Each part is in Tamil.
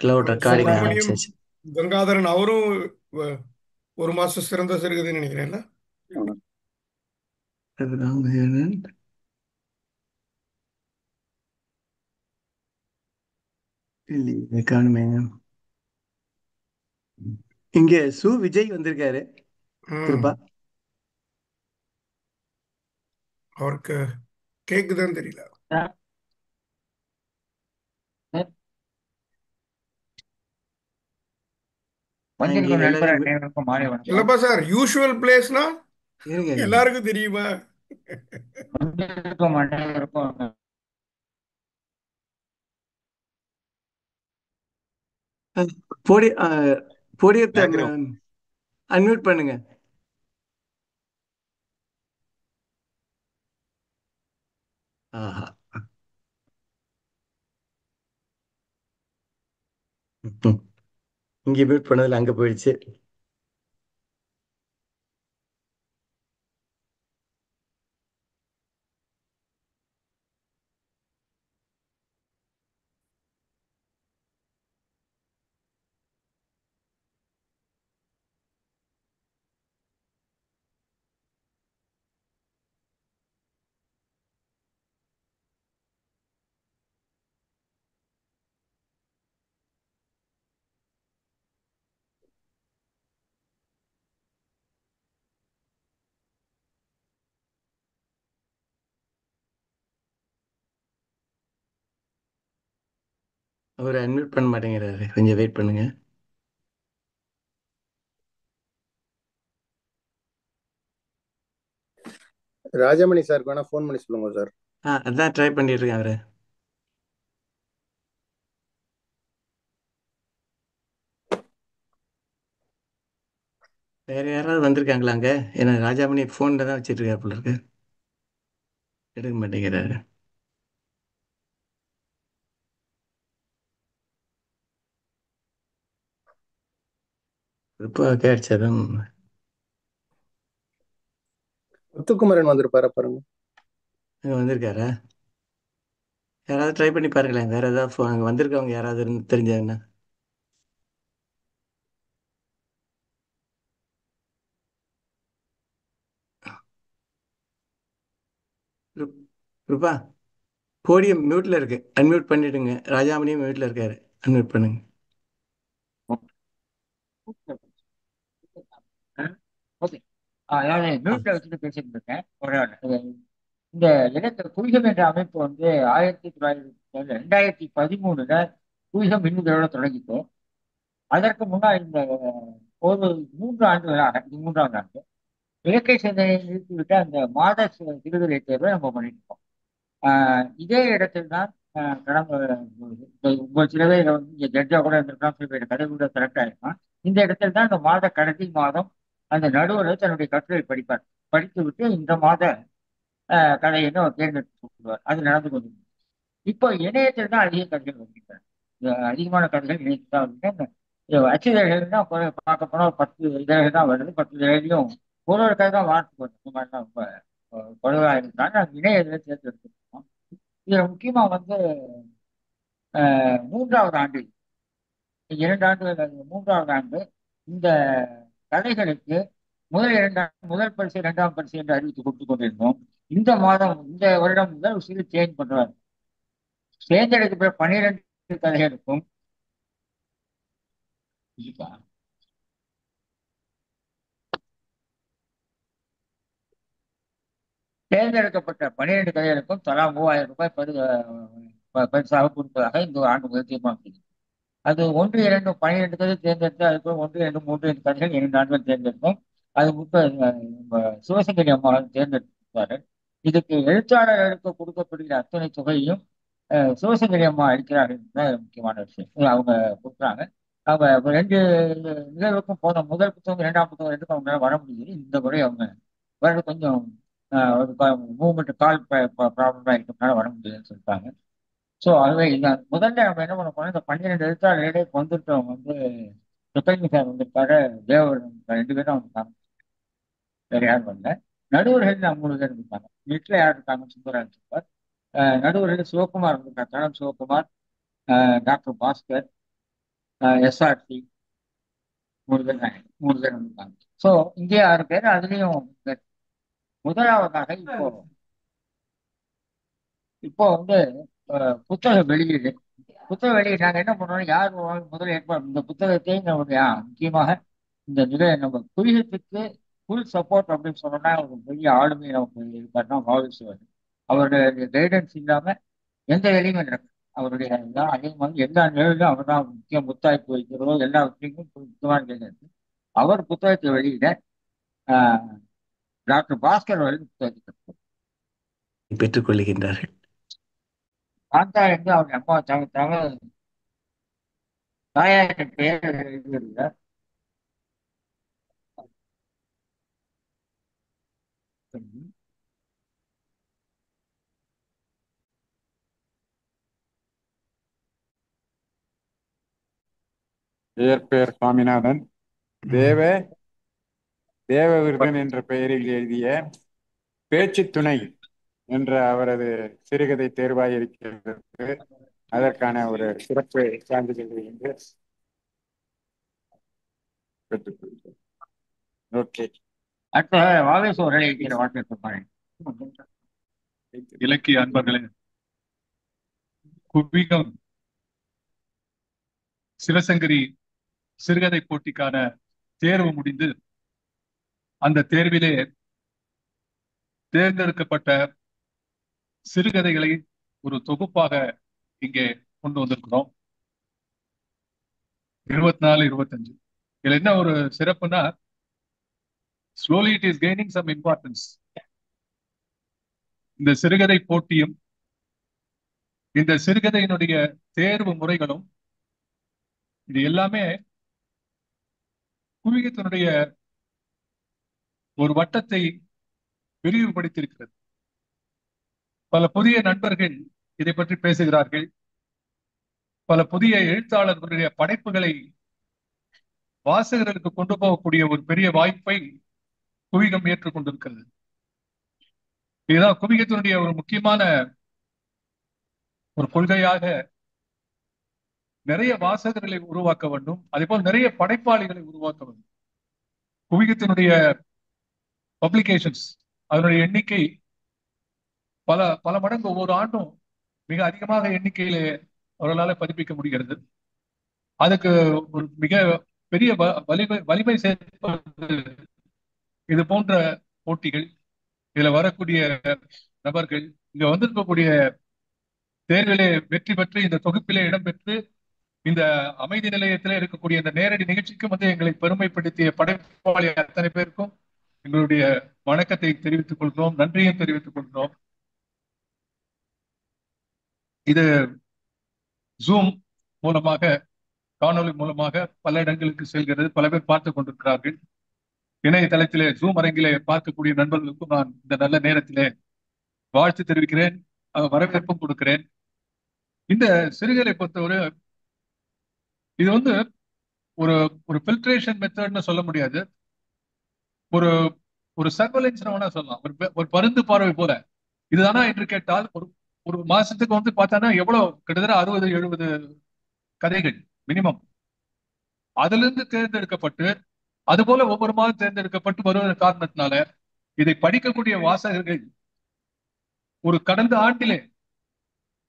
கிளவுட் ரெக்கார்டிங் சுப்பிரமணியம் ஆரம்பிச்சாச்சு. கங்காதரன் அவரும் வ- ஒரு மாசம் சிறந்த சிறுகதைன்னு நினைக்கிறேன்ல. அதுதான் இல்லையே காணுமே. இங்க சு விஜய் வந்திருக்காரு. ம். கிருபா. அவருக்கு கேக்குதான்னு தெரியல. இங்க வந்திருக்கும் நண்பர் எல்லாரையும் அனைவருக்கும் மாலை வணக்கம். இல்லப்பா சார், யூஷுவல் பிளேஸ்னா இருங்க இருங்க. எல்லாருக்கும் தெரியுமா? வந்திருக்கும் அனைவருக்கும் போடி போடியத்தை பேக்ரவுண்ட் அன்மியூட் பண்ணுங்க. ஆஹா. ம். இங்க மியூட் பண்ணதுல அங்க போயிடுச்சு. அவர் அன்மியூட் பண்ண மாட்டேங்கிறாரு, கொஞ்சம் வெயிட் பண்ணுங்க. ராஜமணி சார் வேணா ஃபோன் பண்ணி சொல்லுங்க சார். அதான் ட்ரை பண்ணிட்டு இருக்கேன் அவரு. வேற யாராவது வந்திருக்காங்களா அங்க? ஏன்னா ராஜாமணி போன்ல தான் வச்சிட்டு இருக்காரு போல இருக்கு. எடுக்க மாட்டேங்கிறாரு. இப்போ கேட்சதும் முத்துக்குமரன் வந்திருப்பாரா பாருங்க. வந்திருக்காரா? யாராவது ட்ரை பண்ணி பாருங்களேன். வேற ஏதாவது அங்க வந்திருக்கவங்க யாராவது தெரிஞ்சாங்கன்னா. ரூபா, போடியம் மியூட்ல இருக்கு, அன்மியூட் பண்ணிடுங்க. ராஜாமணியும் மியூட்ல இருக்காரு, அன்மியூட் பண்ணுங்க. ஓகே. அதாவது ஆ, மியூட்ல வச்சுட்டு பேசிட்டு இருக்கேன். ஒரு இந்த இடத்துல குயிகம் என்ற அமைப்பு வந்து 2013 குயிகம் இன்னும் தொடங்கிட்டோம். அதற்கு முன்னாடி இந்த ஒரு 3 ஆண்டுகளாக இது 3ஆவது ஆண்டு இலக்கை சிந்தனையை நிறுத்திவிட்டு அந்த மாத சிறுகதை தேர்வை நம்ம பண்ணிட்டு இருக்கோம். இதே இடத்தில் தான் கடந்த உங்கள் சிலவையில வந்து இங்க ஜட்ஜா கூட இருந்திருக்கலாம், சில பேர் கதை கூட செலக்ட் ஆயிருக்கலாம். இந்த இடத்தில் தான் இந்த மாத கடைசி மாதம் அந்த நடுவர் தன்னுடைய கட்டுரை படிப்பார். படித்து விட்டு இந்த மாத கதையை அவர் தேர்ந்தெடுத்து சொல்லுவார். அது நடந்து கொண்டிருக்கும். இப்போ இணையத்தில் தான் அதிக கதைகள் வருகின்றன. அதிகமான கதைகள் இணையத்தில் தான் வருகின்றன. அச்சு இதழ்கள் தான் பார்க்க போனால் ஒரு 10 இதழ்கள் தான் வருது. 10 இதழ்லையும் ஒரு கதை தான் வாரத்துக்கு வருது. இந்த மாதிரிலாம் ரொம்ப குறைவாக இருந்தாங்க. நாங்கள் இணைய இதில் தேர்ந்தெடுத்துருக்கோம். இதுல முக்கியமா வந்து 3ஆவது ஆண்டு, 2 ஆண்டுகள் அல்லது 3ஆவது ஆண்டு இந்த கதைகளுக்கு முதல் பரிசு 2ஆம் பரிசு என்று அறிவித்து கொடுத்து கொண்டிருந்தோம். இந்த மாதம் இந்த வருடம் முதல் ஒரு சிறு சேஞ்ச் பண்றாரு. தேர்ந்தெடுக்கப்பட்ட 12 கதைகளுக்கும் இருக்கா? தேர்ந்தெடுக்கப்பட்ட 12 கதைகளுக்கும் தலா 3000 ரூபாய் பரிசாக கொடுப்பதாக இந்த ஆண்டு முதல் தீர்மானம் செய்தது. அது 1, 2, 12 கதை தேர்ந்தெடுத்து அதுக்கு 1, 2, 3, 5 கதைகள் 2 ஆண்டுகள் தேர்ந்தெடுத்தோம். அது சிவசங்கரி அம்மா தேர்ந்தெடுத்தாரு. இதுக்கு எழுத்தாளர்களுக்கு கொடுக்கப்படுகிற அத்தனை தொகையையும் சிவசங்கரி அம்மா அளிக்கிறார்கள் என்பது முக்கியமான விஷயம். இது அவங்க கொடுக்குறாங்க. அவங்க 2 நிகழ்வுக்கும் போன முதல் புத்தகம் 2ஆம் புத்தகம் ரெண்டுக்கும் அவங்க வர முடியுது. இந்த முறை அவங்க வர்றது கொஞ்சம் ஒரு மூவ்மெண்ட் கால் ப்ராப்ளமா இருக்கிறதுனால வர முடியுதுன்னு சொல்லிட்டாங்க. ஸோ அதுவே இல்லை. முதல்ல நம்ம என்ன பண்ண போனோம், இந்த 12 எழுத்தாளர்களே வந்துட்டவங்க வந்து சுப்பைங்க சார் வந்திருக்காரு, தேவன் 2 பேரும் வந்திருக்காங்க. வேற யாரும் வரல. நடுவர்கள் 3 பேர் இருந்திருக்காங்க. வீட்டில் யார் இருக்காங்க? சுந்தரராஜ் இருப்பார். நடுவர்கள் சிவகுமார் வந்திருக்கார், தனம் சிவகுமார், டாக்டர் பாஸ்கர், எஸ்ஆர்டி 3 பேர் 3 பேர் வந்திருக்காங்க. ஸோ இங்கே 6 பேர். அதுலேயும் முதலாவதாக இப்போ இப்போ வந்து புத்தக வெளியீடு. புத்தக வெளியீடு நாங்கள் என்ன பண்றோம், யார் முதல்ல ஏற்பாடு இந்த புத்தகத்தை நம்முடைய முக்கியமாக இந்த நம்ம குறுகியத்துக்கு ஃபுல் சப்போர்ட் அப்படின்னு சொன்னோம்னா ஒரு பெரிய ஆளுமை நமக்கு இருக்காருன்னா பாவேஸ்வர். அவருடைய கைடன்ஸ் இல்லாம எந்த வேலையுமே நடக்கும். அவருடைய அதே மாதிரி எல்லா நிலையிலும் அவர் தான் முக்கிய முத்தாய்ப்பு வைக்கிறதோ எல்லா விஷயங்களும் முக்கியமான கைடன்ஸ். அவர் புத்தகத்தை வெளியிட ஆஹ், டாக்டர் பாஸ்கர் அவர்கள் புத்தகத்தை பெற்றுக்கொள்கின்றார்கள். காந்தா என்று அவருடைய அம்மா தாயாரின் பெயர் எழுதியிருந்தார். இயற்பெயர் சுவாமிநாதன். தேவ விருதன் என்ற பெயரில் எழுதிய பேச்சு துணை என்ற அவரது சிறுகதை தேர்வாயிருக்கிறது. அதற்கான ஒரு சிறப்பு சான்றிதழ் என்று பெற்றுக்கொள்கிறேன். ஓகே. அடுத்த வாவேஸ்வரர்கள் இருக்கிற வாழ்க்கை பாருங்க. இலக்கிய அன்பர்களே, குவிகம் சிவசங்கரி சிறுகதை போட்டிக்கான தேர்வு முடிந்து அந்த தேர்விலே தேர்ந்தெடுக்கப்பட்ட சிறுகதைகளை ஒரு தொகுப்பாக இங்கே கொண்டு வந்திருக்கிறோம். 24, 25. இதுல என்ன ஒரு சிறப்புனா, slowly it is gaining some importance. இந்த சிறுகதை போட்டியும் இந்த சிறுகதையினுடைய தேர்வு முறைகளும் இது எல்லாமே குவியத்தினுடைய ஒரு வட்டத்தை விரிவுபடுத்தியிருக்கிறது. பல புதிய நண்பர்கள் இதை பற்றி பேசுகிறார்கள். பல புதிய எழுத்தாளர்களுடைய படைப்புகளை வாசகர்களுக்கு கொண்டு போகக்கூடிய ஒரு பெரிய வாய்ப்பை குவிகம் ஏற்றுக்கொண்டிருக்கிறது. இதுதான் குவிகத்தினுடைய ஒரு முக்கியமான ஒரு கொள்கையாக நிறைய வாசகர்களை உருவாக்க வேண்டும், அதே போல் நிறைய படைப்பாளிகளை உருவாக்க வேண்டும். குவிகத்தினுடைய பப்ளிகேஷன்ஸ் அதனுடைய எண்ணிக்கை பல பல மடங்கு ஒவ்வொரு ஆண்டும் மிக அதிகமாக எண்ணிக்கையிலே அவர்களால் பதிப்பிக்க முடிகிறது. அதுக்கு ஒரு மிக பெரிய வலிமை சேர்ப்பது இது போன்ற போட்டிகள். இதுல வரக்கூடிய நபர்கள் இங்க வந்திருக்கக்கூடிய தேர்விலே வெற்றி பெற்று இந்த தொகுப்பிலே இடம்பெற்று இந்த அமைதி நிலையத்திலே இருக்கக்கூடிய இந்த நேரடி நிகழ்ச்சிக்கும் எங்களை பெருமைப்படுத்திய படைப்பாளி அத்தனை பேருக்கும் எங்களுடைய வணக்கத்தை தெரிவித்துக் கொள்கிறோம், நன்றியும் தெரிவித்துக் கொள்கிறோம். இது ஜூம் மூலமாக, காணொலி மூலமாக பல இடங்களுக்கு செல்கிறது. பல பேர் பார்த்து கொண்டிருக்கிறார்கள். இணையதளத்திலே ஜூம் அரங்கிலே பார்க்கக்கூடிய நண்பர்களுக்கும் நான் இந்த நல்ல நேரத்திலே வாழ்த்து தெரிவிக்கிறேன், வரவேற்பும் கொடுக்கிறேன். இந்த சிறுகதை பொறுத்தவரை இது ஒரு ஒரு ஃபில்ட்ரேஷன் மெத்தட்னு சொல்ல முடியாது, ஒரு ஒரு சர்வலன்ஸ் வேணா சொல்லலாம், ஒரு பருந்து பார்வை போல. இதுதானா என்று கேட்டால் ஒரு மாசத்துக்கு பார்த்தானா எவ்வளவு, கிட்டத்தட்ட 60-70 கதைகள் மினிமம். அதுல இருந்து தேர்ந்தெடுக்கப்பட்டு அதுபோல ஒவ்வொரு மாதம் தேர்ந்தெடுக்கப்பட்டு வருவதன் காரணத்தினால இதை படிக்கக்கூடிய வாசகர்கள் ஒரு கடந்த ஆண்டிலே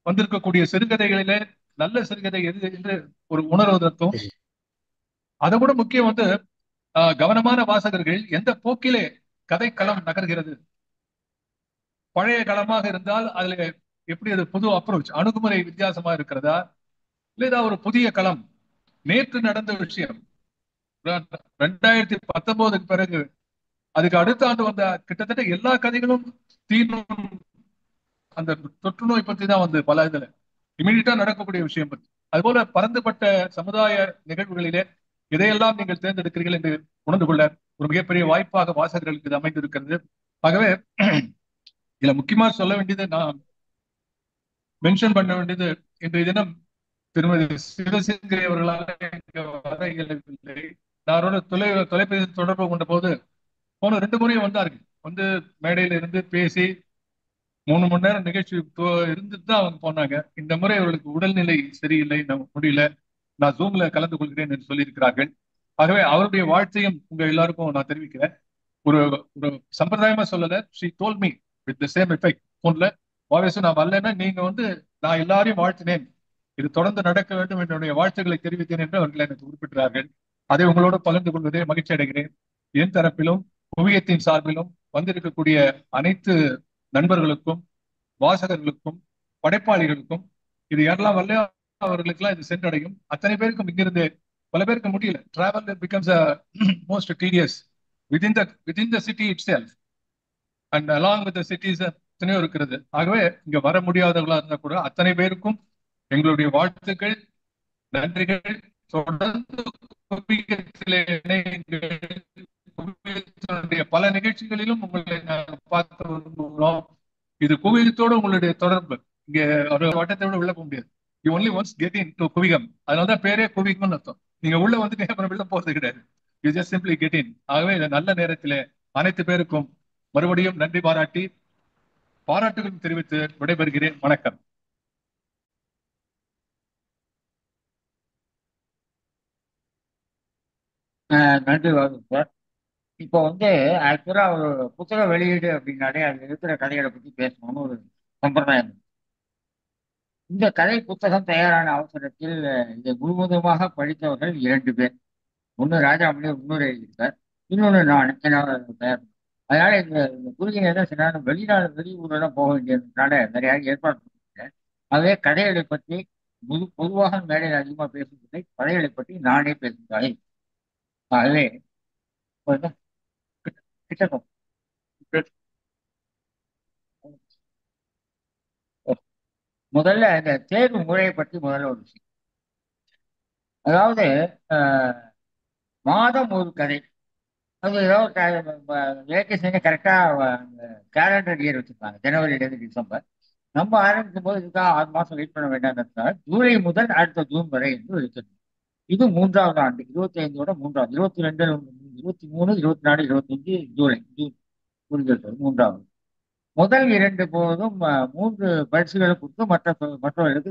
வந்திருக்கக்கூடிய சிறுகதைகளிலே நல்ல சிறுகதை எது என்று ஒரு உணர்வதற்கும், அதை விட முக்கியம் கவனமான வாசகர்கள் எந்த போக்கிலே கதை களம் நகர்கிறது. பழைய களமாக இருந்தால் அதுல எப்படி அது புது அப்ரோச், அணுகுமுறை வித்தியாசமா இருக்கிறதா, இல்ல ஒரு புதிய களம், நேற்று நடந்த விஷயம் 2019 பிறகு அதுக்கு அடுத்த ஆண்டு வந்த கிட்டத்தட்ட எல்லா கதைகளும் தீனும் அந்த தொற்று நோய் பற்றி தான் பல இதுல இமீடியட்டா நடக்கக்கூடிய விஷயம் பற்றி. அதுபோல பரந்துபட்ட சமுதாய நிகழ்வுகளிலே இதையெல்லாம் நீங்கள் தேர்ந்தெடுக்கிறீர்கள் என்று உணர்ந்து கொள்ள ஒரு மிகப்பெரிய வாய்ப்பாக வாசகர்களுக்கு இது அமைந்திருக்கிறது. ஆகவே இதுல முக்கியமா சொல்ல வேண்டியது, நான் மென்ஷன் பண்ண வேண்டியது, இன்றைய தினம் திருமதி சிவசங்கரி அவர்களால் வர இயலவில்லை. நான் தொலைபேசி தொடர்பு கொண்ட போது போன 2 முறையும் வந்தார்கள். மேடையில இருந்து பேசி 3 மணி நேரம் நிகழ்ச்சி இருந்துட்டு தான் அவங்க போனாங்க. இந்த முறை அவர்களுக்கு உடல்நிலை சரியில்லை, நம்ம முடியல. நான் ஜூம்ல கலந்து கொள்கிறேன் என்று சொல்லியிருக்கிறார்கள். ஆகவே அவருடைய வாழ்த்தையும் உங்க எல்லாருக்கும் நான் தெரிவிக்கிறேன். ஒரு ஒரு சம்பிரதாயமா சொல்லல, she told me with the same effect போன்ல, வாவேசு நான் வரலன்னா நீங்க நான் எல்லாரையும் வாழ்த்தினேன், இது தொடர்ந்து நடக்க வேண்டும் என்னுடைய வாழ்த்துக்களை தெரிவித்தேன் என்று அவர்கள் எனக்கு குறிப்பிட்டார்கள். அதை உங்களோடு பகிர்ந்து கொள்வதே மகிழ்ச்சி அடைகிறேன். என் தரப்பிலும் குவியத்தின் சார்பிலும் வந்திருக்கக்கூடிய அனைத்து நண்பர்களுக்கும், வாசகர்களுக்கும், படைப்பாளிகளுக்கும், இது யாரெல்லாம் வரலையோ அவர்களுக்கெல்லாம் இது சென்றடையும். அத்தனை பேருக்கும் இங்கிருந்து பல பேருக்கு முடியல. Travel becomes most tedious within the city itself and along with the cities எத்தனையோ இருக்கிறது. ஆகவே இங்க வர முடியாதவர்களா இருந்தா கூட அத்தனை பேருக்கும் எங்களுடைய வாழ்த்துக்கள், நன்றிகள். தொடர்ந்து குவியத்திலே இணையுங்கள். குவியத்தினுடைய பல நிகழ்ச்சிகளிலும் உங்களை நாங்கள் பார்க்க விரும்புகிறோம். இது குவியத்தோடு உங்களுடைய தொடர்பு. இங்க ஒரு வட்டத்தை விட உள்ள போக முடியாது. You only once get in to Kuvikam. அதனாலதான் பேரே குவிகம்னு அர்த்தம். நீங்க உள்ள வந்துட்டு அப்புறம் வெளில போறது கிடையாது. You just simply get in. ஆகவே இந்த நல்ல நேரத்திலே அனைத்து பேருக்கும் மறுபடியும் நன்றி பாராட்டி பாராட்டுகளும் தெரிவித்து விடைபெறுகிறேன். வணக்கம். நன்றி சார். இப்போ ஆக்சுவலா ஒரு புத்தக வெளியீடு அப்படின்னாலே அதுல இருக்கிற கதைகளை பத்தி பேசணும்னு ஒரு சம்பிரதாயம். இந்த கதை புத்தகம் தயாரான அவசரத்தில் இதை முழுவதுமாக படித்தவர்கள் 2 பேர். ஒன்று ராஜாமணி முன்னுரை எழுதியிருக்கார், இன்னொன்று நான் என்னால் தயார். அதனால இந்த குறுகிய நேரம் சில நேரம் வெளியூரெல்லாம் போக வேண்டியதுனால நிறைய ஏற்பாடு பண்ணிருக்கேன். ஆகவே கதைகளை பற்றி பொதுவாக மேடையில் அதிகமாக பேசுவதில்லை, கதைகளை பற்றி நானே பேசுகிறேன். ஆகவே கிட்டத்தட்ட முதல்ல இந்த தேர்வு முறையை பற்றி முதல்ல ஒரு விஷயம். அதாவது மாதம் ஒரு கதை, அது ஏதாவது வேகேஷனே கரெக்டாக கேலண்டர் இயர் வச்சுருப்பாங்க, ஜனவரியிலேருந்து டிசம்பர். நம்ம ஆரம்பிக்கும் போது இதுக்காக 6 மாதம் வெயிட் பண்ண வேண்டாம்ன்றதுனால ஜூலை முதல் அடுத்த ஜூன் வரை என்று இருக்கிறது. இது 3வது ஆண்டு, 25ஓட 3வது, 22, 23, 24, 25 ஜூன் புரிஞ்சிருக்கிறது 3வது. முதல் 2 போதும் 3 பரிசுகளை கொடுத்து மற்றவர்களுக்கு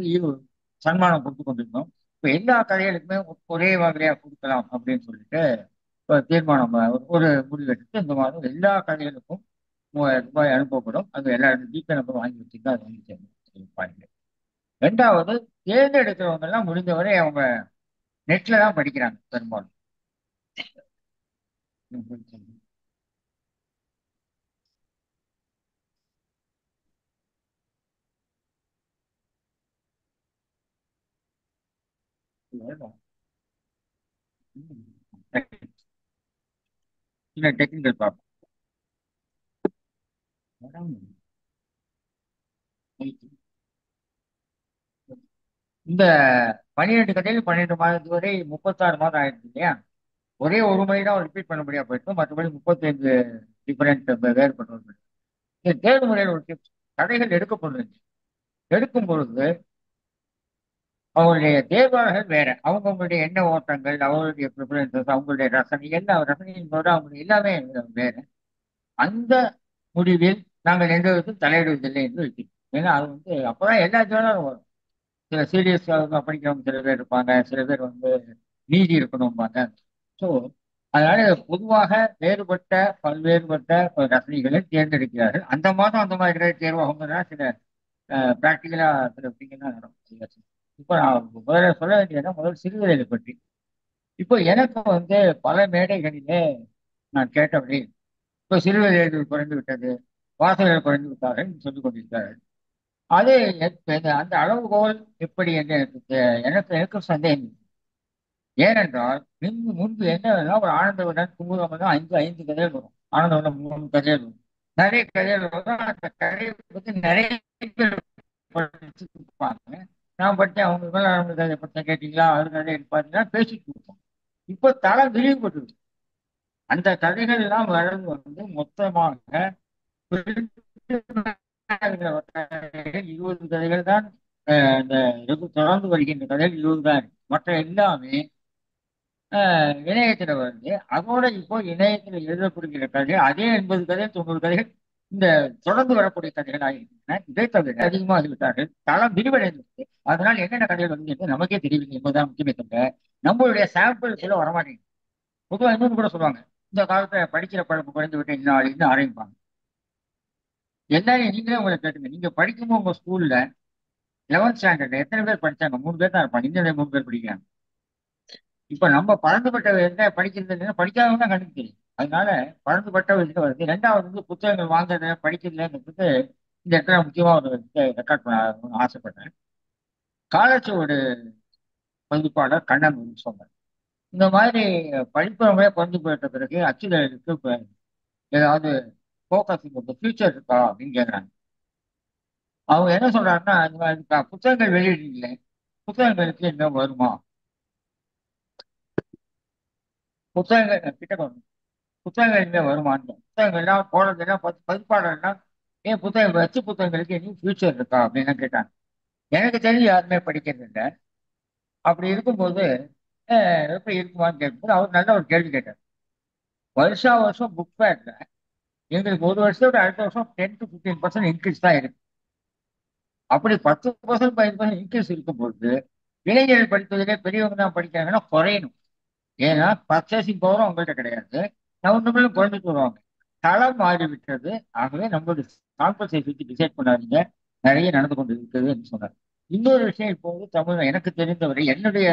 சன்மானம் கொடுத்து கொண்டிருந்தோம். இப்போ எல்லா கதைகளுக்குமே ஒரே வகையாக கொடுக்கலாம் அப்படின்னு சொல்லிட்டு தீர்மானம் ஒரு முடிவெடுத்து இந்த மாதம் எல்லா கதைகளுக்கும் 3000 ரூபாய் அனுப்பப்படும். அது எல்லாரும் ஜிபே நம்பர் வாங்கி வச்சுட்டு அது வாங்கி சேர்ந்து. 2வது, தேர்ந்தெடுக்கிறவங்க எல்லாம் முடிந்தவரை அவங்க நெட்ல தான் படிக்கிறாங்க பெரும்பாலும். Technical problem. இந்த 12 கதையில் 12 மாதத்து வரை 36 மாதம் ஆயிடுச்சு இல்லையா? ஒரே ஒரு முறை தான் ரிப்பீட் பண்ண முடியாது போயிட்டு, மற்றபடி 35 டிஃபரெண்ட் வேறுபட்டவர்கள். இந்த தேர்வு முறையில் ஒரு டிப்ஸ், கதைகள் எடுக்கும் பொழுது அவங்களுடைய தேர்வாளர்கள் வேற, அவங்களுடைய எண்ண ஓட்டங்கள், அவங்களுடைய ப்ரிஃபரன்சஸ், அவங்களுடைய ரசனை, எல்லா ரசனையின் போது அவங்களுடைய எல்லாமே வேற. அந்த முடிவில் நாங்கள் எந்த விதத்தில் தலையிடுவதில்லை என்று வைக்கிறோம். ஏன்னா அது அப்பதான் எல்லா ஜோனரும் வரும். சில சீரியஸ் படிக்கிறவங்க சில பேர் இருப்பாங்க, சில பேர் நீதி இருக்கணும்பாங்க. ஸோ அதனால பொதுவாக பல்வேறுபட்ட ரசனைகளை தேர்ந்தெடுக்கிறார்கள். அந்த மாதம் அந்த மாதிரி தேர்வாகும்னா சில பிராக்டிக்கலா சில அப்படிங்கலாம் நடக்கும். இப்போ நான் முதல்ல சொல்ல வேண்டியதுன்னா முதல் சிறுகதைகளை பற்றி. இப்போ எனக்கு பல மேடைகளிலே நான் கேட்டபடி இப்போ சிறுகதைகள் குறைந்து விட்டது, வாசகர்கள் குறைந்து விட்டார்கள் சொல்லிக் கொண்டிருக்கிறார்கள். அது அந்த அளவுகோல் எப்படி என்று எனக்கு சந்தேகம். ஏனென்றால் முன்பு என்ன ஒரு ஆனந்தவுடன் குமுதம் 5 கதைகள் வரும், ஆனந்தவுடன் 3 கதைகள் வரும், நிறைய கதைகள் வரும். அந்த கதையை பற்றி நிறைய பேர் படிச்சுருப்பாங்க. நான் படித்தேன், அவங்க கதையை பற்றி கேட்டீங்களா, அது கதையை பார்த்தீங்கன்னா பேசிட்டு இருப்போம். இப்போ தலை விரிவுபட்டு அந்த கதைகள் எல்லாம் வளர்ந்து மொத்தமாக 20 கதைகள் தான். தொடர்ந்து வருகின்ற கதைகள் 20 தான். மற்ற எல்லாமே இணையத்துல அதோட இப்போ இணையத்துல எழுதப்படுகிற கதைகள் அதே 80 கதைகள் 90 கதைகள் இந்த தொடர்ந்து வரக்கூடிய கதைகள் ஆகியிருக்கின்றன. இதை தவிர அதிகமாகிவிட்டார்கள், தளம் விரிவடைந்தது. அதனால என்னென்ன கதைகள் வந்து என்று நமக்கே தெரியவில்லை என்பதுதான் முக்கியமே தவிர நம்மளுடைய சாம்பிள்ஸ்ல வரமாட்டேங்குது. பொதுவாக இன்னொன்று கூட சொல்லுவாங்க, இந்த காலத்துல படிக்கிற பழக்கம் குறைந்து விட்டு இன்னும் ஆரம்பிப்பாங்க. எல்லாரும் நீங்களே உங்களை கேட்டுங்க, நீங்க படிக்கும்போது உங்க ஸ்கூல்ல 11th ஸ்டாண்டர்ட்ல எத்தனை பேர் படிச்சாங்க? 3 பேர் தான் இருப்பாங்க. இந்த 3 பேர் படிக்கிறாங்க. இப்ப நம்ம பழந்துபட்ட என்ன படிக்கிறது படிக்காதவங்க தான் கண்டுக்கு தெரியும். அதனால பழந்துபட்ட விஷயம் வருது. ரெண்டாவது வந்து புத்தகங்கள் வாங்குறது படிக்கிறதுங்கிறது இந்த இடத்துல முக்கியமா ஒரு ரெக்கார்ட் பண்ண ஆசைப்பட்டேன். காலச்சுவடு பதிப்பாளர் கண்ணன் வந்து சொன்னார், இந்த மாதிரி படிப்பவங்களே குறைஞ்சு போயிட்ட பிறகு அச்சுதலுக்கு இப்ப ஏதாவது ஃபோக்கஸிங் இந்த ஃபியூச்சர் இருக்கா அப்படின்னு கேட்குறாங்க. அவங்க என்ன சொல்றாங்கன்னா, இந்த மாதிரி புத்தகங்கள் வெளியிடுறீங்களே, புத்தகங்களுக்கு என்ன வருமா? புத்தகங்கள் கிட்ட வரணும். புத்தகங்கள் என்ன வருமானம், புத்தகங்கள்லாம் போடுறதெல்லாம் பதிப்பாளர்லாம் ஏன் புத்தகம் வச்சு புத்தகங்களுக்கு இனி ஃபியூச்சர் இருக்கா அப்படின்னு கேட்டாங்க. எனக்கு தெரிஞ்சு யாருமே படிக்கிறது இல்லை. அப்படி இருக்கும்போது எப்படி இருக்குமான்னு கேட்கும்போது அவர் நல்ல ஒரு கேள்வி கேட்டார். வருஷம் புக் ஃபேர்ல எங்களுக்கு ஒரு வருஷத்தோட அடுத்த வருஷம் 10 to 15% இன்க்ரீஸ் தான் இருக்கு. அப்படி 10% 15% இன்க்ரீஸ் இருக்கும்போது இளைஞர்கள் படிப்பதிலே பெரியவங்க தான் படிக்கிறாங்கன்னா குறையணும். ஏன்னா பர்ச்சேசிங் பவரும் அவங்கள்ட்ட கிடையாது. நம்மளும் குறைஞ்சிட்டு வருவாங்க. தளம் மாறிவிட்டது. ஆகவே நம்மளுடைய சாம்பிள் சைஸ் வச்சு டிசைட் பண்ணாதீங்க, நிறைய நடந்து கொண்டு இருக்குது என்று சொன்னார். இன்னொரு விஷயம், இப்போது தமிழ் எனக்கு தெரிந்தவரை என்னுடைய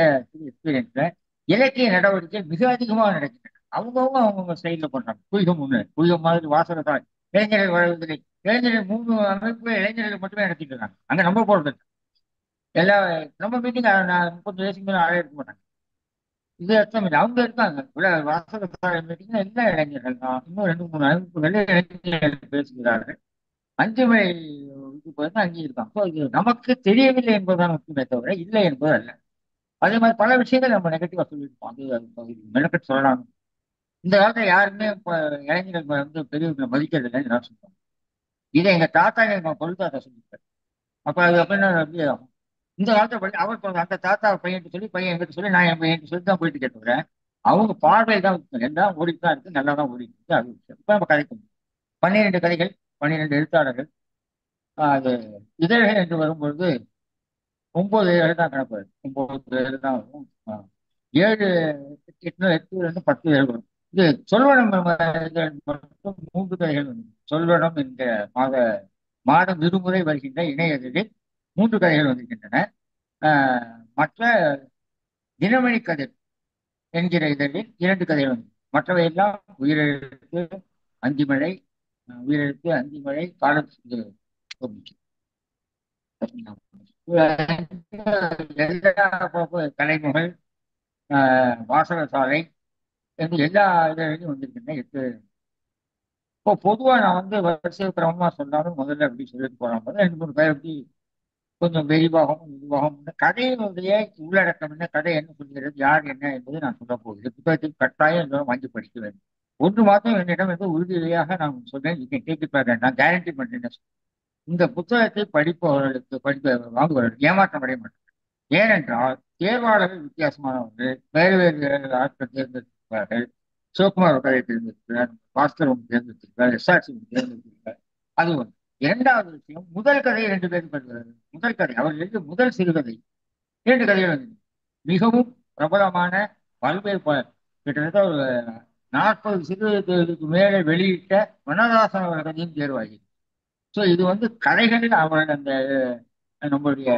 எக்ஸ்பீரியன்ஸ்ல இலக்கிய நடவடிக்கை மிக அதிகமாக நடக்கின்றன. அவங்கவுங்க அவங்கவுங்க ஸ்டைல பண்றாங்க. குயிகம் ஒண்ணு, குயிகம் மாதிரி வாசகத்தால் இளைஞர்கள் வளர்வதில்லை. இளைஞர்கள் 3 அமைப்பு இளைஞர்கள் மட்டுமே நடத்திட்டு இருக்காங்க. அங்க நம்ம போறது இல்லை. எல்லா நம்ம மீட்டிங் 30 வயசுக்கு மேல ஆளே இருக்க மாட்டாங்க. இது அர்த்தம் இல்லை. அவங்க இருக்காங்க வாசகத்தால் மீட்டிங் எல்லா இளைஞர்கள் தான். இன்னும் 2 3 அமைப்புகள் இளைஞர்கள் பேசுகிறார்கள். 5 மணி இதுக்கு வந்து அங்கே இருக்காங்க. ஸோ இது நமக்கு தெரியவில்லை என்பதுதான் முக்கியமே தவிர இல்லை என்பது அல்ல. அதே மாதிரி பல விஷயங்கள் நம்ம நெகட்டிவா சொல்லியிருப்போம். அது மெனக்கெட்டு சொல்லலாம். இந்த காலத்துல யாருமே இப்ப இளைஞர்கள் வந்து பெரியவங்களை மதிக்கிறது இல்லைன்னு நான் சொல்றேன். இதை எங்க தாத்தா எங்க கொள்தாத்தா சொல்லியிருக்காரு. அப்ப அது அப்படின்னா எப்படி ஆகும்? இந்த காலத்துல அவர் அந்த தாத்தா பையன் சொல்லி பையன் எங்கிட்ட சொல்லி நான் என் பையன் சொல்லி தான் போயிட்டு கேட்டுக்கிறேன். அவங்க பார்வை தான் எல்லாம் ஓடிட்டு தான் இருக்கு, நல்லா தான் ஓடிட்டு இருக்கு. அது விஷயம். இப்ப நம்ம கதைக்கு 12 கதைகள், 12 எழுத்தாளர்கள். அது இதழ்கள் என்று வரும்பொழுது 9 இதழ் தான் கணக்கு வருது. 9 இதழ் தான் வரும். 7 8 10 இதழ் வரும். இது சொல்வனம் இதழ் மட்டும் 3 கதைகள் வந்து சொல்வனம் என்கிற மாதம் இருமுறை வருகின்ற இணைய இதழில் 3 கதைகள் வந்திருக்கின்றன. மற்ற தினமணி கதிர் என்கிற இதழில் 2 கதைகள் வந்து, மற்றவை எல்லாம் உயிரெழுத்து, அந்திமழை, உயிரெழுத்து, அந்திமழை, காலத்து கலைமுகள், வாசகசாலை என்று எல்லா இதழையும் வந்திருக்கின்றன. 8. இப்போ பொதுவா நான் வந்து வரிசை கிரமமா சொன்னாலும் முதல்ல அப்படி சொல்லிட்டு போறாங்க. 2 3 பேர் அப்படி கொஞ்சம் விரிவாகவும் இதுவாகவும் கதையினுடைய உள்ளடக்கம் என்ன, கதை என்ன சொல்கிறது, யார் என்ன என்பதை நான் சொல்ல போகிறேன். புத்தகத்தில் கட்டாயம் எல்லோரும் வாங்கி படிக்க வேண்டும். ஒன்று மாதம் என்னிடம் வந்து உறுதியாக நான் சொன்னேன், நான் கேரண்டி பண்றேன். இந்த புத்தகத்தை வாங்குபவர்கள் ஏமாற்றம் அடைய மாட்டார்கள். ஏனென்றால் தேர்வாளர்கள் வித்தியாசமானவர்கள், வேறு வேறு ஆட்கள் தேர்ந்தெடுத்திருக்கிறார்கள். சிவகுமார் கதையை தேர்ந்தெடுக்கிறார், பாஸ்கர் ஒன்று தேர்ந்தெடுத்திருக்கிறார், எஸ்ஆர்சி ஒன்று தேர்ந்தெடுத்திருக்கிறார். அது ஒன்று. 2வது விஷயம், முதல் கதையை 2 பேரும் பெறுகிறார்கள். முதல் கதை அவர் எழுதிய முதல் சிறுகதை 2 கதைகள் வந்து மிகவும் பிரபலமான பல்வேறு கிட்டத்தட்ட ஒரு 40 சிறுகதைகளுக்கு மேலே வெளியிட்ட வனதாசன் அவர்கள் கதையும் தேர்வாகி. ஸோ இது வந்து கதைகளில் அவர்கள் அந்த நம்மளுடைய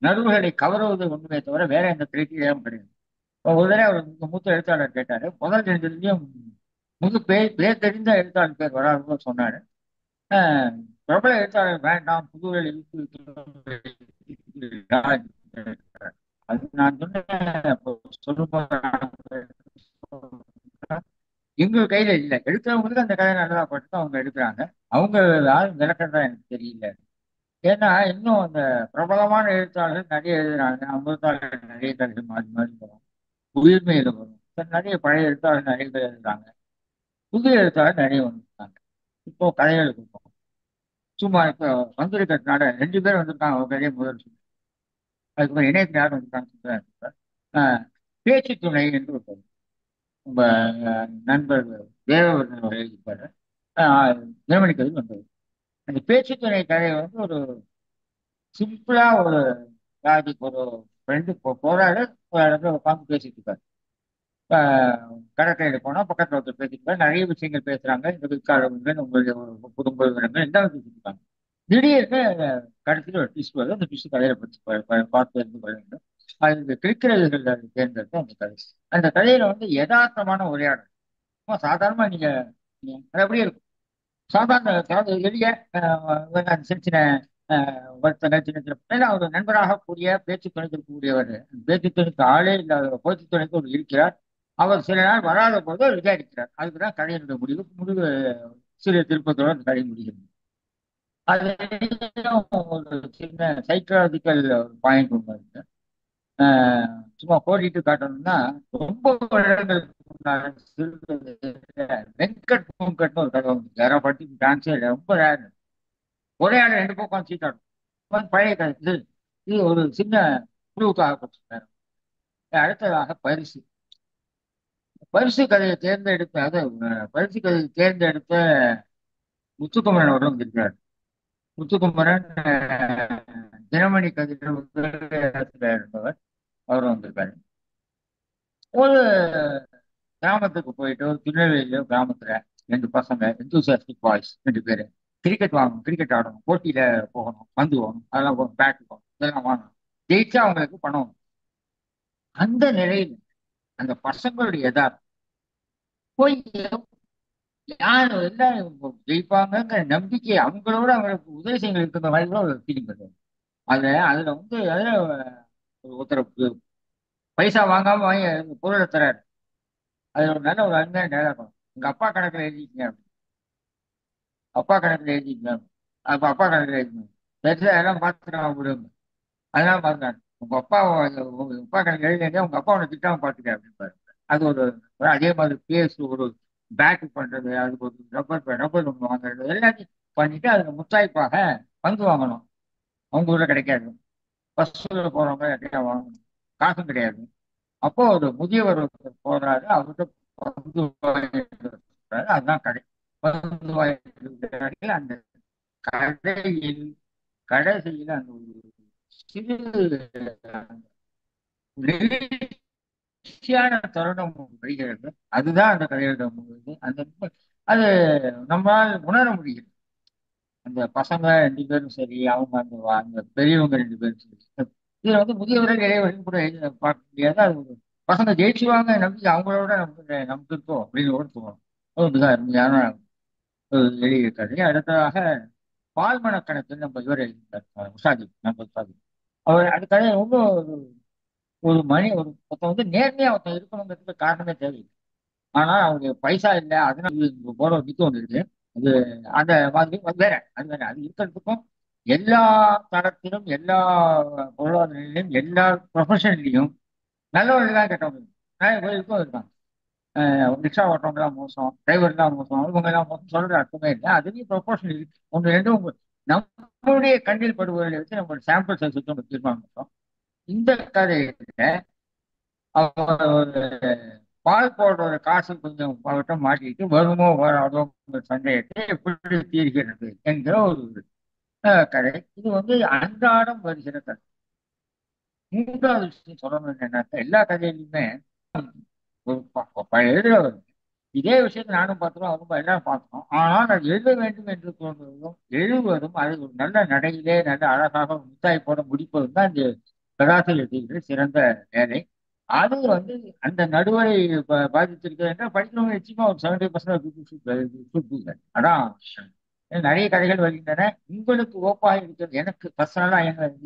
நடுவுகளை கவருவது ஒன்றுமே தவிர வேற எந்த கிரைட்டீரியாவும் கிடையாது. ஒரு தடவை அவர் மூத்த எழுத்தாளர் கேட்டாரு, முதல் 2 பேர் தெரிந்த எழுத்தாளர் பேர் வராதுன்னு சொன்னாரு. பிரபல எழுத்தாளர் வேண்டாம், புதுவெளி அது நான் சொன்னேன். எங்க கையில இல்லை, எடுக்கிறவங்களுக்கு அந்த கதை நல்லதா பட்டு அவங்க எடுக்கிறாங்க. அவங்க யாரும் விளக்கதான் எனக்கு தெரியல. ஏன்னா இன்னும் அந்த பிரபலமான எழுத்தாளர்கள் நிறைய எழுதுறாங்க. அமிர்தாளர் நிறைய கதைகள் மாறி மாறி வரும், உயிர்மையில வரும். நிறைய பழைய எழுத்தாளர்கள் நிறைய பேர் எழுதுறாங்க, புதிய எழுத்தாளர் நிறைய வந்துருக்காங்க. இப்போ கதைகளுக்கு இருக்கும். சும்மா இப்போ வந்திருக்கிறதுனால 2 பேர் வந்திருக்காங்க. அவங்க கதையை முதல் சொல்லி அதுக்கப்புறம் இணையத்தில் யார் வந்திருக்காங்க. பேச்சு துணை என்று ஒரு உங்க நண்பர் தேவவர்தன் அவர் எழுதிப்பாரு. தினமணி கதை வந்தது. அந்த பேச்சு துணை கதை வந்து ஒரு சிம்பிளா ஒரு ராஜுக்கு ஒரு ஃப்ரெண்டு போறாரு, ஒரு இடத்துல உட்காந்து பேசிட்டு இருக்காரு. கடற்கரையில் போனா பக்கத்துல ஒருத்தர் பேசிட்டு இருக்காரு. நிறைய விஷயங்கள் பேசுறாங்க. இந்த பிற்காலங்கள் உங்களுடைய ஒரு குடும்ப விவரங்கள் எல்லாம் பேசிட்டு இருக்காங்க. திடீர்னு கடைசியில் ஒரு ட்விஸ்ட் வருது. அந்த ட்விஸ்ட் கதையை பற்றி பார்த்து தெரிந்து கொள்ள வேண்டும். அது இந்த கிரிக்கிறவர்கள் தேர்ந்தெடுத்த அந்த கதை. அந்த கதையில வந்து யதார்த்தமான உரையாடல். சும்மா சாதாரணமா நீங்க அது அப்படியே இருக்கும். சாதாரண அதாவது எளிய சின்ன சின்ன வருத்தங்கள், சின்ன சின்ன ஏன்னா ஒரு நண்பராக கூடிய பேச்சு துணைக்கக்கூடியவர். பேச்சு துணைக்கு ஆளே இல்லாத பேச்சு துணைக்கு ஒரு இருக்கிறார். அவர் சில நாள் வராத போது அவர் விசாரிக்கிறார். அதுக்குதான் கதையினுடைய முடிவு சிறிய திருப்பத்தோட அந்த கதை முடிகிறது. அது ஒரு சின்ன சைக்கலாஜிக்கல் பாயிண்ட் ஒன்று இருக்கு. சும்மா போட்டிட்டு காட்டணும்னா, ரொம்ப வருடங்களுக்கு முன்னால வெங்கட் பூங்கட்னு ஒரு கதை வந்து யாரோ பட்டி டான்ஸே இல்லை, ரொம்ப ரேர். ஒரே ஆள் ரெண்டு பக்கம் சீட்டாடும் பழைய கதை இது. இது ஒரு சின்ன குழுவுக்காக கொடுத்துருக்காரு. அடுத்ததாக பரிசு. பரிசு கதையை தேர்ந்தெடுத்த அது பரிசு கதையை தேர்ந்தெடுத்த முத்துக்குமரன் அவர்களும் வந்திருக்கிறார். முத்துக்குமரன் தினமணி கதையில் இருந்தவர், அவரும் வந்திருக்காரு. ஒரு கிராமத்துக்கு போயிட்டு, ஒரு திருநெல்வேலியில கிராமத்துல ரெண்டு பசங்க எந்தூசியாஸ்டிக் பாய்ஸ், ரெண்டு பேரு கிரிக்கெட் வாங்கணும், கிரிக்கெட் ஆடணும், போட்டியில போகணும், பந்து வாங்கணும், அதெல்லாம் பேட் வாங்கணும், இதெல்லாம் வாங்கணும், ஜெயிச்சா அவங்களுக்கு பணம் வரும். அந்த நிலையில அந்த பசங்களுடைய யதார்த்தம் போய் யார் எல்லாம் ஜெயிப்பாங்கிற நம்பிக்கை அவங்களோட அவங்களுக்கு உதவி செய்ய இருக்கிற மாதிரி கூட ஒரு ஃபீலிங் வருது. அதுல வந்து அதுல ஒருத்தர் பைசா வாங்காம வாங்கி பொருளை தராரு. அதுல ஒரு நல்ல ஒரு அருமையான டயலாக் வரும். எங்க அப்பா கணக்குல எழுதிக்கங்க அப்படின்னு. அப்பா கணக்குல எழுதிக்கங்க. அப்ப அப்பா கணக்குல எழுதிக்கணும். பெருசா எல்லாம் பார்த்துட்டு விடுங்க. அதெல்லாம் பார்த்துக்காரு. உங்க அப்பா கணக்கு எழுதிங்க, உங்க அப்பா உன்னை திட்டாம பார்த்துக்க அப்படின்னு. அது அதே மாதிரி பேசு ஒரு பேக் பண்றது, அதுக்கு ஒரு ரப்பர் ஒன்று வாங்குறது, எல்லாத்தையும் பண்ணிட்டு அதுல முத்தாய்ப்பாக பங்கு வாங்கணும். அவங்க ஊர்ல கிடைக்காது. பஸ்ல போறவங்க நிறையா வாங்கணும், காசும் கிடையாது. அப்போ ஒரு முதியவர் ஒருத்தர் போறாரு, அவர்கிட்ட பங்கு வாங்கிட்டு வர்றாரு. அதுதான் கடை. பங்கு வாங்கிட்டு அந்த கடையில் கடைசியில் அந்த ஒரு சிறு நெகிழ்ச்சியான தருணம் வருகிறது. அதுதான் அந்த கதையோட முழுது. அது நம்மால் உணர முடியும். அந்த பசங்க ரெண்டு பேரும் சரி, அவங்க அந்த பெரியவங்க ரெண்டு பேரும் சரி, இதுல வந்து முதியவர்கள் இளையவர்கள் கூட பார்க்க முடியாது. அது ஒரு பசங்க ஜெயிச்சுவாங்க நம்பி அவங்களோட நமக்கு இருக்கோம் அப்படின்னு கூட தோணும். அது மிக அருமையான ஒரு எளிய கதை. அடுத்ததாக பால்மன கணக்கு நம்ம இவர் எழுதியிருக்கார், உஷாதி, நம்ம உஷாதி. அவர் அந்த கதையை ரொம்ப ஒரு ஒருத்தன் வந்து நேர்மையா ஒருத்தன் இருக்கணுங்கிறதுக்கு காரணமே தேவையில்லை. ஆனா அவங்க பைசா இல்லை, அதனால போற ஒரு நித்து ஒன்று இருக்கு. அது அந்த மாதிரி அது வேற, அது இருக்கிறதுக்கும் எல்லா தரத்திலும், எல்லா பொருளாதார நிலையிலும், எல்லா ப்ரொஃபஷன்லையும் நல்லவர்கள் தான் கெட்டவங்க. நிறைய பேருக்கும் இருக்காங்க. ரிக்ஷா ஓட்டுறவங்கலாம் மோசம், டிரைவர்லாம் மோசம், இவங்க எல்லாம் மோசம் சொல்ற அர்த்தமே இல்லை. அதுலேயும் ப்ரொபோஷன் இருக்கு. ஒன்று ரெண்டு நம்மளுடைய கண்ணில் படுபவர்களை வச்சு நம்ம சாம்பிள் சைஸ் வச்சு நம்ம தீர்மானம் பண்றோம். இந்த கதையில அவர் பால் போடுற ஒரு காசு கொஞ்சம் அவர்கிட்ட மாட்டிட்டு வருமோ வராதோ சந்தேகத்தை எப்படி தீர்க்கிறது என்கிற ஒரு கதை. இது வந்து அன்றாடம் வருகிற கதை. மூன்றாவது விஷயம் சொல்லணும் என்னன்னாக்கா, எல்லா கதையிலுமே எழுதுறவர் இதே விஷயத்தை நானும் பார்த்துருவோம், அவங்க எல்லாரும் பார்க்கணும். ஆனால் அது எழுத வேண்டும் என்று தோன்றுவதும் எழுதுவதும் அது ஒரு நல்ல நடையிலே நல்ல அழகாக முத்தாய் போட முடிப்பதும் தான் இந்த கதாசிரியர் செய்கிற சிறந்த வேலை. அது வந்து அந்த நடுவரை பாதித்திருக்கிறது என்றால் படிக்கிறவங்க நிச்சயமா ஒரு 70% அதான். நிறைய கதைகள் வருகின்றன. உங்களுக்கு ஓப்பாக இருக்கிறது. எனக்கு பர்சனலா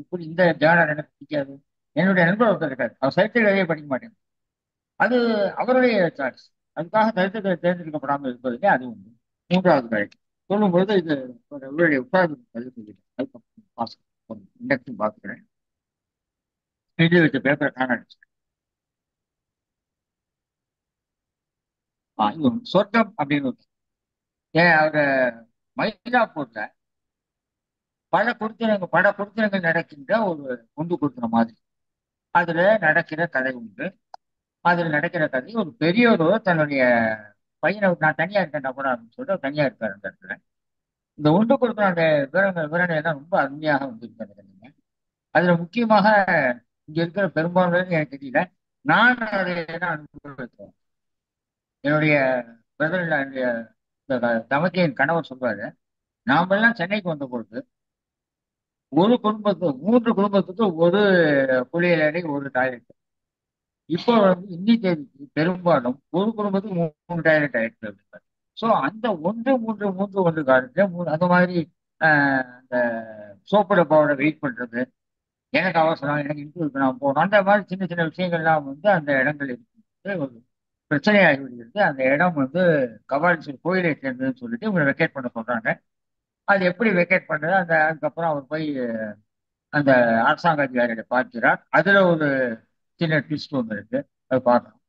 இப்படி இந்த ஜேர்னல் எனக்கு பிடிக்காது. என்னுடைய நண்பர் ஒருத்தர் இருக்காரு, அவர் சரித்திர கதையை படிக்க மாட்டேன். அது அவருடைய சாய்ஸ். அதுக்காக சரித்திரத்தை தேர்ந்தெடுக்கப்படாமல் இருப்பதிலே அது உண்டு. மூன்றாவது கதை சொல்லும்பொழுது இது இவருடைய உட்கார்ந்து கதை சொல்லிட்டேன். இண்டக்ஷன் பார்த்துக்கிறேன். எழுதி வச்ச பேப்பரை காணடிச்சு இது சொர்க்கம் அப்படின்னு அவரு மயிலாப்பூர்ல பல குடித்தனங்கள் நடக்கின்ற ஒரு குண்டு கொடுக்குற மாதிரி அதுல நடக்கிற கதை உண்டு. அதுல நடக்கிற கதை ஒரு பெரியவர் தன்னுடைய பையனை நான் தனியா இருக்கேன்டா கூட அப்படின்னு சொல்லிட்டு தனியா இருக்காரு அந்த இடத்துல. இந்த உண்டு கொடுக்குற அந்த விவரங்கள் எல்லாம் ரொம்ப அருமையாக வந்திருக்கு அந்த கதைங்க. அதுல முக்கியமாக இங்க இருக்கிற பெரும்பான்மையினர் எனக்கு தெரியல. நான் அதை தான் அனுபவித்தேன். என்னுடைய பிரதர் என்னுடைய தமக்கையின் கணவர் சொல்றாரு, நாமெல்லாம் சென்னைக்கு வந்த பொழுது ஒரு குடும்பத்துக்கு 3 குடும்பத்துக்கு ஒரு குளியலறை, ஒரு டாய்லெட். இப்போ வந்து இன்னி தேதிக்கு பெரும்பாலும் ஒரு குடும்பத்துக்கு 3 டாய்லெட் ஆயிடுச்சு. ஸோ அந்த 1 3 3 1 காலத்துல அந்த மாதிரி அந்த சோப்பு டப்பாவோட வெயிட் பண்றது, எனக்கு அவசரம், எனக்கு இன்டர்வியூக்கு நான் போகணும், அந்த மாதிரி சின்ன சின்ன விஷயங்கள்லாம் வந்து அந்த இடங்கள் இருக்கு ஒரு பிரச்சனையாகி விடுகிறது. அந்த இடம் வந்து கபாலீஸ்வரர் கோயிலை சேர்ந்ததுன்னு சொல்லிட்டு இவங்களை வெக்கேட் பண்ண சொல்றாங்க. அது எப்படி வெக்கேட் பண்றது, அதுக்கப்புறம் அவர் போய் அந்த அரசாங்க அதிகாரிகளை பார்க்கிறார். அதுல ஒரு சின்ன ட்விஸ்ட் ஒன்று இருக்கு, அது பார்க்கணும்.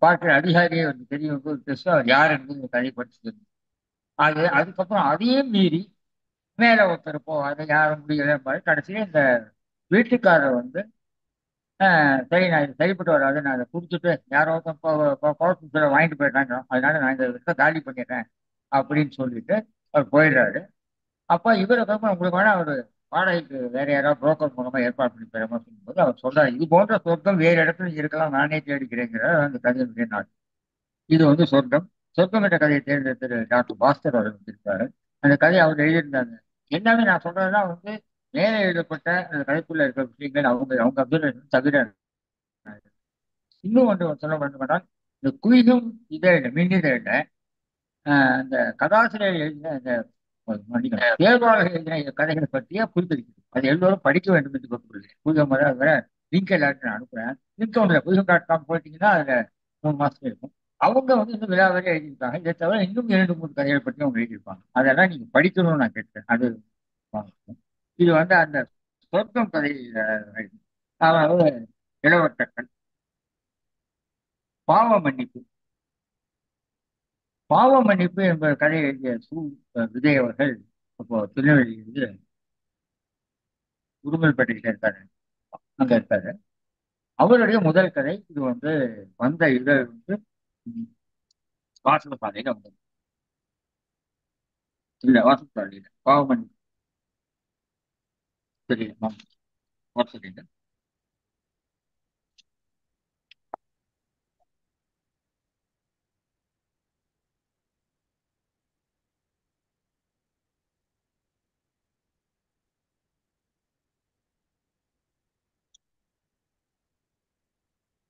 பார்க்கிற அதிகாரியே வந்து தெரிய வந்து ஒரு ட்விஸ்ட், அவர் யார் என்று கதை படிச்சது. அதுக்கப்புறம் அதையும் மீறி மேல ஒருத்தர் அதை யாரும் முடியல மாதிரி கடைசியில இந்த வீட்டுக்காரர் வந்து சரி நான் இது சரிப்பட்டு வராது, நான் அதை குடிச்சிட்டு யாரோ பவர் வாங்கிட்டு போயிட்டாங்க, அதனால நான் இந்த விஷயத்தை காலி பண்ணிடுறேன் அப்படின்னு சொல்லிட்டு அவர் போயிடுறாரு. அப்ப இவரை வந்து உங்களுக்கு வேணா அவர் வாடகைக்கு வேற யாராவது புரோக்கர் மூலமா ஏற்பாடு பண்ணி தரமா சொல்லும்போது அவர் சொல்றாரு, இது போன்ற சொர்க்கம் வேறு இடத்துல இருக்கலாம், நானே தேடிக்கிறேங்கிறார் அந்த கதையினுடைய நாள். இது வந்து சொர்க்கம். சொர்க்கம் என்ற கதையை தேர்ந்தெடுத்து டாக்டர் பாஸ்கர் அவர்கள் இருக்காரு. அந்த கதையை அவர் எழுதியிருந்தாங்க. எல்லாமே நான் சொல்றதெல்லாம் வந்து மேலே எழுதப்பட்ட அந்த கதைக்குள்ள இருக்கிற விஷயங்கள் அவங்க அவங்க அப்சர்வேஷன் தவிர. இன்னும் ஒன்று சொல்ல வேண்டுமென்றால், இந்த குயிலும் இதழ மின்னிதழ அந்த கதாசிரியர் எழுதின அந்த தேர்வாளர்கள் எழுதின கதைகளை பற்றிய புரிந்திருக்கிறது. அது எல்லோரும் படிக்க வேண்டும் என்று கூறுகிறேன். புரிதம் வர லிங்க் எல்லாருக்கும் நான் அனுப்புறேன். லிங்க் ஒன்றில் புரிதம்.com போயிட்டீங்கன்னா அதுல 3 மாசத்துல இருக்கும். அவங்க வந்து இன்னும் விழாவறியா எழுதியிருக்காங்க. இதை தவிர இன்னும் 2 3 கதைகளை பற்றி அவங்க எழுதியிருப்பாங்க. அதெல்லாம் நீங்க படிக்கணும்னு நான் கேட்டேன். அது இது வந்து அந்த சொர்க்கம் கதை. அதாவது இளவட்டங்கள் பாவ மன்னிப்பு. பாவ மன்னிப்பு என்ற கதை எழுதிய விஜய் அவர்கள் இப்போ திருநெல்வேலியிலிருந்து உடுமல்பேட்டையில இருக்காரு, அங்க இருக்காரு. அவருடைய முதல் கதை இது வந்து வந்த இதழ் வந்து வாசகசாலையில வந்தது. இல்ல வாசகசாலையில பாவ மன்னிப்பு தெரியல வாசகங்க.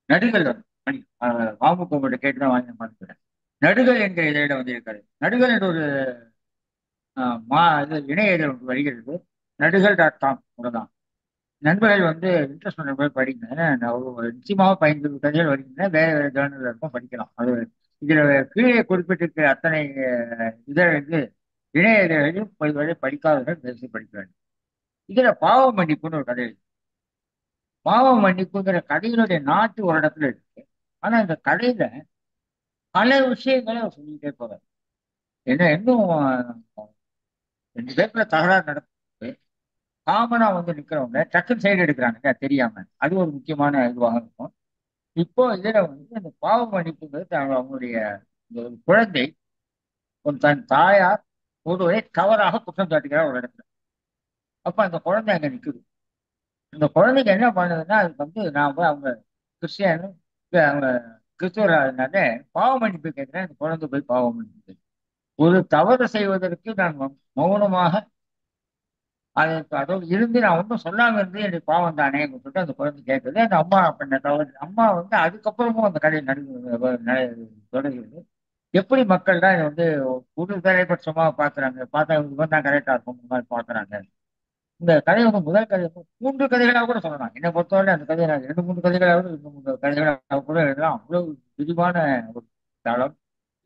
நடுகள் வந்து வாமுகோட கேட்டுதான் வாங்கி பார்த்துக்கிறேன். நடுகள் என்கிற இதழில வந்து இருக்காரு. நடுகள் என்ற ஒரு இது இணைய இதழ் ஒன்று வருகிறது. நடுகள்.com தான். நண்பர்கள் வந்து இன்ட்ரெஸ்ட் நண்பர்கள் படிங்க. நிச்சயமாக 15 கதைகள் வருகின்றன. வேற வேற ஜேர்னல் இருக்கும், படிக்கலாம். அது இதுல கீழே குறிப்பிட்டிருக்கிற அத்தனை இதழ்கள் இணைய இதழ்களையும் இதுவரை படிக்காதவர்கள் பேசி படிக்க வேண்டும். இதுல பாவ மன்னிப்புன்னு ஒரு கதை இருக்கு. பாவ மன்னிப்புங்கிற கதையினுடைய நாட்டு ஒரு இடத்துல இருக்கு. ஆனா இந்த கதையில பல விஷயங்களை அவர் சொல்லிக்கிட்டே போறாரு. என்ன இன்னும் 2 பேருக்குள்ள தகராறு நடக்குது. காமனா வந்து நிக்கிறவங்க டக்குன்னு சைடு எடுக்கிறாங்க தெரியாம. அது ஒரு முக்கியமான இதுவாக இருக்கும். இப்போ இதுல வந்து அந்த பாவ மன்னிப்புங்கிறது அவங்களுடைய ஒரு குழந்தை தன் தாயார் ஒருவரை தவறாக குற்றம் சாட்டுகிறார் ஒரு இடத்துல. அப்ப அந்த குழந்தை அங்க நிக்குது. அந்த குழந்தைக்கு என்ன பண்ணுதுன்னா, அதுக்கு வந்து நான் போய் அவங்க கிறிஸ்டியனும் அவங்க கிறிஸ்துவராக பாவ மன்னிப்பு கேட்கிறேன். அந்த குழந்தை போய் பாவ மன்னிப்பு ஒரு தவறு செய்வதற்கு நான் மௌனமாக அதோடு இருந்து நான் ஒன்றும் சொல்லாம இருந்து எனக்கு பாவம் தானே சொல்லிட்டு அந்த குழந்தை கேட்குது. அந்த அம்மா பண்ண தவறு அம்மா வந்து அதுக்கப்புறமும் அந்த கதை தொடர்கிறது. எப்படி மக்கள் தான் இதை வந்து ஒரு தலைபட்சமா பாக்குறாங்க, பார்த்தா இவன் தான் கரெக்டா இருக்கும் இந்த மாதிரி பாக்குறாங்க. இந்த கதை வந்து முதல் கதை 3 கதைகளாக கூட சொல்லலாம். என்னை பொறுத்தவரை அந்த கதையை நான் 2 3 கதைகளாக 2 3 கதைகளாக கூட எழுதலாம். அவ்வளவு விரிவான ஒரு தளம்,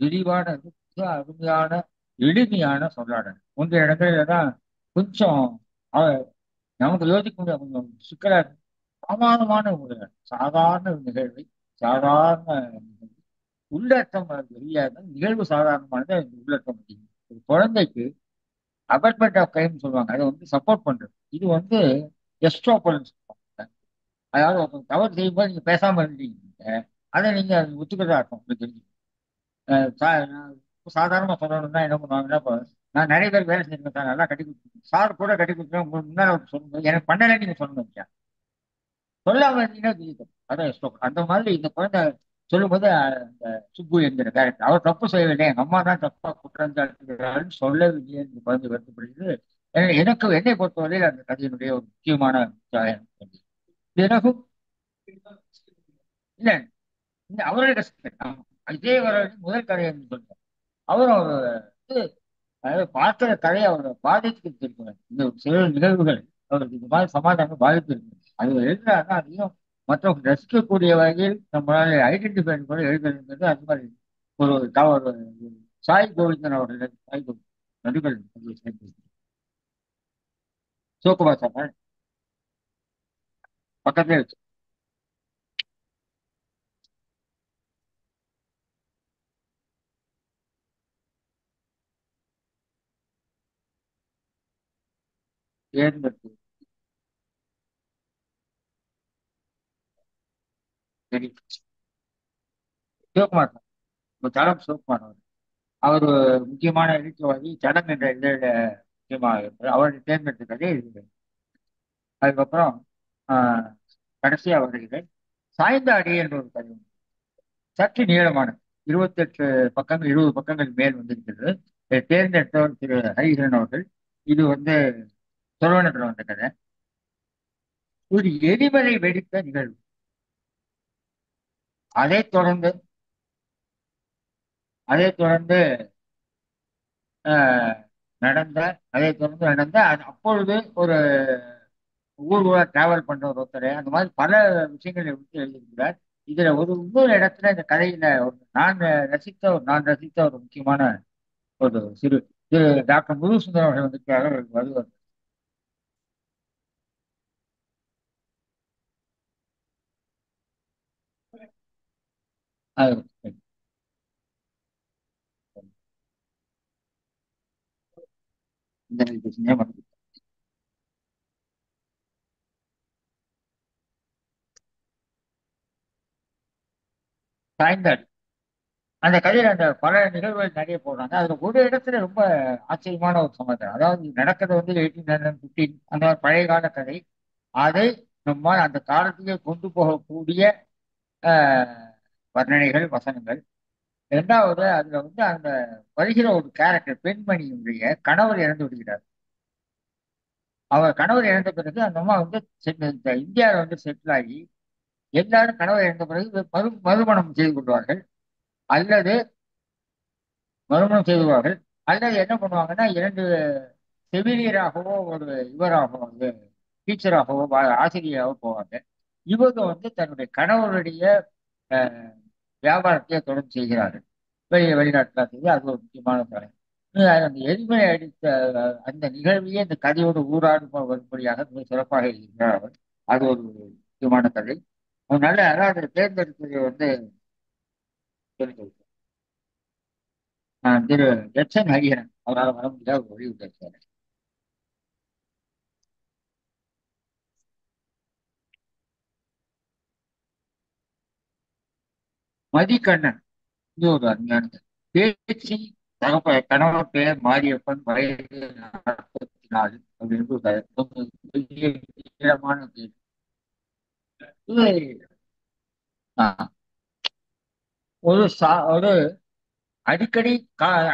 விரிவான மிக அருமையான எளிமையான சொல்லாடல். முந்தைய இடங்களில தான் கொஞ்சம் நமக்கு யோசிக்க முடியாது, கொஞ்சம் சிக்கலா இருக்கு. சாதாரணமான ஒரு சாதாரண நிகழ்வை சாதாரண நிகழ்வு உள்ளர்த்தம் வெளியாக நிகழ்வு சாதாரணமானது. உள்ளர்த்தம் முடியும். ஒரு குழந்தைக்கு அபர்ட்மெண்ட் ஆஃப் கைன்னு சொல்லுவாங்க, அதை வந்து சப்போர்ட் பண்றது. இது வந்து எஸ்ட்ரோபல்னு சொல்லுவாங்க. அதாவது ஒருத்தர் தவறு செய்யும்போது நீங்க பேசாம இருந்தீங்க, அதை நீங்க ஒத்துக்கிறதா இருக்கும். உங்களுக்கு தெரிஞ்சு சாதாரணமா சொல்லணும்னா என்ன பண்ணுவாங்கன்னா, நான் நிறைய பேர் வேலை செஞ்சிருக்கேன் சார், நல்லா கட்டி கொடுத்துருக்கேன் சார், கூட கட்டி கொடுத்துருக்கேன். உங்களுக்கு முன்னால சொல்லும்போது எனக்கு பண்ணலை நீங்க சொல்லணும், சொல்லாம இருந்தீங்கன்னா ஜெயிக்கும். அதான் ஸ்டோக். அந்த மாதிரி இந்த குழந்தை சொல்லும்போது அந்த சுப்பு என்கிற கேரக்டர் அவர் தப்பு செய்யவில்லை, எங்க அம்மா தான் தப்பா குற்றம் சாட்டுகிறாள்னு சொல்லவில்லை என்று குழந்தை வருத்தப்படுகிறது. எனக்கு என்னை பொறுத்தவரையில் அந்த கதையினுடைய ஒரு முக்கியமான அத்தியாயம். பிறகும் இல்ல, இந்த அவருடைய கஷ்டம். ஆமா. இதே வர முதல் கதை என்று சொல்றேன். அவரும் ஒரு இது, அதாவது பார்க்கிற கதையை அவரை பாதித்து இருக்கிறார். இந்த சில நிகழ்வுகள் அவருக்கு இந்த மாதிரி சமாதானம் பாதிப்பு இருக்கு. அது எழுதுறாருன்னா அதையும் மற்றவங்க ரசிக்கக்கூடிய வகையில் நம்மளால ஐடென்டிஃபை கூட எழுதுறது. அது மாதிரி ஒரு ஒரு சாய் கோவிந்தன் அவர்கள், சாய் கோவிந்தன் நடிகள் சோக்குமா சார் பக்கத்திலே வச்சு தேர்ந்தெடுத்து சரி. சிவகுமார் சார், ஒரு தளம் சிவகுமார் அவர் முக்கியமான எழுத்துவாதி. சடம் என்ற இதழ முக்கியமாக இருப்பார். அவரை தேர்ந்தெடுத்ததே இது. அதுக்கப்புறம் ஆஹ் கடைசியா வருகிறேன் சாய்ந்த அடி என்ற ஒரு கதை உண்டு. சற்று நீளமானது, 28 பக்கங்கள், 20 பக்கங்கள் மேல் வந்திருக்கிறது. இதை தேர்ந்தெடுத்தவர் திரு ஹரிஹரன் அவர்கள். இது சொல்வனத்தில் வந்த கதை. ஒரு எரிமலை வெடித்த நிகழ்வு. அதைத் தொடர்ந்து அதைத் தொடர்ந்து ஆஹ் நடந்த அதைத் தொடர்ந்து நடந்த அப்பொழுது ஒரு ஊர் ஊரா டிராவல் பண்ற ஒருத்தர், அந்த மாதிரி பல விஷயங்களை விட்டு எழுதியிருக்கிறார். இதுல இன்னொரு இடத்துல இந்த கதையில நான் ரசித்த ஒரு முக்கியமான ஒரு திரு டாக்டர் முருகசுந்தரம் அவர்கள் வந்திருக்காரு. வருவார். அது இந்த நிகழ்ச்சி சாய்ந்தாடு. அந்த கதையில அந்த பல நிகழ்வுகள் நிறைய போடுறாங்க. அதுல ஒரு இடத்துல ரொம்ப ஆச்சரியமான ஒரு சமாச்சாரம். அதாவது நடக்கிறது 1815 அந்த மாதிரி பழைய கால கதை. அதை நம்மால் அந்த காலத்துக்கே கொண்டு போகக்கூடிய ஆஹ், வர்ணனைகள், வசனங்கள். இரண்டாவது, அதுல அந்த வருகிற ஒரு கேரக்டர் பெண்மணியுடைய கணவர் இறந்து விடுகிறார். அவர் கணவர் இறந்த பிறகு அந்த அம்மா இந்த இந்தியாவில் செட்டில் ஆகி எல்லாரும் கணவர் இறந்த பிறகு மறுமணம் செய்து கொள்வார்கள். அல்லது மறுமணம் செய்வார்கள். அல்லது என்ன பண்ணுவாங்கன்னா, இரண்டு செவிலியராகவோ ஒரு இவராகவோ டீச்சராகவோ ஆசிரியராகவோ போவாங்க. இவங்க தன்னுடைய கணவருடைய அஹ், வியாபாரத்தை தொடர்ந்து செய்கிறார்கள். வெளிநாட்டுல செய்து அது ஒரு முக்கியமான காரணம். அந்த எரிமலை அடித்த அந்த நிகழ்வையே இந்த கதையோடு ஊராடு வரும்படியாக மிக சிறப்பாக இருக்கிறார் அவர். அது ஒரு முக்கியமான கதை. அதனால அதாவது தேர்ந்தெடுத்தது தெரிஞ்சு திரு எச்.என். ஹரிஹரன் அவரால் வர முடியாத ஒரு ஒளி விட்டார். மதிக்கண்ணன், இது ஒரு அருமையானது. பேச்சு கணவர் பெயர் மாரியப்பன், வயது 44 அப்படின்னு ஒரு பெரிய நீளமான பேர். இது ஆஹ், ஒரு அடிக்கடி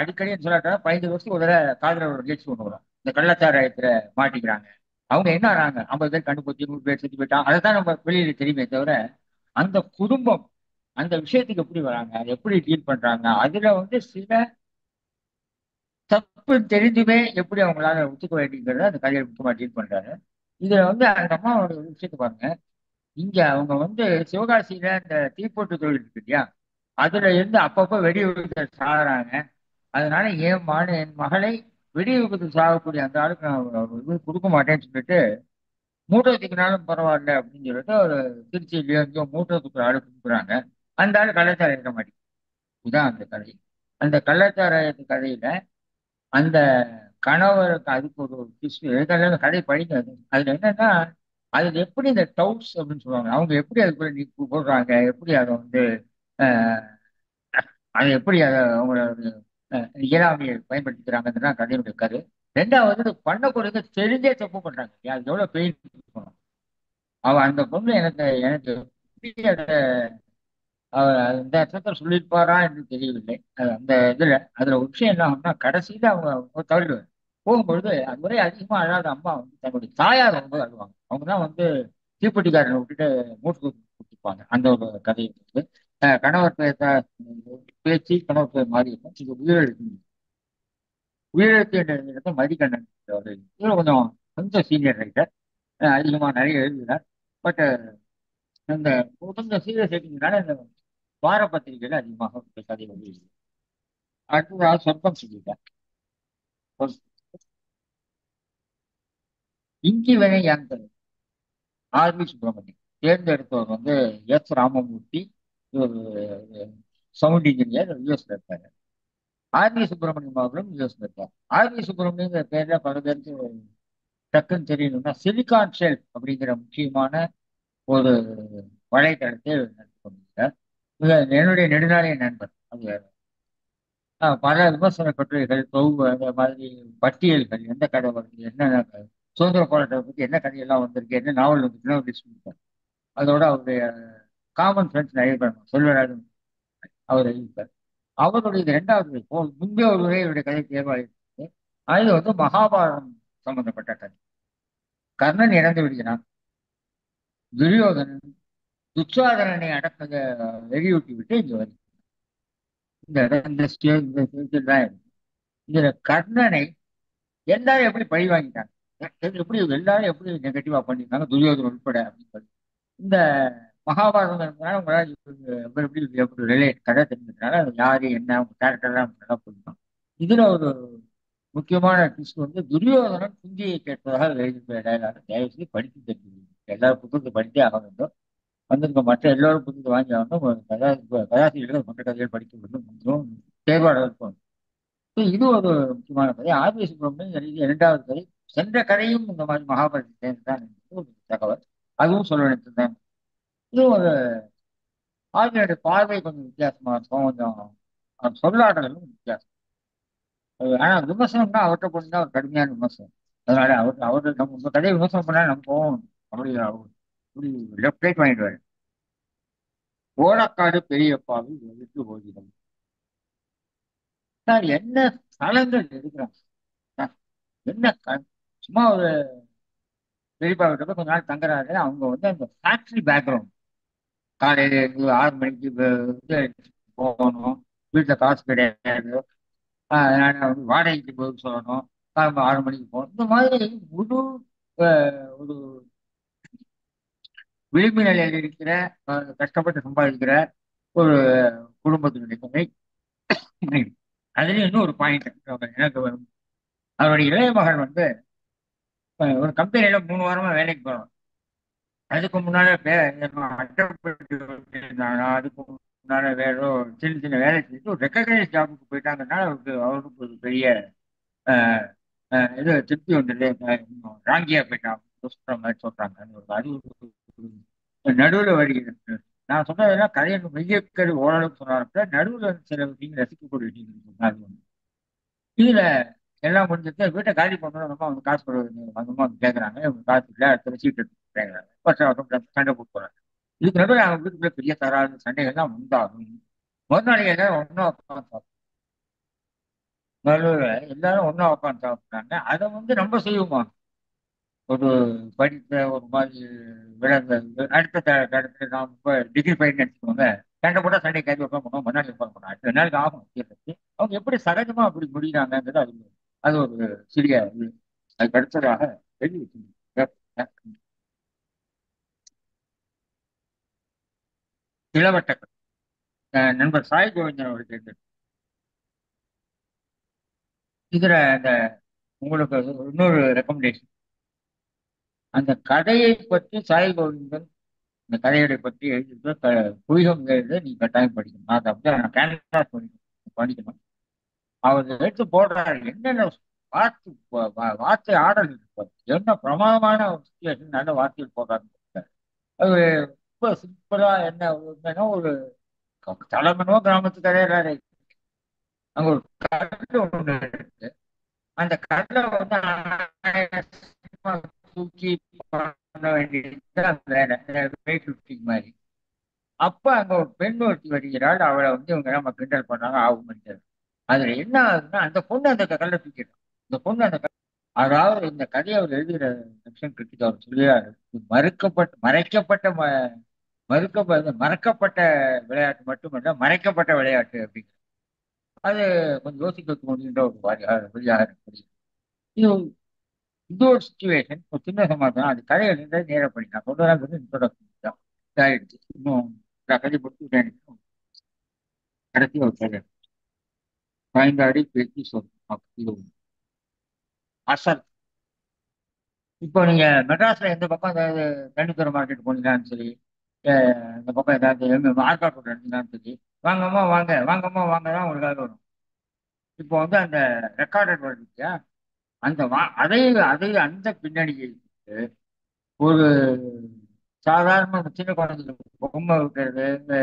அடிக்கடின்னு சொல்லாட்டா 15 வருஷத்துக்கு ஒரு தடவை காதலர் ஒரு நிகழ்ச்சி கொண்டு வரும். இந்த கள்ளச்சாராயத்துல மாட்டிக்கிறாங்க. அவங்க என்ன ஆறாங்க, 50 பேர் கண்டு போச்சு, 100 பேர் செத்து போயிட்டான், அதை தான் நம்ம வெளியில தெரியுமே தவிர அந்த குடும்பம் அந்த விஷயத்துக்கு எப்படி வராங்க, அதை எப்படி டீல் பண்றாங்க, அதுல சில தப்பு தெரிஞ்சுமே எப்படி அவங்களால ஒத்துக்க வேண்டியங்கிறத அந்த கதையை முக்கியமா டீல் பண்றாரு. இதுல அந்த அம்மாவோட ஒரு விஷயத்தை பாருங்க. இங்க அவங்க சிவகாசியில இந்த தீப்போட்டு தொழில் இருக்கு இல்லையா, அதுல இருந்து அப்பப்போ வெடி விபத்து சாகுறாங்க. அதனால என் மகளை வெடி விபத்து சாகக்கூடிய அந்த ஆளுக்கு நான் இது கொடுக்க மாட்டேன்னு சொல்லிட்டு, மூட்டை தூக்கினாலும் பரவாயில்ல அப்படின்னு சொல்லிட்டு ஒரு திருச்சியிலயோ எங்கேயோ மூட்டை தூக்குற ஆளு கொடுக்குறாங்க. அந்த ஆளு கள்ளச்சாராயம் இருக்க மாட்டேங்குது. இதுதான் அந்த கதை. அந்த கள்ளச்சாராயத்து கதையில அந்த கணவருக்கு அதுக்கு ஒரு twist. அந்த கதை படிங்க. அதுல என்னன்னா, அதுல எப்படி இந்த டவுட்ஸ் அப்படின்னு சொல்லுவாங்க, அவங்க எப்படி அதுக்குள்ள நீ போடுறாங்க, எப்படி அதை ஆஹ் அதை எப்படி அதை அவங்கள இயலாமையை பயன்படுத்திக்கிறாங்கன்னு தான் கதையினுடைய கரு. ரெண்டாவது இது பண்ணக்கூடியது தெரிஞ்சே தப்பு பண்றாங்க. அது எவ்வளவு பெயின் இருக்கணும். அந்த பொண்ணு எனக்கு எனக்கு எப்படி அவர் இந்த அர்த்தத்தை சொல்லியிருப்பாரா என்று தெரியவில்லை. அந்த அதுல ஒரு விஷயம் என்ன ஆகும்னா கடைசியில அவங்க தவறிடுவாங்க. போகும்பொழுது அது வரை அதிகமா அழாத அம்மா வந்து தன்னுடைய தாயார் ரொம்ப அழுவாங்க. அவங்க தான் வந்து தீப்பெட்டிக்காரனை விட்டுட்டு மூட்டு கொடுத்துருப்பாங்க. அந்த ஒரு கதை இருக்கு. கணவர் பேச்சு கணவர் பேர் மாறி இருக்கும். இது உயிரெழுத்து என்ற இடத்தை மதிக்கண்ணன் இவர் கொஞ்சம் கொஞ்சம் சீனியர் ரைட்டர். அதிகமாக நிறைய எழுதுகிறார். பட் இந்த கொஞ்சம் சீரியஸ் ரைட்டிங்னால இந்த வார பத்திரிகைகள் அதிகமாக கதை வெளியிடுது. அடுத்ததாக சொர்க்கம் சொல்லிட்டேன். இஞ்சி வினை யாந்தது ஆர்வி சுப்பிரமணியம் தேர்ந்தெடுத்தவர் வந்து எஸ் ராமமூர்த்தி. ஒரு சவுண்ட் இன்ஜினியர் யூஎஸ்ல இருக்காரு. ஆர்வி சுப்பிரமணியம் அவர்களும் யூஎஸ்ல இருக்கார். ஆர்வி சுப்பிரமணியங்கிற பேர்ல பல பேருக்கு டக்குன்னு தெரியணும்னா சிலிகான் ஷெல்ஃப் அப்படிங்கிற முக்கியமான ஒரு வலைத்தளத்தை நடத்தி கொண்டிருக்கார். என்னுடைய நெடுநாளைய நண்பர். அது பல விமர்சன கட்டுரைகள் அந்த மாதிரி பட்டியல்கள் எந்த கதை வருது, என்ன சுதந்திர போராட்டத்தை பற்றி என்ன கதையெல்லாம் வந்திருக்கு, என்ன நாவல் வந்துச்சுன்னா லிஸ்ட் கொடுத்தார். அதோட அவருடைய காமன் ஃப்ரெண்ட்ஸ் நிறைய பேர் செல்வராஜன் அவர் எழுதியிருக்கார். அவருடைய இது ரெண்டாவது முன்பே ஒரு முறை இவருடைய கதை தேர்வாயிருக்கு. அது வந்து மகாபாரதம் சம்பந்தப்பட்ட கதை. கர்ணன் இறந்து விடுகிறான். துரியோதனன் துச்சாதனனை அடக்க வெறியூட்டி விட்டு இங்க வருது. இந்த ஸ்டேஜ் தான் இருக்கு. இதுல கர்ணனை எல்லாரும் எப்படி பழி வாங்கிட்டாங்க, எப்படி எல்லாரும் எப்படி நெகட்டிவா பண்ணியிருக்காங்க துரியோதனன் உட்பட அப்படின்னு சொல்லி இந்த மகாபாரதம் இருந்ததுனால உங்களால் எப்படி ரிலேட் கதை தெரிஞ்சதுனால யாரு என்ன அவங்க கேரக்டர்லாம் நல்லா புரியும். இதுல ஒரு முக்கியமான ட்விஸ்ட் வந்து துரியோதனன் குந்தியை கேட்பதாக எழுதியிருக்கிற டயலாக தயவு செய்து படித்து தெரிஞ்சுக்கணும். எல்லாரும் புத்தகத்தை படித்தே ஆக வேண்டும். வந்து மற்ற எல்லோரும் புத்தகத்தை வாங்கி ஆகணும். கதாசிரியர்கள் மற்ற கதைகள் படிக்க வேண்டும். கொஞ்சம் தேர்வாளர் இருக்கும். இது ஒரு முக்கியமான கதை. ஆர்வி சுப்பிரமணியன் எழுதிய இரண்டாவது கதை. சென்ற கதையும் இந்த மாதிரி மகாபாரதத்தை சேர்ந்துதான் ஒரு தகவல். அதுவும் சொல்ல வேண்டியதுதான். இது ஒரு ஆர்வியோட பார்வை கொஞ்சம் வித்தியாசமா இருக்கும். கொஞ்சம் சொல்லாடலும் வித்தியாசம். ஆனா விமர்சனம்னா அவர்கிட்ட போனா ஒரு கடுமையான விமர்சனம். அதனால அவர் நம்ம உங்க கதையை விமர்சனம் பண்ணா நம்ம போவோம். அப்படி லெஃப்ட் ரைட் வாங்கிடுவாரு. ஓலக்காடு பெரியப்பாவில் எழுத்து ஓதிடம். சார் என்ன ஸ்தலங்கள் எடுக்கிறாங்க சார். என்ன சும்மா ஒரு பெரியப்பா கிட்ட போய் கொஞ்ச நாள் தங்குறாரு. அவங்க வந்து அந்த ஃபேக்டரி பேக்ரவுண்ட் காலையில 6 மணிக்கு போகணும். வீட்டில் காசு கிடையாது. அதனால வந்து வாடகைக்கு போய் சொல்லணும். 6 மணிக்கு போகணும். இந்த மாதிரி முழு ஒரு விளிம்பு நிலையில் இருக்கிற கஷ்டப்பட்டு சம்பாதிக்கிற ஒரு குடும்பத்தினுடைய தொகை. அதுலயும் இன்னும் ஒரு பாயிண்ட் எனக்கு அவருடைய இளைய மகன் வந்து ஒரு கம்பெனியில 3 வாரமா வேலைக்கு போறோம். அதுக்கு முன்னால அதுக்கு முன்னால வேற சின்ன சின்ன வேலை செஞ்சு ஒரு ரெக்கக்னைஸ் ஜாபுக்கு போயிட்டாங்கனால அவருக்கு ஒரு பெரிய இது திருப்தி வந்துட்டு ராங்கியா போயிட்டான் மாதிரி சொல்றாங்க. அது நடுவில் வருகிறது. நான் சொன்னதெல்லாம் கதையை மெய்யக்கரு ஓரளவுக்கு சொன்னாங்க. நடுவில் சில விஷயங்கள் ரசிக்கக்கூடிய விஷயங்கள் சொன்னாங்க. இதுல எல்லாம் முடிஞ்சிட்டு வீட்டை காலி பண்ணணும். நம்ம அவங்க காசு அந்தமா கேட்கறாங்க. இவங்க காசு இல்லை. அடுத்த சீட்டு கேட்கறாங்க. சண்டை போட்டு போறாங்க. இதுக்கு நடுவில் அவங்க வீட்டுக்குள்ள பெரிய தராது சண்டைகள்லாம் உண்டாகும். முதலாளி எல்லாரும் ஒன்னா உட்காந்து சாப்பிடுறாங்க. நடுவில் எல்லாரும் ஒன்னா உட்காந்து சாப்பிட்றாங்க. அதை வந்து நம்ம செய்வோமா? ஒரு படித்த ஒரு மாதிரி விளங்க அடுத்த இடத்துல நான் ரொம்ப டிகிரி பயிர் நினைச்சுக்கோங்க. சண்டை போட்டால் சண்டை கைது வைக்க போனோம். முன்னாடி வைக்க போனோம். அடுத்த நாளுக்கு ஆகும். அவங்க எப்படி சகஜமா அப்படி முடிகிறாங்கிறது அது ஒரு சிறிய இது. அதுக்கு அடுத்ததாக வெளி இளவட்ட நண்பர் சாய் கோவிந்தன் அவர்கள் கேட்டு இதுல அந்த உங்களுக்கு இன்னொரு ரெக்கமெண்டேஷன். அந்த கதையை பற்றி சாய் கோவிந்தன் இந்த கதையை பற்றி எழுதிட்டு புரிகம் எழுத நீ கட்டாயம் படிக்கணும். அதை அப்படியே நான் கேன்வாஸ் படிக்கணும். அவர் எடுத்து போடுறாரு. என்னென்ன வார்த்தை ஆடல் இருப்பார். என்ன பிரமாதமான ஒரு சுச்சுவேஷன் நல்ல வார்த்தைகள் போடுறாரு. அது ரொம்ப சிம்பிளா என்ன ஒரு தலைமனோ கிராமத்து கதையிறாரு. அங்க ஒரு கல் ஒண்ணு இருக்கு. அந்த கல்லை வந்து 1000 சினிமா தூக்கி பண்ண வேண்டியது அந்த வேலை, வெயிட் லிஃப்டிங் மாதிரி. அப்ப அங்க ஒரு பெண் ஒருத்தி வருகிறாள். அவளை வந்து இவங்க நம்ம கிண்டல் பண்ணாங்க, ஆகும். அதுல என்ன ஆகுதுன்னா, அந்த பொண்ணு அந்த கல்லை தூக்கிடும். இந்த பொண்ணு அந்த அதாவது இந்த கதையை அவர் எழுதுகிற செக்ஷன் கிரிட்டிக் அவர் சொல்கிறாரு, இது மறக்கப்பட்ட விளையாட்டு மட்டுமல்ல, மறைக்கப்பட்ட விளையாட்டு அப்படிங்கிற. அது கொஞ்சம் யோசிக்க தோணுகின்ற ஒரு வழியாக எனக்கு புரியுது. இது இது ஒரு சுச்சுவேஷன், ஒரு சின்ன சமாதானம். அது கதை எழுத நேரம் பண்ணி நான் சொல்றதா இன்ட்ரோடக்ஷன் தான் இதாயிடுச்சு. இன்னும் நான் கதை கொடுத்துட்டேன். கடைசி ஒரு கதை சாயங்காடி பேச்சு சொல்லணும். இது அசல். இப்போ நீங்க மெட்ராஸ்ல எந்த பக்கம் ஏதாவது தண்டித்துறை மார்க்கெட் போனீங்கன்னாலும் சரி, இந்த பக்கம் ஏதாவது ஆர்காட் இருந்தீங்கன்னாலும் சரி, வாங்கம்மா வாங்க, வாங்கம்மா வாங்க தான் உங்களுக்காக வரும். இப்போ வந்து அந்த ரெக்கார்டட் வருது இல்லையா, அந்த அதை அதை அந்த பின்னணியை ஒரு சாதாரண சின்ன குழந்தைகளுக்கு பொம்மை இருக்கிறது, இந்த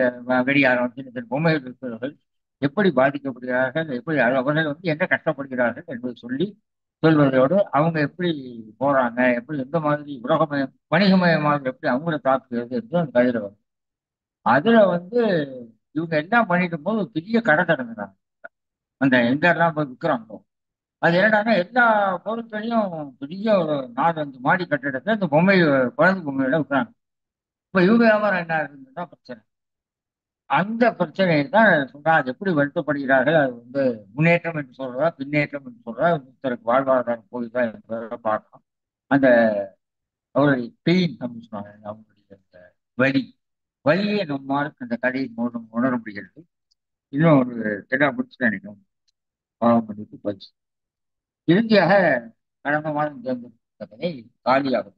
வெடியாரம், சின்ன சின்ன பொம்மைகள் இருக்கிறவர்கள் எப்படி பாதிக்கப்படுகிறார்கள், எப்படி அவர்கள் வந்து என்ன கஷ்டப்படுகிறார்கள் என்பதை சொல்வதோடு அவங்க எப்படி போறாங்க, எப்படி எந்த மாதிரி உலகமயம் வணிகமயமாக எப்படி அவங்கள தாக்குகிறது என்று அந்த கதையில வரும். அதுல வந்து இவங்க எல்லாம் பண்ணிட்டு போது ஒரு பெரிய கடை திறந்துறாங்க. அந்த எங்கெல்லாம் போய் விற்கிறாங்களோ அது என்னடான்னா, எல்லா பொருட்களையும் பெரிய ஒரு 4-5 மாடி கட்டிடத்துல இந்த குழந்தை பொம்மையில விற்கிறாங்க. இப்ப இவங்க வியாபாரம் என்ன இருக்குதுன்னா பிரச்சனை. அந்த பிரச்சனையை தான் சொன்னா, அது எப்படி வருத்தப்படுகிறார்கள், அது வந்து முன்னேற்றம் என்று சொல்றதா பின்னேற்றம் என்று சொல்றதா, ஒருத்தருக்கு வாழ்வாதாரம் போகுதா என்பதை பார்க்கலாம். அந்த அவருடைய பெயின் அப்படின்னு சொன்னாங்க, அவங்களுடைய அந்த வலி வலியை நம்மால் அந்த கதையை உணர முடிகிறது. இன்னும் ஒரு திடா முடிச்சுட்டு நினைக்கும் பாவம் பண்ணிட்டு போச்சு. இறுதியாக கடந்த மாதம் தேர்ந்தெடுத்த கதை காலியாகுது.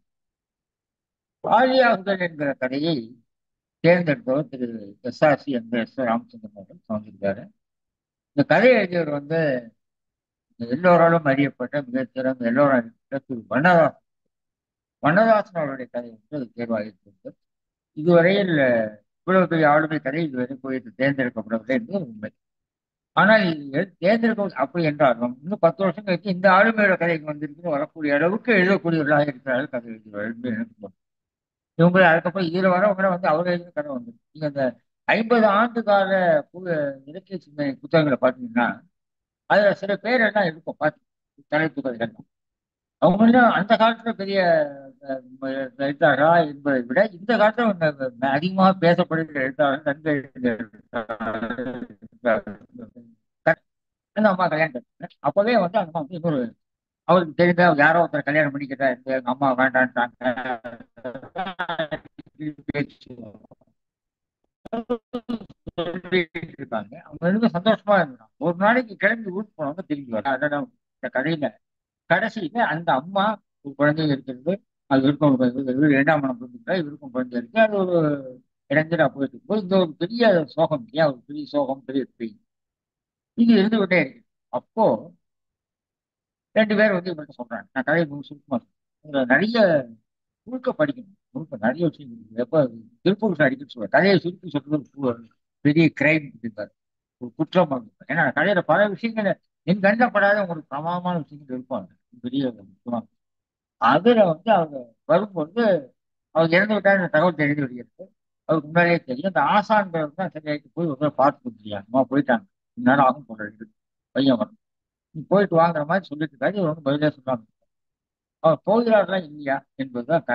காலியாகுதல் என்கிற கதையை தேர்ந்தெடுத்தவர் திரு எஸ்ஆர்சி எஸ் ராமச்சந்திரன் அவர்கள் சொல்லியிருக்காரு. இந்த கதை எழுதியவர் வந்து எல்லோராலும் அறியப்பட்ட மிகச்சிறந்த எல்லோரும் அறியப்பட்ட திரு வண்ணதாசன் அவருடைய கதை வந்து அது தேர்வாகியிருக்கிறது. இதுவரையில் இவ்வளவு பெரிய ஆளுமை கதை இதுவரை போய் தேர்ந்தெடுக்கப்படவில்லை என்பது உண்மை. ஆனால் இது தேர்ந்தெடுக்க அப்படி என்றாலும் இன்னும் 10 வருஷம் கழிச்சு இந்த ஆளுமையோட கதைக்கு வந்திருக்கு வரக்கூடிய அளவுக்கு எழுதக்கூடியவர்களாக இருக்கிறார்கள் கதை எழுதுவார்கள் என்று எனக்கு தோணும். இவங்க அதுக்கப்புறம் இதுல வரவங்க வந்து அவர் எழுதின கதை வந்து நீங்க அந்த 50 ஆண்டு கால இலக்கிய சிந்தனை புத்தகங்களை பார்த்தீங்கன்னா அதுல சில பேர் எல்லாம் இருக்கும் பார்த்து தலைப்புகள் எல்லாம். அவங்க எல்லாம் அந்த காலத்துல பெரிய எழுத்தாளர்களா என்பதை விட இந்த காலத்துல அதிகமாக பேசப்படுகிற எழுத்தாளர்கள் நன்கு அந்த அம்மா கல்யாணம் அப்பவே வந்து அந்த அம்மா வந்து இன்னொரு அவருக்கு தெரிந்த யாரோ ஒருத்தர் கல்யாணம் பண்ணிக்கிட்டா எங்க அம்மா வேண்டான்ட்டாங்க இருக்காங்க. அவங்க ரெண்டு சந்தோஷமா இருந்தாங்க. ஒரு நாளைக்கு கிளம்பி ஊருக்கு போனவங்க திரும்பி வர இந்த கதையில கடைசியில அந்த அம்மா ஒரு குழந்தைங்க இருக்கிறது, அது இருக்கும் 2ஆம் மனம் புரிஞ்சுக்கிட்டா இவருக்கும் குழந்தை இருக்கு, அது ஒரு இடைஞ்சலா போயிட்டு இருக்கும். இந்த ஒரு பெரிய சோகம் இல்லையா, ஒரு பெரிய சோகம், பெரிய பெயின் இது இருந்துகிட்டே இருக்கு. அப்போ 2 பேர் வந்து இவர்கிட்ட சொல்றாங்க, நான் கதையை சுருக்கமா நிறைய முழுக்க படிக்கணும், முழுக்க நிறைய விஷயம் இருக்கு. எப்ப திருப்பூர் அடிக்கடி சொல்ற கதையை சுருக்கி சொல்றது ஒரு பெரிய கிரைம் இருக்காரு, ஒரு குற்றம். ஏன்னா கதையில பல விஷயங்கள் என் கண்டப்படாத ஒரு பிரமாதமான விஷயங்கள் இருப்பாங்க, பெரிய முக்கியமான. அதுல வந்து அவங்க வரும்போது அவர் இறந்து விட்டாரு தகவல் தெரிந்து விடுகிறது. அவருக்கு முன்னாடியே தெரியும். அந்த ஆசான்கள் தான் சரியாயிட்டு போய் ஒரு பார்த்து கொடுத்துருயா, அம்மா போயிட்டாங்க, நேரம் ஆகும் போடுறது பையன் வரும், நீ போயிட்டு வாங்குற மாதிரி சொல்லிட்டு இருக்காரு. இவர் வந்து பதிலே சொல்றாங்க. அவர் போகிறார்களா இல்லையா என்பதுதான்.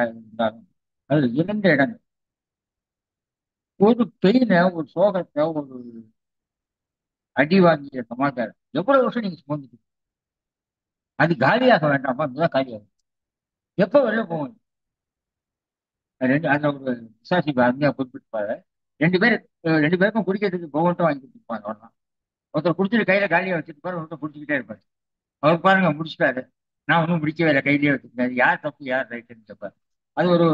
அதுல 2 இடங்கள், ஒரு பெயினை, ஒரு சோகத்தை, ஒரு அடி வாங்கிய சமாச்சாரம் எவ்வளவு வருஷம் நீங்க சுமந்துட்டு அது காலியாக வேண்டாமா, அதுதான் காலியாகும். எப்ப வெளில போகும் அந்த ஒரு விசாசி அருமையா குறிப்பிட்டிருப்பாரு. 2 பேருக்கும் குடிக்கிறதுக்கு ஒவ்வொன்றும் வாங்கி கொடுத்துருப்பாங்க. அவ்வளவுதான். ஒருத்தர் குடிச்சிட்டு கையில காலியா வச்சிருப்பாரு, ஒருத்தர் குடிச்சுக்கிட்டே இருப்பாரு. அவர் பாருங்க முடிச்சுட்டாரு, நான் ஒன்றும் முடிக்கவே இல்லை, கையிலேயே வச்சிருக்காரு, யார் தப்பு யார் ரைட்டுன்னு கேட்பாரு. அது ஒரு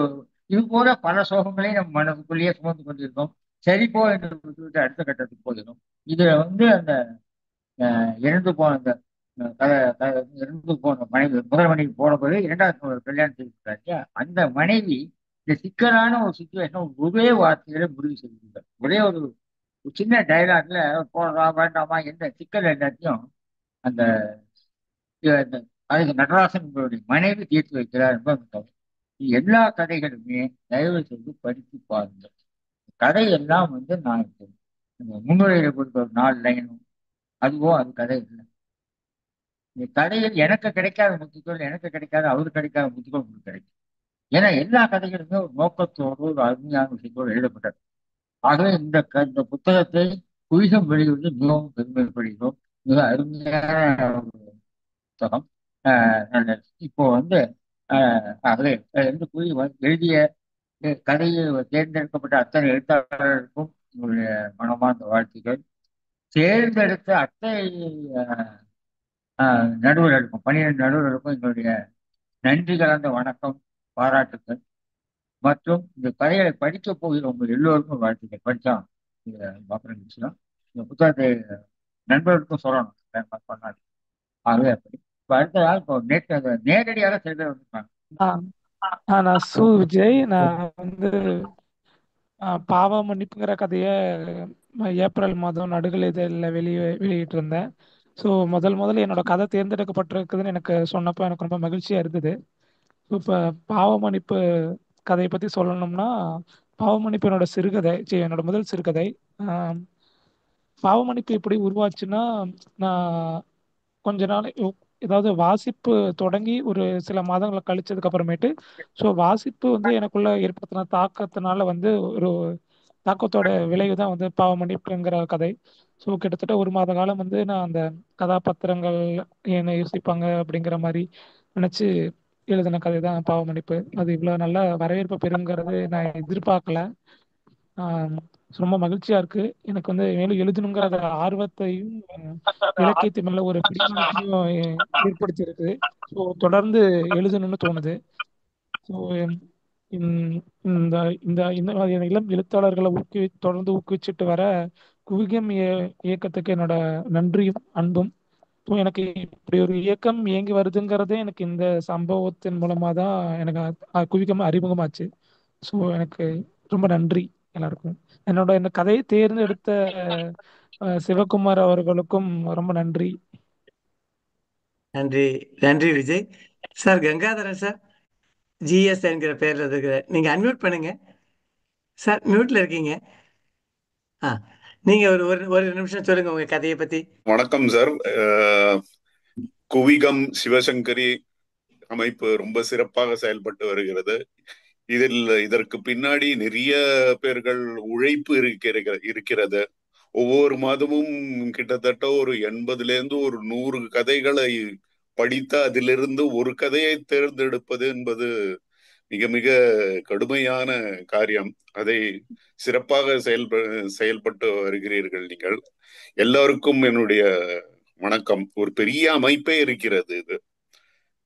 இது போல பல சோகங்களையும் நம்ம மனதுக்குள்ளேயே சுமந்து கொண்டிருக்கோம். சரி போ என்று விட்டுவிட்டு அடுத்த கட்டத்துக்கு போயிடும். இதுல வந்து அந்த இறந்து போன அந்த இறந்து போன மனைவி, முதல் மனைவி போன பிறகு 2வது கல்யாணம் செய்திருக்காரு. அந்த மனைவி இந்த சிக்கலான ஒரு சுச்சுவேஷன் ஒரே வார்த்தையில முடிவு செய்திருந்தார். ஒரே ஒரு ஒரு சின்ன டைலாக்ல போடுறா வேண்டாமா என்ற சிக்கல் எல்லாத்தையும் அந்த அந்த அதுக்கு நடராசனுடைய மனைவி தீர்த்து வைக்கிறார் என்பது அந்த கதை. எல்லா கதைகளுமே தயவு செய்து படித்து பாருங்கள். கதை எல்லாம் நான் இந்த முன்னுரையில கொடுத்த ஒரு 4 லைனும் அதுவோ அது கதை இல்லை. இந்த கதையில் எனக்கு கிடைக்காத முத்துக்கள், எனக்கு கிடைக்காத அவரு கிடைக்காத முத்துக்கள் உங்களுக்கு கிடைக்கும். ஏன்னா எல்லா கதைகளுமே ஒரு நோக்கத்தோடு ஒரு அருமையான விஷயத்தோடு எழுதப்பட்டது. ஆகவே இந்த புத்தகத்தை குயிகம் வெளியிட்டு மிகவும் பெருமைப்படுகிறோம். மிக அருமையான ஒரு புத்தகம். நல்லது. இப்போ ஆகவே எழுதிய கதையை தேர்ந்தெடுக்கப்பட்ட அத்தனை எழுத்தாளர்களுக்கும் உங்களுடைய மனமார்ந்த வாழ்த்துக்கள். தேர்ந்தெடுத்த அத்தனை நடுவர்களுக்கும் 12 நடுவர்களுக்கும் எங்களுடைய நன்றி கலந்த வணக்கம், பாராட்டுக்கள். மற்றும் இந்த கதைகளை படிக்க போகிற உங்கள் எல்லோருக்கும் வாழ்த்துக்கள். படிச்சா அப்புறம் இந்த புத்தகத்தை நண்பர்களுக்கும் சொல்லணும் பண்ணாது. ஆகவே அப்படி இப்போ அடுத்ததாக இப்போ நேரடியாக சில பேர் வந்திருக்காங்க. நான் சு விஜய். நான் பாவ மன்னிப்புங்கிற கதையை ஏப்ரல் மாதம் நடுகள் இதழில் வெளியிட்டிருந்தேன். ஸோ முதல்ல என்னோட கதை தேர்ந்தெடுக்கப்பட்டிருக்குதுன்னு எனக்கு சொன்னப்போ எனக்கு ரொம்ப மகிழ்ச்சியாக இருந்தது. இப்போ பாவ மன்னிப்பு கதையை பற்றி சொல்லணும்னா, பாவ மன்னிப்பு என்னோட முதல் சிறுகதை. பாவ மன்னிப்பு எப்படி உருவாச்சுன்னா, நான் கொஞ்ச நாள் ஏதாவது வாசிப்பு தொடங்கி ஒரு சில மாதங்களை கழிச்சதுக்கு அப்புறமேட்டு வாசிப்பு எனக்குள்ள ஏற்படுத்தின தாக்கத்தினால ஒரு தாக்கத்தோட விளைவு தான் பாவ மன்னிப்புங்கிற கதை. கிட்டத்தட்ட ஒரு மாத காலம் நான் அந்த கதாபாத்திரங்கள் என்ன யோசிப்பாங்க அப்படிங்கிற மாதிரி நினைச்சு எழுதின கதை தான் பாவ மன்னிப்பு. அது இவ்வளவு நல்ல வரவேற்பு பெறுங்கிறது நான் எதிர்பார்க்கல. ரொம்ப மகிழ்ச்சியா இருக்கு. எனக்கு மேலும் எழுதணுங்கிற ஆர்வத்தையும் இலக்கியத்து மேல ஒரு பிடிமானத்தையும் ஏற்படுத்தி இருக்கு. தொடர்ந்து எழுதணும்னு தோணுது. இந்த இந்த இந்த மாதிரியான இளம் எழுத்தாளர்களை தொடர்ந்து ஊக்குவிச்சுட்டு வர குவிகம் இயக்கத்துக்கு என்னோட நன்றியும் அன்பும். எனக்கு இப்படி ஒரு இயக்கம் இயங்கி வருதுங்கிறதே எனக்கு இந்த சம்பவத்தின் மூலமா தான் எனக்கு குவிகம் அறிமுகமாச்சு. எனக்கு ரொம்ப நன்றி எல்லாருக்கும். இந்த கதையை தேர்ந்தெடுத்த சிவகுமார் அவர்களுக்கும் ரொம்ப நன்றி. நன்றி. நன்றி Vijay sir. Gangadharan sir, GS என்கிற பேர்ல இருக்கிற நீங்க அன்மியூட் பண்ணுங்க சார். மியூட்ல இருக்கீங்க. நீங்க ஒரு ஒரு நிமிஷம் சொல்லுங்க உங்க கதையை பத்தி. வணக்கம் சார். குவிகம் சிவசங்கரி அமைப்பு ரொம்ப சிறப்பாக செயல்பட்டு வருகிறது. இதற்கு பின்னாடி நிறைய பேர்கள் உழைப்பு இருக்கிறது. ஒவ்வொரு மாதமும் கிட்டத்தட்ட ஒரு 80லேருந்து ஒரு 100 கதைகளை படித்து அதிலிருந்து ஒரு கதையை தேர்ந்தெடுப்பது என்பது மிக மிக கடுமையான காரியம். அதை சிறப்பாக செயல்பட்டு வருகிறீர்கள் நீங்கள். எல்லாருக்கும் என்னுடைய வணக்கம். ஒரு பெரிய அமைப்பே இருக்கிறது.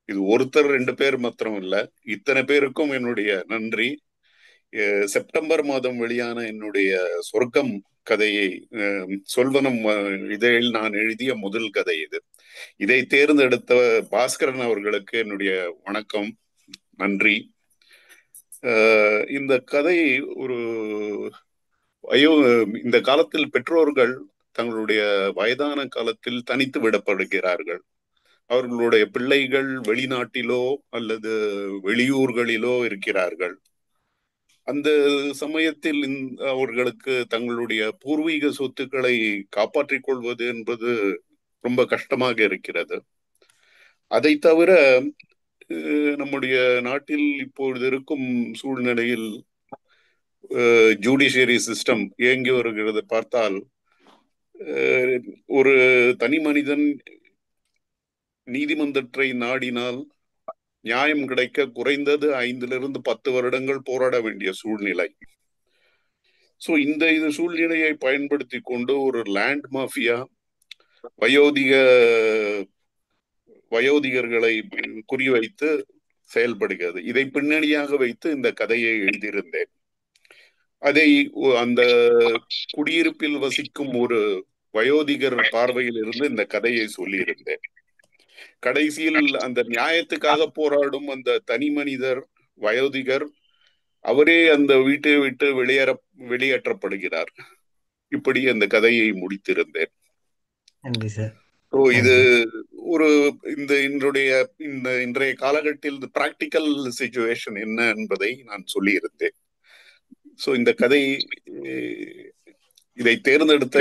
இது ஒருத்தர் 2 பேர் மாத்திரம் இல்ல, இத்தனை பேருக்கும் என்னுடைய நன்றி. செப்டம்பர் மாதம் வெளியான என்னுடைய சொர்க்கம் கதையை சொல்வனம் இதழில் நான் எழுதிய முதல் கதை இது. இதை தேர்ந்தெடுத்த பாஸ்கரன் அவர்களுக்கு என்னுடைய வணக்கம், நன்றி. இந்த கதை இந்த காலத்தில் பெற்றோர்கள் தங்களுடைய வயதான காலத்தில் தனித்து விடப்படுகிறார்கள். அவர்களுடைய பிள்ளைகள் வெளிநாட்டிலோ அல்லது வெளியூர்களிலோ இருக்கிறார்கள். அந்த சமயத்தில் அவர்களுக்கு தங்களுடைய பூர்வீக சொத்துக்களை காப்பாற்றிக் கொள்வது என்பது ரொம்ப கஷ்டமாக இருக்கிறது. அதை தவிர நம்முடைய நாட்டில் இப்பொழுது இருக்கும் சூழ்நிலையில் ஜுடிஷியரி சிஸ்டம் இயங்கி வருகிறது பார்த்தால், ஒரு தனி மனிதன் நீதிமன்றத்தை நாடினால் நியாயம் கிடைக்க குறைந்தது 5லிருந்து 10 வருடங்கள் போராட வேண்டிய சூழ்நிலை. இந்த சூழ்நிலையை பயன்படுத்தி கொண்டு ஒரு லேண்ட் மாஃபியா வயோதிகர்களை குறிவைத்து செயல்படுகிறது. இதை பின்னணியாக வைத்து இந்த கதையை எழுதியிருந்தேன். அதை அந்த குடியிருப்பில் வசிக்கும் ஒரு வயோதிகர் பார்வையில் இருந்து இந்த கதையை சொல்லியிருந்தேன். கடைசியில் அந்த நியாயத்துக்காக போராடும் அந்த தனி மனிதர் வயோதிகர் அவரே அந்த வீட்டை விட்டு வெளியேற்றப்படுகிறார். இப்படி அந்த கதையை முடித்திருந்தேன். நன்றி சார். ஸோ இது நன்றி. ஒரு இன்றைய காலகட்டத்தில் பிராக்டிக்கல் சிச்சுவேஷன் என்ன என்பதை நான் சொல்லியிருந்தேன். ஸோ இந்த கதை இதை தேர்ந்தெடுத்த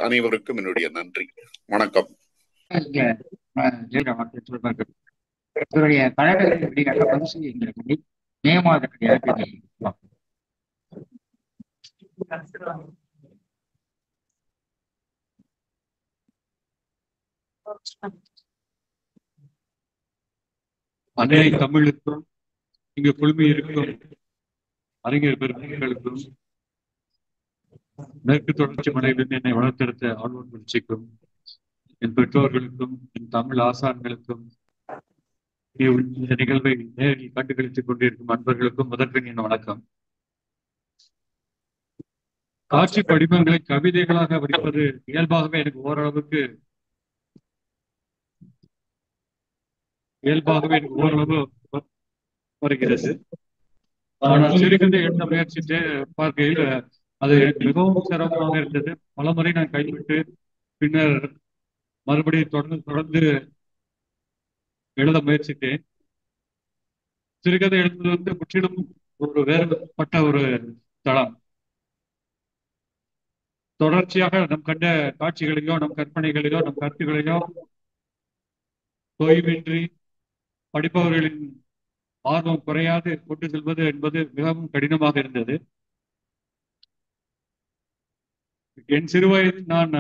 அனைவருக்கும் என்னுடைய நன்றி. வணக்கம். இவருடைய கலைகளை வெளியிட பரிசு எங்களுக்கு மே மாத கிடையாது. அன்னை தமிழுக்கும் இங்கு குழுமி இருக்கும் அறிஞர் பெருமக்களுக்கும் மேற்கு தொடர்ச்சி மலையிலிருந்து என்னை வளர்த்தெடுத்த ஆழ்வார் குறிச்சிக்கும் என் பெற்றோர்களுக்கும் என் தமிழ் ஆசான்களுக்கும் இந்த நிகழ்வை நேரில் கண்டுகளித்துக் கொண்டிருக்கும் அன்பர்களுக்கும் முதற்கன் என் வணக்கம். காட்சி படிமங்களை கவிதைகளாக வடிப்பது இயல்பாகவே எனக்கு ஓரளவு வருகிறது. ஆனால் சிறுகதை எழுத முயற்சித்து பார்க்கையில் அது எனக்கு மிகவும் சிரமமாக இருந்தது. பல முறை நான் கைவிட்டு பின்னர் மறுபடியும் தொடர்ந்து எழுத முயற்சித்தேன். சிறுகதை எழுதுவது முற்றிலும் ஒரு வேறுபட்ட ஒரு தளம். தொடர்ச்சியாக நம் கண்ட காட்சிகளையோ நம் கற்பனைகளையோ நம் கருத்துக்களையோ தொய்வின்றி படிப்பவர்களின் ஆர்வம் குறையாது கொண்டு செல்வது என்பது மிகவும் கடினமாக இருந்தது. என் சிறுவயதில் நான்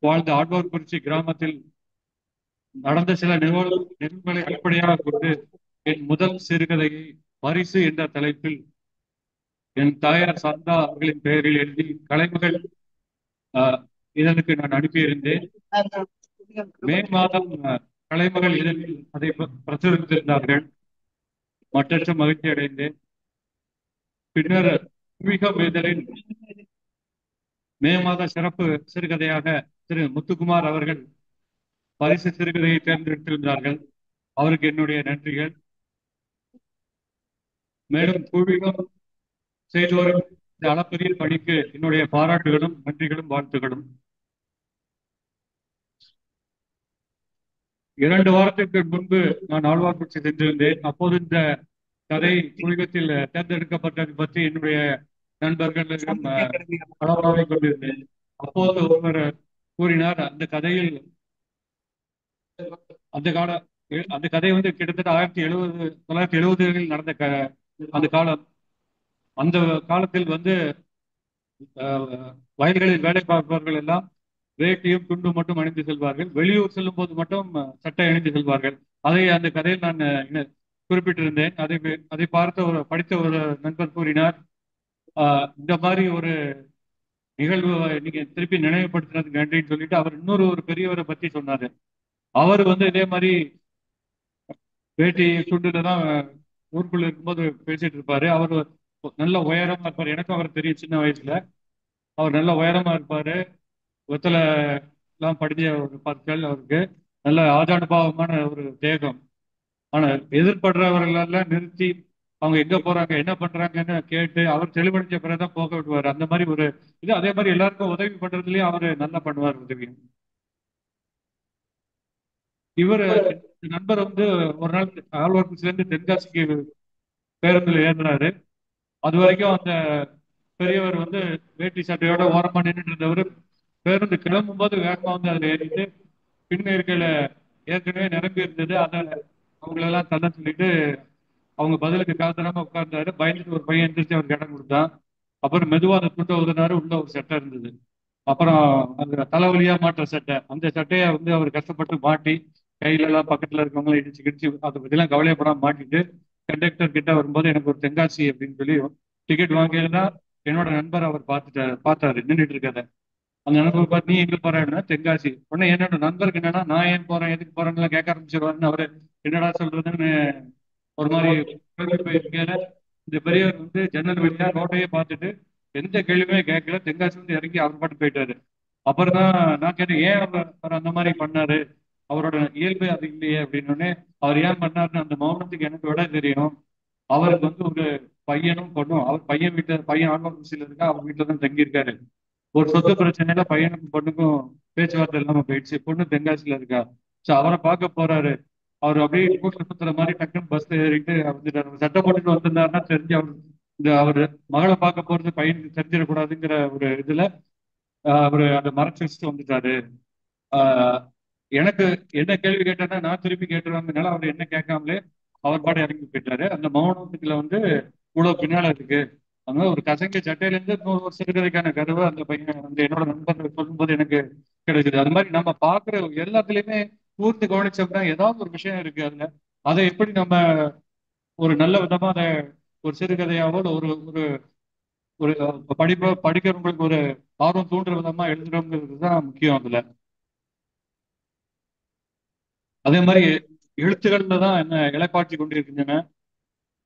வாழ்ந்த ஆழ்வார்குறிச்சி கிராமத்தில் நடந்த சில நிகழ்வுகளை அடிப்படையாக கொண்டு என் முதல் சிறுகதையை பரிசு என்ற தலைப்பில் என் தாயார் சந்தா அவர்களின் பெயரில் எழுதி கலைமகள் இதழுக்கு நான் அனுப்பியிருந்தேன். மே மாதம் கலைமகள் இதழில் அதை பிரசுரித்திருந்தார்கள். மற்ற மகிழ்ச்சி அடைந்தேன். பின்னர் பூமிகம் இதழில் மே மாத சிறப்பு சிறுகதையாக திரு முத்துக்குமார் அவர்கள் பரிசு சிறுகதையை தேர்ந்தெடுத்திருந்தார்கள். அவருக்கு என்னுடைய நன்றிகள். மேலும் பூமிகம் செய்தோரும் இந்த அளப்பரிய பணிக்கு என்னுடைய பாராட்டுகளும் நன்றிகளும் வாழ்த்துகளும். 2 வாரத்திற்கு முன்பு நான் ஆழ்வார்குறிச்சி சென்றிருந்தேன். அப்போது இந்த கதை பூமிகத்தில் தேர்ந்தெடுக்கப்பட்டது பற்றி என்னுடைய நண்பர்களிடம் கலவராவை கொண்டிருந்தேன். அப்போது ஒருவர் கூறினார், அந்த கதையில் அந்த கதை கிட்டத்தட்ட 1970களில் நடந்த அந்த காலம். அந்த காலத்தில் வயல்களில் வேலை பார்ப்பவர்கள் எல்லாம் வேட்டியும் துண்டும் மட்டும் அணிந்து செல்வார்கள். வெளியூர் செல்லும் போது மட்டும் சட்டை அணிந்து செல்வார்கள். அதை அந்த கதையில் நான் குறிப்பிட்டிருந்தேன். அதை படித்த ஒரு நண்பர் கூறினார், இந்த மாதிரி ஒரு நிகழ்வு நீங்க திருப்பி நினைவுபடுத்தினதுக்கு நன்றின்னு சொல்லிட்டு அவர் ஒரு பெரியவரை பத்தி சொன்னாரு. அவர் இதே மாதிரி வேட்டி துண்டுல தான் ஊருக்குள்ள இருக்கும்போது பேசிட்டு இருப்பாரு. அவர் நல்ல உயரமா இருப்பாரு. எனக்கும் அவர் தெரியும் சின்ன வயசுல. அவர் நல்ல உயரமா இருப்பாரு. வெத்தலை எல்லாம் படிஞ்ச ஒரு பற்கள், அவருக்கு நல்ல ஆஜானுபாவமான ஒரு தேகம். ஆனா எதிர்படுறவர்கள் எல்லாம் நிறுத்தி அவங்க எங்க போறாங்க என்ன பண்றாங்கன்னு கேட்டு அவர் தெளிவடைஞ்ச பிறகுதான் போக விடுவார். அந்த மாதிரி ஒரு இது. அதே மாதிரி எல்லாருக்கும் உதவி பண்றதுலயும் அவரு நல்லா பண்ணுவார் உதவி. இவர் நண்பர் ஒரு நாள் ஆழ்வார்குறிச்சில இருந்து தென்காசிக்கு பேருந்துல ஏறினாரு. அது வரைக்கும் அந்த பெரியவர் வேட்டி சட்டையோட ஓரமா நின்றுட்டு இருந்தவர் பேருந்து கிளம்பும் போது வேகமா அதுல ஏறிட்டு பின்ன இருக்கையில ஏற்கனவே நிரம்பி இருந்தது. அதை அவங்களெல்லாம் தள்ள சொல்லிட்டு அவங்க பதிலுக்கு காத்தனமா உட்கார்ந்தாரு. பயந்துட்டு ஒரு பையன் எந்திரிச்சு அவருக்கு இடம் கொடுத்தான். அப்புறம் மெதுவா அந்த துண்டை உதனாரு. உள்ள ஒரு சட்டை இருந்தது. அப்புறம் அந்த தலைவலியா மாற்ற சட்டை, அந்த சட்டையை அவர் கஷ்டப்பட்டு மாட்டி கையில எல்லாம் பக்கத்துல இருக்கவங்களை இடிச்சு கிடிச்சு அதை பத்திலாம் கவலையப்படாம மாட்டிட்டு கண்டக்டர் கிட்ட வரும்போது எனக்கு ஒரு தென்காசி அப்படின்னு சொல்லி டிக்கெட் வாங்கியதுன்னா என்னோட நண்பர் அவர் பார்த்தாரு நின்றுட்டு இருக்கத. அந்த நண்பர் பார்த்து, நீ எங்க போறேன்னா தென்காசி. உடனே என்னோட நண்பருக்கு என்னன்னா, நான் ஏன் போறேன் எதுக்கு போறேன்னு கேட்க ஆரம்பிச்சிருவாருன்னு அவரு என்னடா சொல்றதுன்னு ஒரு மாதிரி போயிருக்கேன். இந்த பெரியவர் ஜன்னல் வழியா ரோட்டையே பார்த்துட்டு எந்த கேள்வியுமே கேட்கல. தென்காசி இறங்கி அவர் பாட்டு போயிட்டாரு. அப்புறம் தான் நான் கேட்டேன், ஏன் அவர் அந்த மாதிரி பண்ணாரு, அவரோட இயல்பு அது இல்லையே அப்படின்னு. அவர் ஏன் பண்ணாருன்னு அந்த மௌனத்துக்கு எனக்கு விட தெரியும். அவருக்கு ஒரு பையனும் பொண்ணும், அவர் பையன் ஆர்வசில இருக்கா, அவர் வீட்டுல தான் தங்கியிருக்காரு. ஒரு சொத்து பிரச்சனையில பையனுக்கும் பொண்ணுக்கும் பேச்சுவார்த்தை இல்லாம போயிடுச்சு. பொண்ணு தென்காசியில இருக்கா. சோ அவரை பார்க்க போறாரு. அவர் அப்படியே கூட்டிட்டு சுத்துற மாதிரி டக்குன்னு பஸ் ஏறிட்டு வந்துட்டாரு. சட்டை போட்டுட்டு வந்திருந்தாருன்னா தெரிஞ்சு அவர் மகளை பார்க்க போறது பையனுக்கு தெரிஞ்சிடக்கூடாதுங்கிற ஒரு இதுல அவரு அதை மறைச்சு வச்சுட்டு வந்துட்டாரு. ஆஹ் எனக்கு என்ன கேள்வி கேட்டாருன்னா நான் திருப்பி கேட்டுருவாங்கனால அவர் என்ன கேட்காமலே அவர் பாடம் இறங்கி போயிட்டாரு. அந்த மௌனத்துக்குள்ள இவ்வளவு பின்னால இருக்கு. அதனால ஒரு கசங்க சட்டையில இருந்து 100 வருஷம் இருக்கிறதுக்கான கருவை அந்த பையன் என்னோட நண்பர்கள் சொல்லும்போது எனக்கு கிடைக்குது. அது மாதிரி நம்ம பாக்குற எல்லாத்துலயுமே கூர்ந்து கவனிச்சோம்னா ஏதாவது ஒரு விஷயம் இருக்கு அதுல. அதை எப்படி நம்ம ஒரு நல்ல விதமா அதை ஒரு சிறுகதையாவோ ஒரு ஒரு ஒரு படிக்கிறவங்களுக்கு ஒரு ஆர்வம் தூண்டுற விதமா எழுதுறோங்கிறது தான் முக்கியம் அதுல. அதே மாதிரி எழுத்துக்கள்ல தான் என்ன இலைப்பாற்றி கொண்டிருக்கின்றன.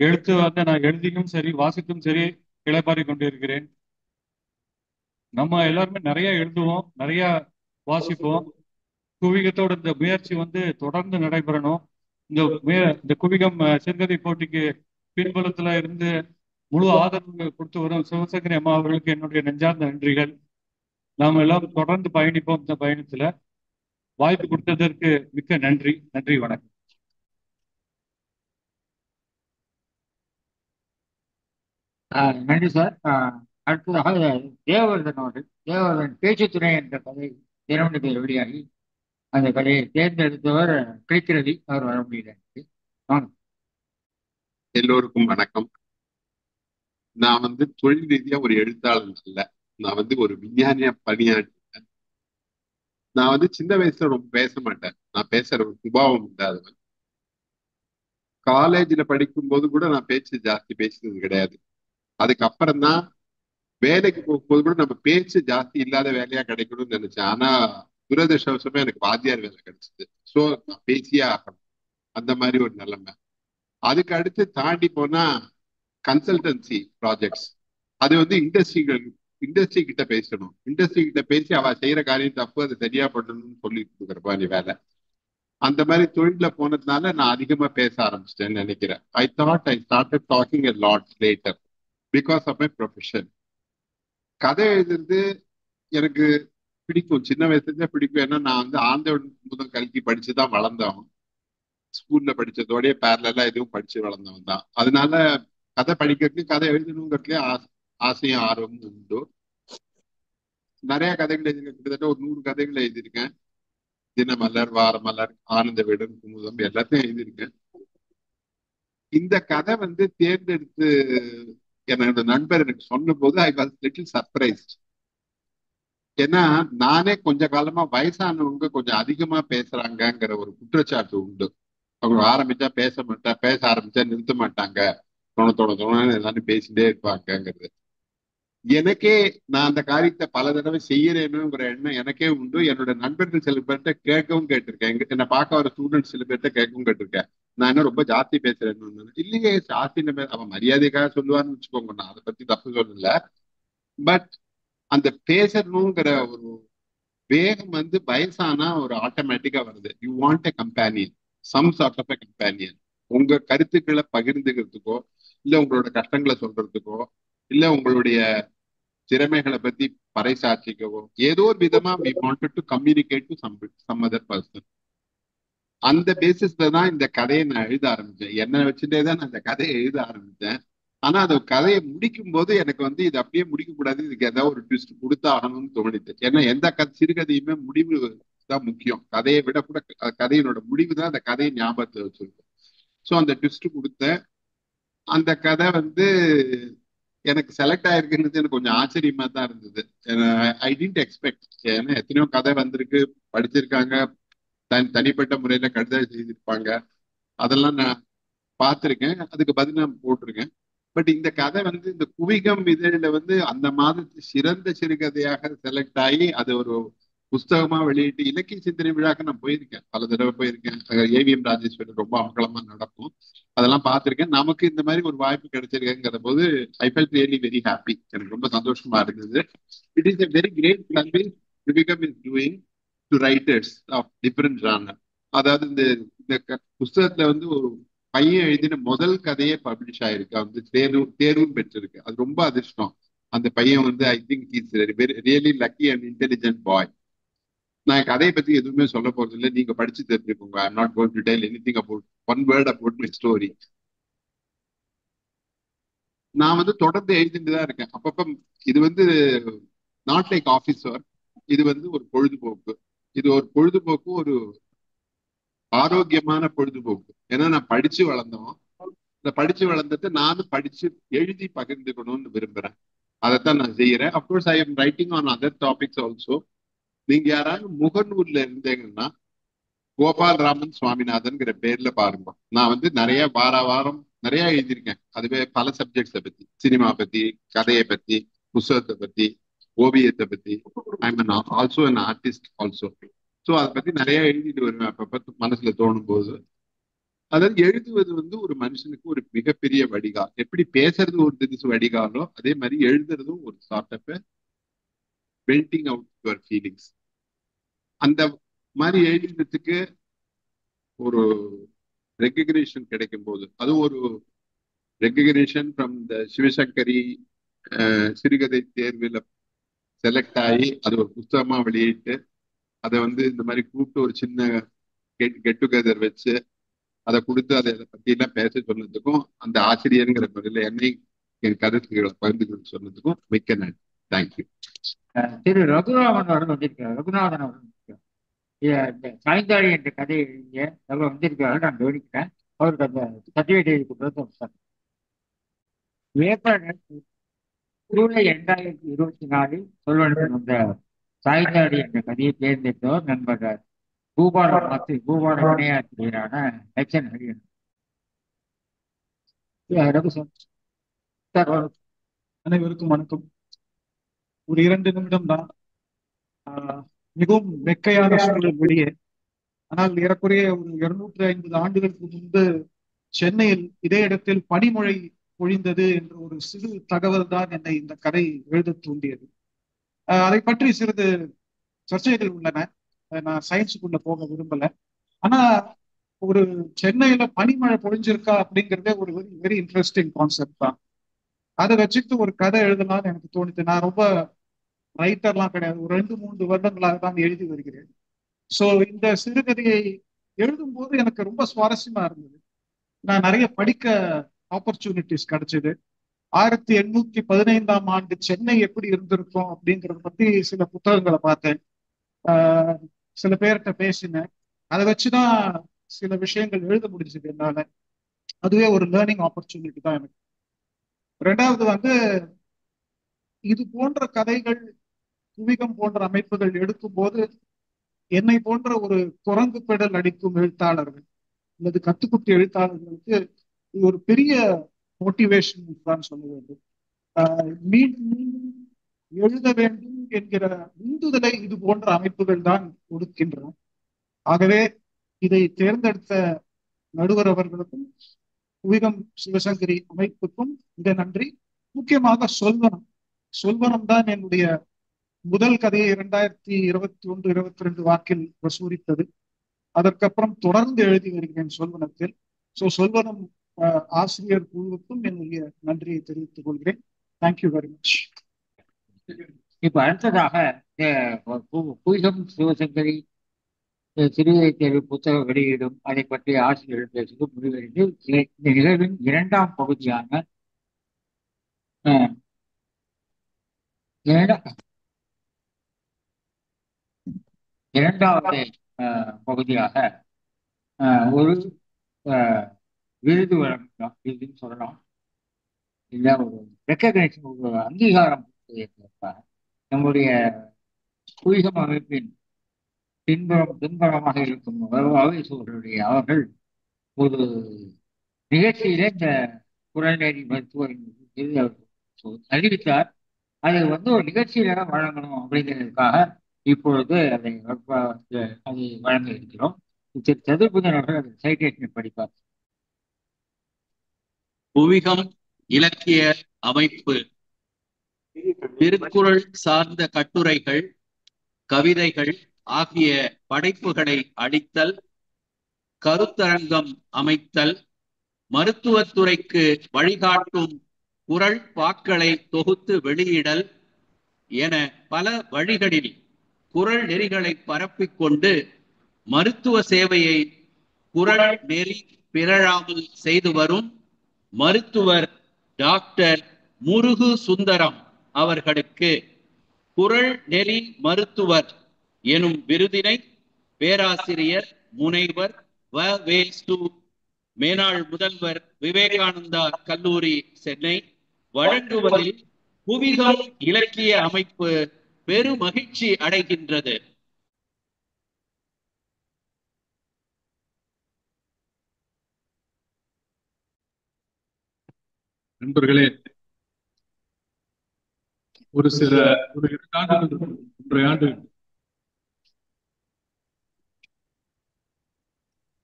எழுத்து நான் எழுதியும் சரி வாசித்தும் சரி இலைப்பாரி கொண்டிருக்கிறேன். நம்ம எல்லாருமே நிறைய எழுதுவோம், நிறைய வாசிப்போம். குவிகத்தோட இந்த முயற்சி தொடர்ந்து நடைபெறணும். இந்த குவிகம் சிறுகதை போட்டிக்கு பின்புலத்துல இருந்து முழு ஆதரவு கொடுத்து வரும் சிவசங்கரி அம்மா அவர்களுக்கு என்னுடைய நெஞ்சார்ந்த நன்றிகள். நாம் எல்லாம் தொடர்ந்து பயணிப்போம். இந்த பயணத்துல வாய்ப்பு கொடுத்ததற்கு மிக்க நன்றி. நன்றி, வணக்கம். நன்றி சார். அடுத்ததாக தேவவர்தன் அவர்கள் தேவவர்தன் பேச்சுத்துறை என்ற கதை தினமணிக்கு வெளியாகி அந்த கதையை தேர்ந்தெடுத்தவர் கிளித்திரவி. அவர் வர முடியல. எல்லோருக்கும் வணக்கம். நான் தொழில் ரீதியா ஒரு எழுத்தாளர் அல்ல. நான் ஒரு விஞ்ஞானியா பணியாற்றேன். நான் சின்ன வயசுல ரொம்ப பேச மாட்டேன். நான் பேசுற ஒரு சுபாவம் இல்லாதவன். காலேஜ்ல படிக்கும் போது கூட நான் பேச்சு ஜாஸ்தி பேசுறது கிடையாது. அதுக்கப்புறம் தான் வேலைக்கு போகும்போது கூட நம்ம பேச்சு ஜாஸ்தி இல்லாத வேலையா கிடைக்கணும்னு நினைச்சேன். ஆனா துரதிருஷ்டவசமா எனக்கு வாத்தியார் வேலை கிடைச்சது. ஸோ நான் பேசியே ஆகணும். அந்த மாதிரி ஒரு நிலைமை. அதுக்கு அடுத்து தாண்டி போனா கன்சல்டன்சி ப்ராஜெக்ட்ஸ். அது இண்டஸ்ட்ரி கிட்ட பேசணும். இண்டஸ்ட்ரி கிட்ட பேசி அவ செய்யற காரியம் தப்பு, அதை சரியா பண்ணணும்னு சொல்லி கொடுக்குறப்பா நீ வேலை. அந்த மாதிரி தொழில போனதுனால நான் அதிகமா பேச ஆரம்பிச்சிட்டேன்னு நினைக்கிறேன். I started docking a lot later because of my profession. கதை எழுதுறது எனக்கு பிடிக்கும், சின்ன வயசுல இருந்தே பிடிக்கும். ஏன்னா நான் ஆந்தவன் முதல் கல்வி படிச்சுதான் வளர்ந்தவன். ஸ்கூல்ல படிச்சதோடய பேரலா எதுவும் படிச்சு வளர்ந்தவன் தான். அதனால கதை படிக்கிறதுக்கு கதை எழுதணுங்கிறதுலே ஆசையும் ஆர்வமும் உண்டு. நிறைய கதைகள் எழுதியிருக்கேன். கிட்டத்தட்ட ஒரு 100 கதைகள் எழுதியிருக்கேன். தினமலர், வாரமலர், ஆனந்த வீடன், குமுதம் எல்லாத்தையும் எழுதியிருக்கேன். இந்த கதை தேர்ந்தெடுத்து என்னோட நண்பர் எனக்கு சொன்ன போது ஐ வாஸ் லிட்டில் சர்ப்ரைஸ்ட். ஏன்னா நானே கொஞ்ச காலமா வயசானவங்க கொஞ்சம் அதிகமா பேசுறாங்கிற ஒரு குற்றச்சாட்டு உண்டு. அவங்க ஆரம்பிச்சா பேச ஆரம்பிச்சா நிறுத்த மாட்டாங்க, தோணு எல்லாரும் பேசிட்டே இருப்பாங்கிறது. எனக்கே நான் அந்த காரியத்தை பல தடவை செய்யறேனுங்கிற எண்ணம் எனக்கே உண்டு. என்னோட நண்பர்கள் சில பேர்கிட்ட கேட்கவும் கேட்டிருக்கேன். என்னை பார்க்க வர ஸ்டூடெண்ட்ஸ் சில பேர்கிட்ட கேட்கவும் கேட்டிருக்கேன். நான் என்ன ரொம்ப ஜாஸ்தி பேசுறேன்னு. இல்லையே, ஜாஸ்தி அவன் மரியாதைக்காக சொல்லுவான்னு வச்சுக்கோங்க. நான் அதை பத்தி தப்பு சொல்லல. பட் அந்த பேசணுங்கிற ஒரு வேகம் வயசானா ஒரு ஆட்டோமேட்டிக்கா வருது. You want a companion, some sort of a companion. உங்க கருத்துக்களை பகிர்ந்துக்கிறதுக்கோ, இல்ல உங்களோட கஷ்டங்களை சொல்றதுக்கோ, இல்ல உங்களுடைய திறமைகளை பத்தி பறைசாற்றிக்கவோ, ஏதோ ஒரு விதமா we wanted to communicate to some other person. அந்த பேசிஸ்ல தான் இந்த கதையை நான் எழுத ஆரம்பிச்சேன். என்னை வச்சுட்டே தான் நான் அந்த கதையை எழுத ஆரம்பிச்சேன். ஆனா அந்த கதையை முடிக்கும் போது எனக்கு இது அப்படியே முடிக்க கூடாது, இதுக்கு ஏதாவது ஒரு ட்விஸ்ட் கொடுத்தாகணும்னு தோணிச்சு. ஏன்னா எந்த சிறுகதையுமே முடிவு தான் முக்கியம். கதையை விட கூட கதையினோட முடிவு தான் அந்த கதையை ஞாபகத்தை வச்சிருக்கும். ஸோ அந்த ட்விஸ்ட் கொடுத்தேன். அந்த கதை எனக்கு செலக்ட் ஆயிருக்குன்றது எனக்கு கொஞ்சம் ஆச்சரியமா தான் இருந்தது. I didn't expect. ஏன்னா எத்தனையோ கதை வந்திருக்கு, படிச்சிருக்காங்க, தனிப்பட்ட முறையில கடிதம் எழுதியிருப்பாங்க, அதெல்லாம் நான் பார்த்திருக்கேன். அதுக்கு பதில் நான் போட்டிருக்கேன். பட் இந்த கதை இந்த குவிகம் இதழில அந்த மாதத்து சிறந்த சிறுகதையாக செலக்ட் ஆகி அது ஒரு புஸ்தகமா வெளியிட்டு இலக்கிய சிந்தனை விழாக்கு நான் போயிருக்கேன், பல தடவை போயிருக்கேன். ஏவிஎம் ராஜேஸ்வரன் ரொம்ப அமங்கலமா நடக்கும், அதெல்லாம் பார்த்திருக்கேன். நமக்கு இந்த மாதிரி ஒரு வாய்ப்பு கிடைச்சிருக்கேங்கிற போது I felt really very happy. எனக்கு ரொம்ப சந்தோஷமா இருந்தது. It is a very great service Kuvigam is doing to writers of different genre. அதாவது இந்த புஸ்தகத்துல ஒரு பையன் எழுதின முதல் கதையே பப்ளிஷ் ஆயிருக்கு, வந்து தேர்வும் பெற்றிருக்கு. அது ரொம்ப அதிர்ஷ்டம். அந்த பையன் வந்து I think is really lucky and intelligent boy. நான் கதையை பத்தி எதுவுமே சொல்ல போறது இல்லை, நீங்க படிச்சு தெரிஞ்சுக்கோங்க. I am not going to tell anything about one word about my story. நான் வந்து தொடர்ந்து எழுதிட்டு தான் இருக்கேன் அப்பப்ப. இது வந்து நாட் லைக் ஆஃபீஸ் ஒர்க், இது வந்து ஒரு பொழுதுபோக்கு. இது ஒரு பொழுதுபோக்கு, ஒரு ஆரோக்கியமான பொழுதுபோக்கு. ஏன்னா நான் படிச்சு வளர்ந்தோம், இந்த படிச்சு வளர்ந்துட்டு நானும் படிச்சு எழுதி பகிர்ந்துக்கணும்னு விரும்புறேன். அதைத்தான் நான் செய்யறேன். Of course I am writing on other topics also. நீங்க யாராவது முகநூல்ல இருந்தீங்கன்னா கோபால் ராமன் சுவாமிநாதன்கிற பேர்ல பாருங்க. நான் வந்து நிறைய வாரம் நிறைய எழுதியிருக்கேன். அதுவே பல சப்ஜெக்ட்ஸை பத்தி, சினிமா பத்தி, கதையை பத்தி, புத்தகத்தை பத்தி, ஓவியத்தை பத்தி. I am also an artist also. So அதை பத்தி நிறைய எழுதிட்டு வருவேன் அப்பப்ப மனசுல தோணும் போது. அதாவது எழுதுவது வந்து ஒரு மனுஷனுக்கு ஒரு மிகப்பெரிய வடிகால். எப்படி பேசுறது ஒரு தினசு வடிகாலோ, அதே மாதிரி எழுதுறதும் ஒரு sort of venting out your feelings. அந்த மாதிரி எழுதுறதுக்கு ஒரு ரெகக்னேஷன் கிடைக்கும் போது, அது ஒரு ரெகக்னேஷன் ஃப்ரம் த சிவசங்கரி சிறுகதை தேர்வில் செலக்ட் ஆகி அது ஒரு புத்தகமா வெளியிட்டு அதை வந்து இந்த மாதிரி கூப்பிட்டு ஒரு சின்ன கெட் டுகெதர் வச்சு அதை கொடுத்து அதை பத்தி எல்லாம் பேச சொன்னதுக்கும், அந்த ஆசிரியருங்கிற முறையில் என்னை என் கருத்துக்களை பகிர்ந்து சொன்னதுக்கும் மிக்க நன்றி. தேங்க்யூ. திரு ரகுராமன் அவர்கள் வந்திருக்கிறார். ரகுநாதன் அவர்கள் இந்த சாய்ந்தாடி என்ற கதையை எழுதிய அவர் வந்திருக்கிறார்கள். நான் கவனிக்கிறேன். அவருக்கு அந்த சர்டிஃபிகேட் எழுதி கொடுத்தது ஏப்ரல் 2024 சொல்வனுக்கு வந்த சாய்ந்தாடி என்ற கதையை தேர்ந்தெடுத்தவர் நண்பர் பூபால வினையாசிரியரான ஹெச்என் ஹரியன். ரகு சார். அனைவருக்கும் வணக்கம். ஒரு 2 நிமிடம் தான். மிகவும் வெக்கையான சூழல் வெளியே. ஆனால் ஏறக்குறைய ஒரு 250 ஆண்டுகளுக்கு முன்பு சென்னையில் இதே இடத்தில் பனிமழை பொழிந்தது என்ற ஒரு சிறு தகவல் தான் என்னை இந்த கதை எழுத தூண்டியது. அதை பற்றி சிறிது சர்ச்சைகள் உள்ளன. நான் சயின்ஸுக்குள்ள போக விரும்பல. ஆனா ஒரு சென்னையில பனிமழை பொழிஞ்சிருக்கா அப்படிங்கிறதே ஒரு வெரி இன்ட்ரெஸ்டிங் கான்செப்ட் தான். அதை வச்சுட்டு ஒரு கதை எழுதலாம்னு எனக்கு தோணுது. நான் ரொம்ப ரைட்டர்லாம் கிடையாது, ஒரு 2-3 வருடங்களாக தான் எழுதி வருகிறேன். ஸோ இந்த சிறுகதையை எழுதும் போது எனக்கு ரொம்ப சுவாரஸ்யமா இருந்தது. நான் நிறைய படிக்க ஆப்பர்ச்சுனிட்டிஸ் கிடைச்சது. 1815ஆம் ஆண்டு சென்னை எப்படி இருந்திருக்கும் அப்படிங்கிறத பத்தி சில புத்தகங்களை பார்த்தேன், சில பேர்கிட்ட பேசினேன். அதை வச்சுதான் சில விஷயங்கள் எழுத முடிஞ்சது என்னால. அதுவே ஒரு லேர்னிங் ஆப்பர்ச்சுனிட்டி தான் எனக்கு. 2வது வந்து இது போன்ற கதைகள், குவிகம் போன்ற அமைப்புகள் எடுக்கும் போது என்னை போன்ற ஒரு குரங்கு பெடல் அடிக்கும் எழுத்தாளர்கள் அல்லது கத்துக்குட்டி எழுத்தாளர்களுக்கு இது ஒரு பெரிய மோட்டிவேஷன் தான் சொல்ல வேண்டும். மீண்டும் மீண்டும் எழுத வேண்டும் என்கிற உந்துதலை இது போன்ற அமைப்புகள் தான் கொடுக்கின்றன. ஆகவே இதை தேர்ந்தெடுத்த நடுவர் அவர்களுக்கும் குவிகம் சிவசங்கரி அமைப்புக்கும் மிக நன்றி. முக்கியமாக சொல்வனம் தான் என்னுடைய முதல் கதையை 2021-22 வாக்கில் பிரசுரித்தது. அதற்கப்புறம் தொடர்ந்து எழுதி வருகிறேன் சொல்வனத்தில். சொல்வனம் ஆசிரியர் குழுவுக்கும் என்னுடைய நன்றியை தெரிவித்துக் கொள்கிறேன். Thank you very much. இப்ப அடுத்ததாக குவிகம் சிவசங்கரி சிறுகதை தேர்வு புத்தக வெளியீடும் அதை பற்றிய ஆசிரியர்கள் பேசுவது முடிவடைந்து இந்த நிகழ்வின் 2ஆம் பகுதியான 2வது பகுதியாக ஒரு விருது வழங்கலாம், விருதுன்னு சொல்லலாம், இல்ல ஒரு ரெக்கக்னேஷன், ஒரு அங்கீகாரம் நம்முடைய குவிகம் அமைப்பின் பின்புறமாக இருக்கும் அவர்கள் ஒரு நிகழ்ச்சியில இந்த குரல்நெறி மருத்துவ அறிவித்தார். அது வந்து ஒரு நிகழ்ச்சியில வழங்கணும் அப்படிங்கிறதுக்காக இப்பொழுது அதை வழங்க இருக்கிறோம். சதுர்புதன் அவர்கள் அந்த சைட்டேஷனை படிப்பார். குவிகம் இலக்கிய அமைப்பு திருக்குறள் சார்ந்த கட்டுரைகள், கவிதைகள் ஆகிய படைப்புகளை அளித்தல், கருத்தரங்கம் அமைத்தல், மருத்துவத்துறைக்கு வழிகாட்டும் குறள் பாக்களை தொகுத்து வெளியிடல் என பல வழிகளில் குறள் நெறிகளை பரப்பிக்கொண்டு மருத்துவ சேவையை குறள் நெறி பிறழாமல் செய்து வரும் மருத்துவர் டாக்டர் முருகு சுந்தரம் அவர்களுக்கு குறள் நெறி மருத்துவர் எனும் விருதினை பேராசிரியர் முனைவர் வ.வே.சு. மேனாள் முதல்வர் விவேகானந்தா கல்லூரி சென்னை வழங்குவதில் புவிகம் இலக்கிய அமைப்பு பெருமகிழ்ச்சி அடைகின்றது. நண்பர்களே, ஒரு 2 ஆண்டுகள்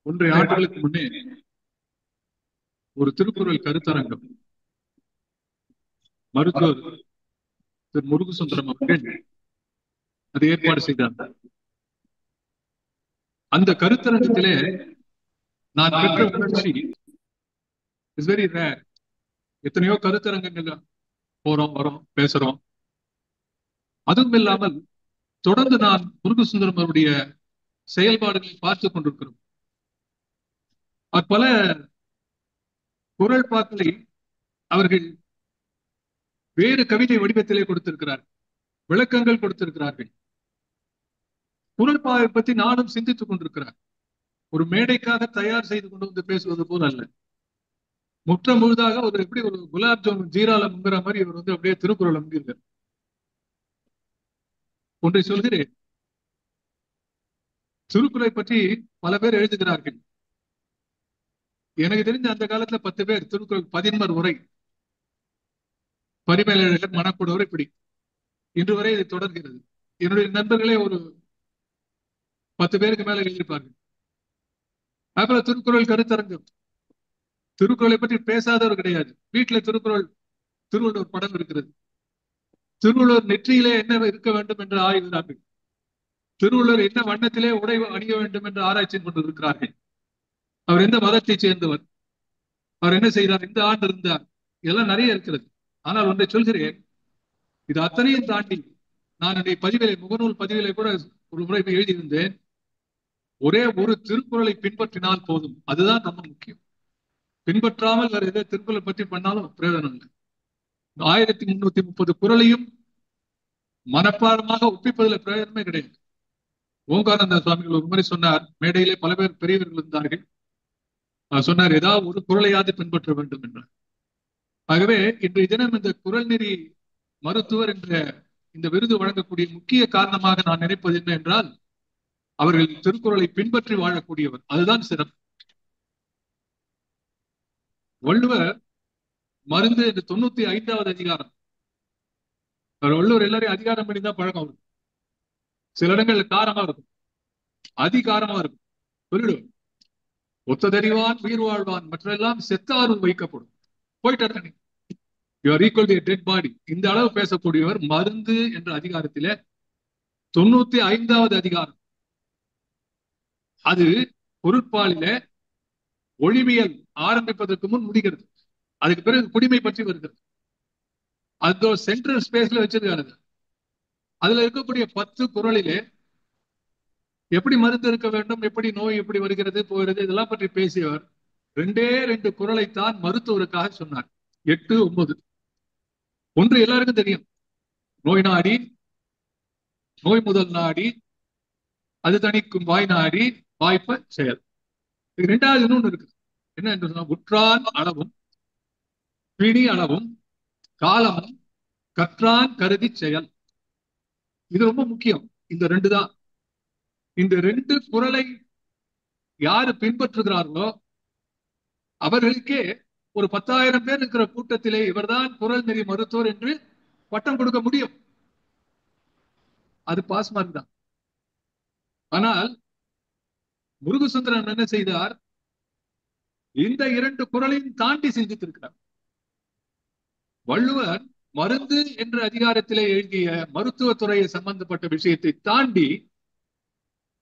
1.5 ஆண்டுகளுக்கு முன்னே ஒரு திருக்குறள் கருத்தரங்கம் மருத்துவர் திரு முருகு சுந்தரம் அவர்கள் அதை ஏற்பாடு செய்தார். அந்த கருத்தரங்கத்திலே நான் பெற்ற உணர்ச்சி இஸ் வெரி ரேர். எத்தனையோ கருத்தரங்கங்கள் போறோம் வரோம் பேசுறோம். அதுவும் இல்லாமல் தொடர்ந்து நான் முருகு சுந்தரம் அவருடைய செயல்பாடுகளை பார்த்து கொண்டிருக்கிறோம். பல குறள் பாக்களை அவர்கள் வேறு கவிதை வடிவத்திலே கொடுத்திருக்கிறார், விளக்கங்கள் கொடுத்திருக்கிறார்கள். குறள் பாவை பற்றி நானும் சிந்தித்துக் கொண்டிருக்கிறார். ஒரு மேடைக்காக தயார் செய்து கொண்டு வந்து பேசுவது போல் அல்ல, முற்ற முழுதாக ஒரு எப்படி ஒரு குலாப் ஜாமுன் ஜீரால முங்குற மாதிரி இவர் வந்து அப்படியே திருக்குறள் முங்கியிருக்கார். ஒன்றை சொல்கிறேன், திருக்குறளை பற்றி பல பேர் எழுதுகிறார்கள். எனக்கு தெரிஞ்ச அந்த காலத்துல 10 பேர் திருக்குறள் 11 உரை, பரிமேலழகர், மணக்குடவர், இப்படி இன்று வரை இது தொடர்கிறது. என்னுடைய நண்பர்களே ஒரு 10 பேருக்கு மேல எழுதியிருப்பார்கள். அப்புறம் திருக்குறள் கருத்தரங்கம், திருக்குறளை பற்றி பேசாதவர் கிடையாது. வீட்டுல திருவள்ளுவர் படம் இருக்கிறது. திருவள்ளுவர் நெற்றியிலே என்ன இருக்க வேண்டும் என்று ஆய்கிறார்கள். திருவள்ளுவர் என்ன வண்ணத்திலே உடை அணிய வேண்டும் என்று ஆராய்ச்சி கொண்டிருக்கிறார்கள். அவர் எந்த மதத்தை சேர்ந்தவர், அவர் என்ன செய்தார், இந்த ஆண்டு இருந்தார், இதெல்லாம் நிறைய இருக்கிறது. ஆனால் ஒன்றை சொல்கிறேன், இது அத்தனையும் தாண்டி நான் என்னுடைய பதிவிலை, முகநூல் பதிவிலை கூட ஒரு முறை எழுதியிருந்தேன். ஒரே ஒரு திருக்குறளை பின்பற்றினால் போதும், அதுதான் நம்ம முக்கியம். பின்பற்றாமல் வேற எதை திருக்குறளை பற்றி பண்ணாலும் பிரயோஜனம் இல்லை. 1330 குறளையும் மனப்பாடமாக ஒப்பிப்பதில் பிரயோஜனமே கிடையாது. ஓங்கானந்த சுவாமிகள் ஒரு முறை சொன்னார், மேடையிலே பல பேர் பெரியவர்கள் இருந்தார்கள். சொன்னார், ஏதாவது ஒரு குறளையாவது பின்பற்ற வேண்டும் என்றார். ஆகவே இன்றைய தினம் இந்த குறள் நெறி மருத்துவர் என்ற இந்த விருது வழங்கக்கூடிய முக்கிய காரணமாக நான் நினைப்பது என்ன என்றால், அவர்கள் திருக்குறளை பின்பற்றி வாழக்கூடியவர், அதுதான் சிறப்பு. வள்ளுவர் மருந்து என்று 95வது அதிகாரம், வள்ளுவர் எல்லாரையும் அதிகாரம் பண்ணிதான் பழக்கம் இருக்கும். சில இடங்கள்ல காரமா இருக்கும், அதிகாரமா இருக்கும். சொல்லிடுவார், ஒத்ததறிவான் உயிர் வாழ்வான், மற்றெல்லாம் செத்தாரும் வைக்கப்படும். போயிட்டார், you are equal to a dead body. இந்த அளவு பேசக்கூடியவர் மருந்து என்ற அதிகாரத்திலே 95வது அதிகாரம். அது பொருட்பாலில ஒளிவியல் ஆரம்பிப்பதற்கு முன் முடிகிறது. அதுக்கு பிறகு குடிமை பற்றி வருகிறது. அது சென்ட்ரல் ஸ்பேஸ்ல வச்சிருக்காரு. அதுல இருக்கக்கூடிய 10 குறளிலே எப்படி மருந்து இருக்க வேண்டும், எப்படி நோய் எப்படி வருகிறது போகிறது, இதெல்லாம் பற்றி பேசியவர் 2 குறளைத்தான் மருத்துவருக்காக சொன்னார். 8, 9. ஒன்று எல்லாருக்கும் தெரியும், நோய் நாடி, நோய் முதல் நாடி, அது தணிக்கும் வாய் நாடி, வாய்ப்ப செயல். 2வது இன்னொன்று இருக்கு. என்ன என்று சொன்னா, உற்றான் அளவும் பிணி அளவும் காலமும் கற்றான் கருதி செயல். இது ரொம்ப முக்கியம். இந்த 2 தான். இந்த 2 குறளை யாரு பின்பற்றுகிறார்களோ அவர்களுக்கே ஒரு 10,000 பேர் இருக்கிற கூட்டத்திலே இவர்தான் குறள் நெறி மருத்துவர் என்று பட்டம் கொடுக்க முடியும். அது பாஸ் மார்க் தான். ஆனால் முருகசுந்தரன் என்ன செய்தார், இந்த 2 குறளையும் தாண்டி சிந்தித்திருக்கிறார். வள்ளுவர் மருந்து என்ற அதிகாரத்திலே எழுதிய மருத்துவத்துறையை சம்பந்தப்பட்ட விஷயத்தை தாண்டி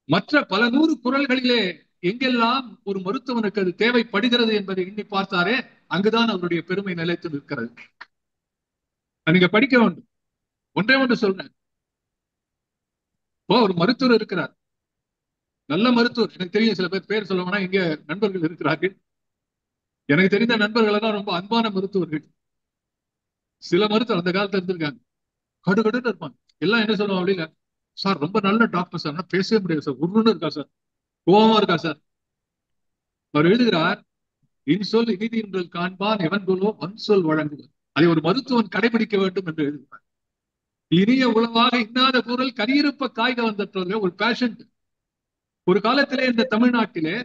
மற்ற பல 100 குறள்களிலே எங்கெல்லாம் ஒரு மருத்துவனுக்கு அது தேவைப்படுகிறது என்பதை எண்ணி பார்த்தாரே, அங்குதான் அவருடைய பெருமை நிலைத்து நிற்கிறது. நீங்க படிக்க வேண்டும். ஒன்றே ஒன்று சொல்றேன். ஒரு மருத்துவர் இருக்கிறார், நல்ல மருத்துவர். எனக்கு தெரியும், சில பேர் சொல்லுவாங்கன்னா இங்க நண்பர்கள் இருக்கிறார்கள். எனக்கு தெரிந்த நண்பர்கள் எல்லாம் ரொம்ப அன்பான மருத்துவர்கள். சில மருத்துவர் அந்த காலத்துல இருந்திருக்காங்க, கடுகடுன்னு இருப்பாங்க. எல்லாம் என்ன சொல்லுவாங்க அப்படின்னா, சார் ரொம்ப நல்ல டாக்டர் சார், பேசவே முடியாது சார், உருன்னு இருக்கா சார், கோபமா இருக்கா சார். அவர் எழுதுகிறார், இன்சொல் இனிதி என்றல் காண்பான் எவன் போலோ வன்சொல் வழங்குவார். அதை ஒரு மருத்துவன் கடைபிடிக்க வேண்டும் என்று எழுதுகிறார். இனிய உளவாக இன்னாத குரல் கரியிருப்ப காய்க வந்தற்றோங்க ஒரு பேஷண்ட். ஒரு காலத்திலே இந்த தமிழ்நாட்டிலே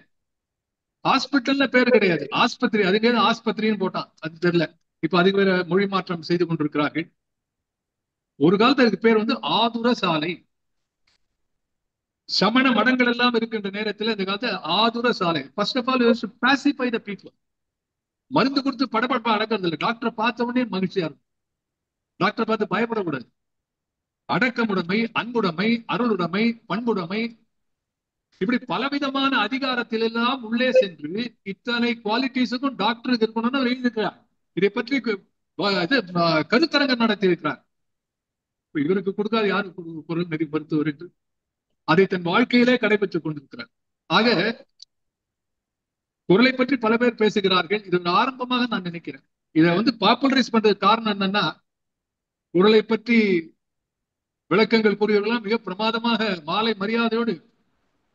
ஹாஸ்பிட்டல்ல பேர் கிடையாது, ஆஸ்பத்திரி. அதுக்கு ஆஸ்பத்திரின்னு போட்டான், அது தெரியல. இப்ப அதுக்கு வேற மொழி மாற்றம் செய்து கொண்டிருக்கிறார்கள். ஒரு காலத்துல அதுக்கு பேர் வந்து ஆதுர சாலை. சமண மடங்கள் எல்லாம் இருக்கின்ற நேரத்தில் இந்த காலத்துல ஆதுர சாலை. First of all pacify the people. மருந்து கொடுத்து படப்படப்பா அடக்கிறது இல்லை. டாக்டரை பார்த்த உடனே மகிழ்ச்சியா இருக்கும். டாக்டரை பார்த்து பயப்படக்கூடாது. அடக்கமுடைமை, அன்புடைமை, அருளுடைமை, பண்புடைமை, இப்படி பலவிதமான அதிகாரத்தில் எல்லாம் உள்ளே சென்று இத்தனை குவாலிட்டிஸுக்கும் டாக்டருக்கு இருக்கணும்னு எழுதியிருக்கிறார். இதை பற்றி கருத்தரங்கம் நடத்தி இருக்கிறார். இவருக்கு கொடுக்காது யாருக்கு பொருள் நெறி மருத்துவர் என்று அதை தன் வாழ்க்கையிலே கடைபெற்றுக் கொண்டிருக்கிறார். ஆக குரலை பற்றி பல பேர் பேசுகிறார்கள். இது ஒரு ஆரம்பமாக நான் நினைக்கிறேன். இதை வந்து பாப்புலரைஸ் பண்றதுக்கு காரணம் என்னன்னா, குரலை பற்றி விளக்கங்கள் கூறியவர்களாம் மிக பிரமாதமாக மாலை மரியாதையோடு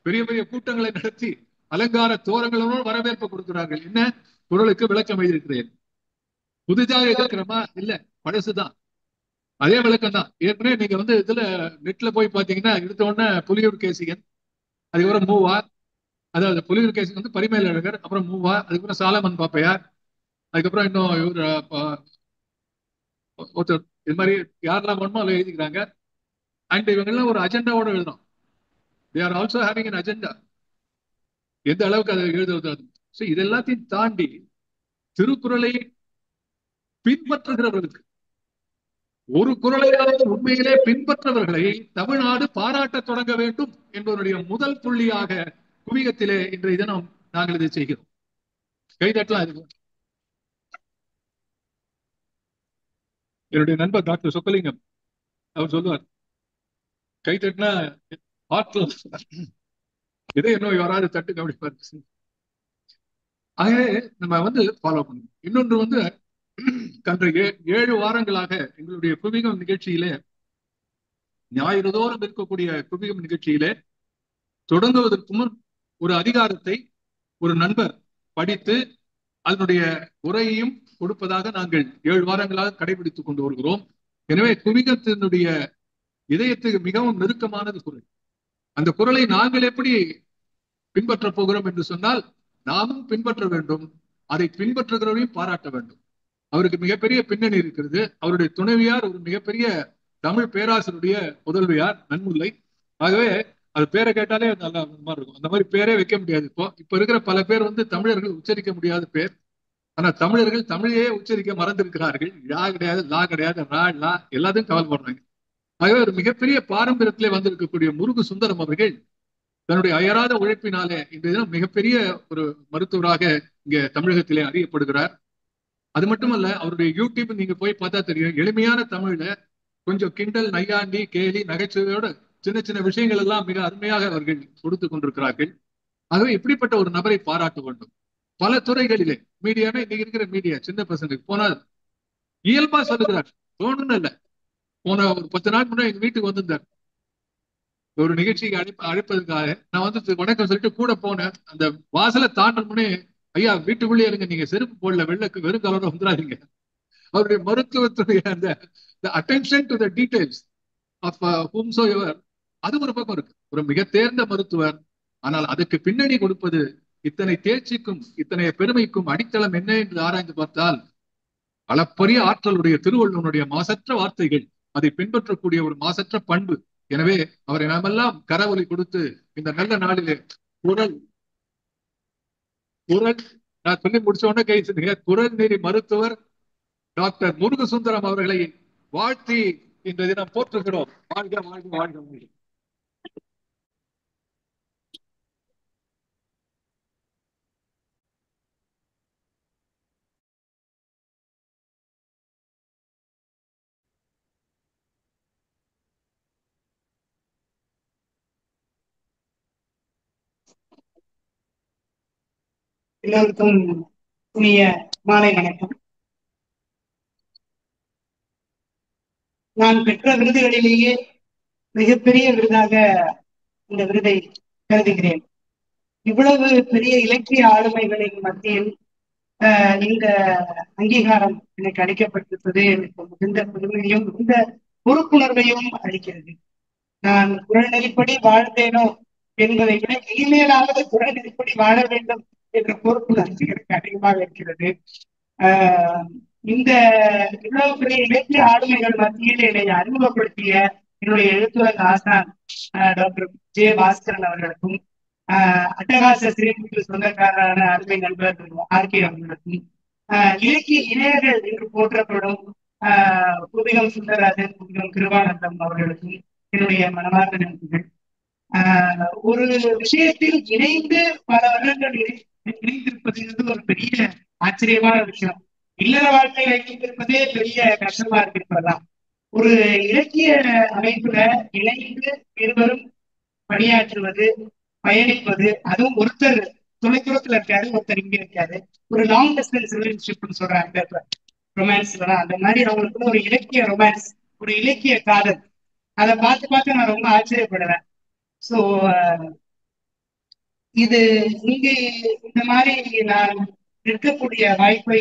பெரிய பெரிய கூட்டங்களை நடத்தி அலங்கார தோரங்களோடு வரவேற்பு கொடுக்கிறார்கள். என்ன, குரலுக்கு விளக்கம் எழுதியிருக்கிறேன். புதிதாக இருக்கிறமா? இல்ல, பழசுதான். அதே விளக்கம் தான். ஏற்கனவே நீங்க வந்து இதுல நெட்ல போய் பாத்தீங்கன்னா, எடுத்த உடனே புலியூர் கேசிகன், அதுக்கப்புறம் மூவா, அதாவது புலியூர் கேசிகன் வந்து பரிமேலழகர், அப்புறம் மூவா, அதுக்கப்புறம் சாலமன் பாப்பையார், அதுக்கப்புறம் இன்னும் இவர் ஒருத்தர், இது மாதிரி யாரெல்லாம் வேணுமோ அதை எழுதிக்கிறாங்க. அண்ட் இவங்கெல்லாம் ஒரு அஜெண்டாவோட எழுதுறோம். they are also having an agenda. எந்த அளவுக்கு அதை எழுதுவது. இது எல்லாத்தையும் தாண்டி திருக்குறளை பின்பற்றுகிறவர்களுக்கு, ஒரு குறளையாவது உண்மையிலே பின்பற்றவர்களை தமிழ்நாடு பாராட்ட தொடங்க வேண்டும் என்பதனுடைய முதல் புள்ளியாக குவியத்திலே இன்றைய தினம் நாங்கள் இதை செய்கிறோம். கைதட்டலாம். இது என்னுடைய நண்பர் டாக்டர் சொக்கலிங்கம் அவர் சொல்லுவார், கைதட்டினா இதே இன்னும் யாராவது தட்டுங்க அப்படி. ஆகவே நம்ம வந்து ஃபாலோ பண்ணணும். இன்னொன்று வந்து கடந்த 7 வாரங்களாக எங்களுடைய குவிகம் நிகழ்ச்சியிலே, ஞாயிறுதோறும் இருக்கக்கூடிய குவிகம் நிகழ்ச்சியிலே தொடங்குவதற்கு முன் ஒரு அதிகாரத்தை ஒரு நண்பர் படித்து அதனுடைய உரையையும் கொடுப்பதாக நாங்கள் 7 வாரங்களாக கடைபிடித்துக் கொண்டு வருகிறோம். எனவே குவிகத்தினுடைய இதயத்துக்கு மிகவும் நெருக்கமானது குரல். அந்த குரலை நாங்கள் எப்படி பின்பற்ற போகிறோம் என்று சொன்னால், நாமும் பின்பற்ற வேண்டும், அதை பின்பற்றுகிறவரையும் பாராட்ட வேண்டும். அவருக்கு மிகப்பெரிய பின்னணி இருக்கிறது. அவருடைய துணைவியார் ஒரு மிகப்பெரிய தமிழ் பேராசிரியருடைய முதல்வியார் நன்முல்லை. ஆகவே அது பேரை கேட்டாலே நல்லா மாதிரி இருக்கும். அந்த மாதிரி பேரே வைக்க முடியாது. இப்ப இருக்கிற பல பேர் வந்து தமிழர்கள் உச்சரிக்க முடியாத பேர். ஆனா தமிழர்கள் தமிழையே உச்சரிக்க மறந்திருக்கிறார்கள். யா கிடையாது, லா கிடையாது, ரா லா எல்லாத்தையும் கவலைப்படுறாங்க. ஆகவே ஒரு மிகப்பெரிய பாரம்பரியத்திலே வந்திருக்கக்கூடிய முருகு சுந்தரம் அவர்கள் தன்னுடைய அயராத உழைப்பினாலே இன்றைய தினம் மிகப்பெரிய ஒரு மருத்துவராக இங்க தமிழகத்திலே அறியப்படுகிறார். அது மட்டுமல்ல, அவருடைய யூடியூப் நீங்க போய் பார்த்தா தெரியும். எளிமையான தமிழ்ல கொஞ்சம் கிண்டல், நையாண்டி, கேலி, நகைச்சுவையோட சின்ன சின்ன விஷயங்கள் எல்லாம் மிக அருமையாக அவர்கள் கொடுத்து கொண்டிருக்கிறார்கள். ஆகவே இப்படிப்பட்ட ஒரு நபரை பாராட்ட வேண்டும். பல துறைகளிலே மீடியானா, இன்னைக்கு இருக்கிற மீடியா சின்ன பசங்களுக்கு போனால் இயல்பா சொல்லுகிறார். தோணுன்னு இல்லை. போன ஒரு 10 நாள் முன்னாடி எங்க வீட்டுக்கு வந்திருந்தார். ஒரு நிகழ்ச்சிக்கு அழைப்பதற்காக நான் வந்து வணக்கம் சொல்லிட்டு கூட போனேன். அந்த வாசலை தாண்டமுன்னே, ஐயா வீட்டுக்குள்ளே இருங்க, நீங்க செருப்பு போடல, வெறும் கலரோட வந்துடாதீங்க. அவருடைய மருத்துவத்துடைய அந்த attention to the details of whomsoever, அது ஒரு பக்கம் இருக்கு. ஒரு மிக தேர்ந்த மருத்துவர். ஆனால் அதுக்கு பின்னணி கொடுப்பது, இத்தனை தேர்ச்சிக்கும் இத்தனை பெருமைக்கும் அடித்தளம் என்ன என்று ஆராய்ந்து பார்த்தால், அளப்பரிய ஆற்றலுடைய திருவள்ளுவனுடைய மாசற்ற வார்த்தைகள், அதை பின்பற்றக்கூடிய ஒரு மாசற்ற பண்பு. எனவே அவரை நாமெல்லாம் கரவொலி கொடுத்து இந்த நல்ல நாளிலே குரல் நான் சொல்லி முடிச்ச உடனே கை செஞ்சீங்க. குரல் நெறி மருத்துவர் டாக்டர் முருகு சுந்தரம் அவர்களை வாழ்த்தி இந்த தினம் போற்றுகிறோம். வாழ்க வாழ்க வாழ்க. எல்லோருக்கும் இனிய மாலை வணக்கம். நான் பெற்ற விருதுகளிலேயே மிகப்பெரிய விருதாக இந்த விருதை கருதுகிறேன். இவ்வளவு பெரிய இலக்கிய ஆளுமைகளின் மத்தியில் இந்த அங்கீகாரம் எனக்கு அளிக்கப்பட்டிருப்பது எனக்கு மிகுந்த பெருமையும் மிகுந்த பொறுப்புணர்வையும் அளிக்கிறது. நான் குரல் நெறிப்படி வாழ்ந்தேனோ என்பதை விட இனிமேலாவது குரல் நெறிப்படி வாழ வேண்டும் என்ற பொறுப்புணர்ச்சி எனக்கு அதிகமாக இருக்கிறது. இந்த இவ்வளவு பெரிய இலக்கிய ஆளுமைகள் மத்தியில் என்னை அறிமுகப்படுத்திய என்னுடைய எழுத்துலக ஆசான் டாக்டர் ஜே பாஸ்கரன் அவர்களுக்கும் அட்டகாச சிறைக்கு சொந்தக்காரரான அருமை நண்பர் ஆர்கே அவர்களுக்கும் இலக்கிய இணையர்கள் என்று போற்றப்படும் புதிகம் சுந்தரராஜன், புதிகம் கிருபானந்தம் அவர்களுக்கும் என்னுடைய மனமார்ந்த நன்றிகள். ஒரு விஷயத்தில் இணைந்து பல வருடங்கள் இணைந்திருப்பது ஒரு பெரிய ஆச்சரியமான விஷயம். இல்லற வாழ்க்கையில இணைந்திருப்பதே பெரிய கஷ்டமா இருப்பதுதான். ஒரு இலக்கிய அமைப்புல இணைந்து இருவரும் பணியாற்றுவது, பயணிப்பது, அதுவும் ஒருத்தர் தொலைதூரத்துல இருக்காரு, ஒருத்தர் இங்க இருக்காரு. ஒரு லாங் டிஸ்டன்ஸ் ரிலேஷன்ஷிப்னு சொல்றாங்க ரொமான்ஸ்ல, அந்த மாதிரி அவங்களுக்கு ஒரு இலக்கிய ரொமான்ஸ், ஒரு இலக்கிய காதல், அதை பார்த்து நான் ரொம்ப ஆச்சரியப்படுறேன். ஸோ இது இங்கு இந்த மாதிரி நான் இருக்கக்கூடிய வாய்ப்பை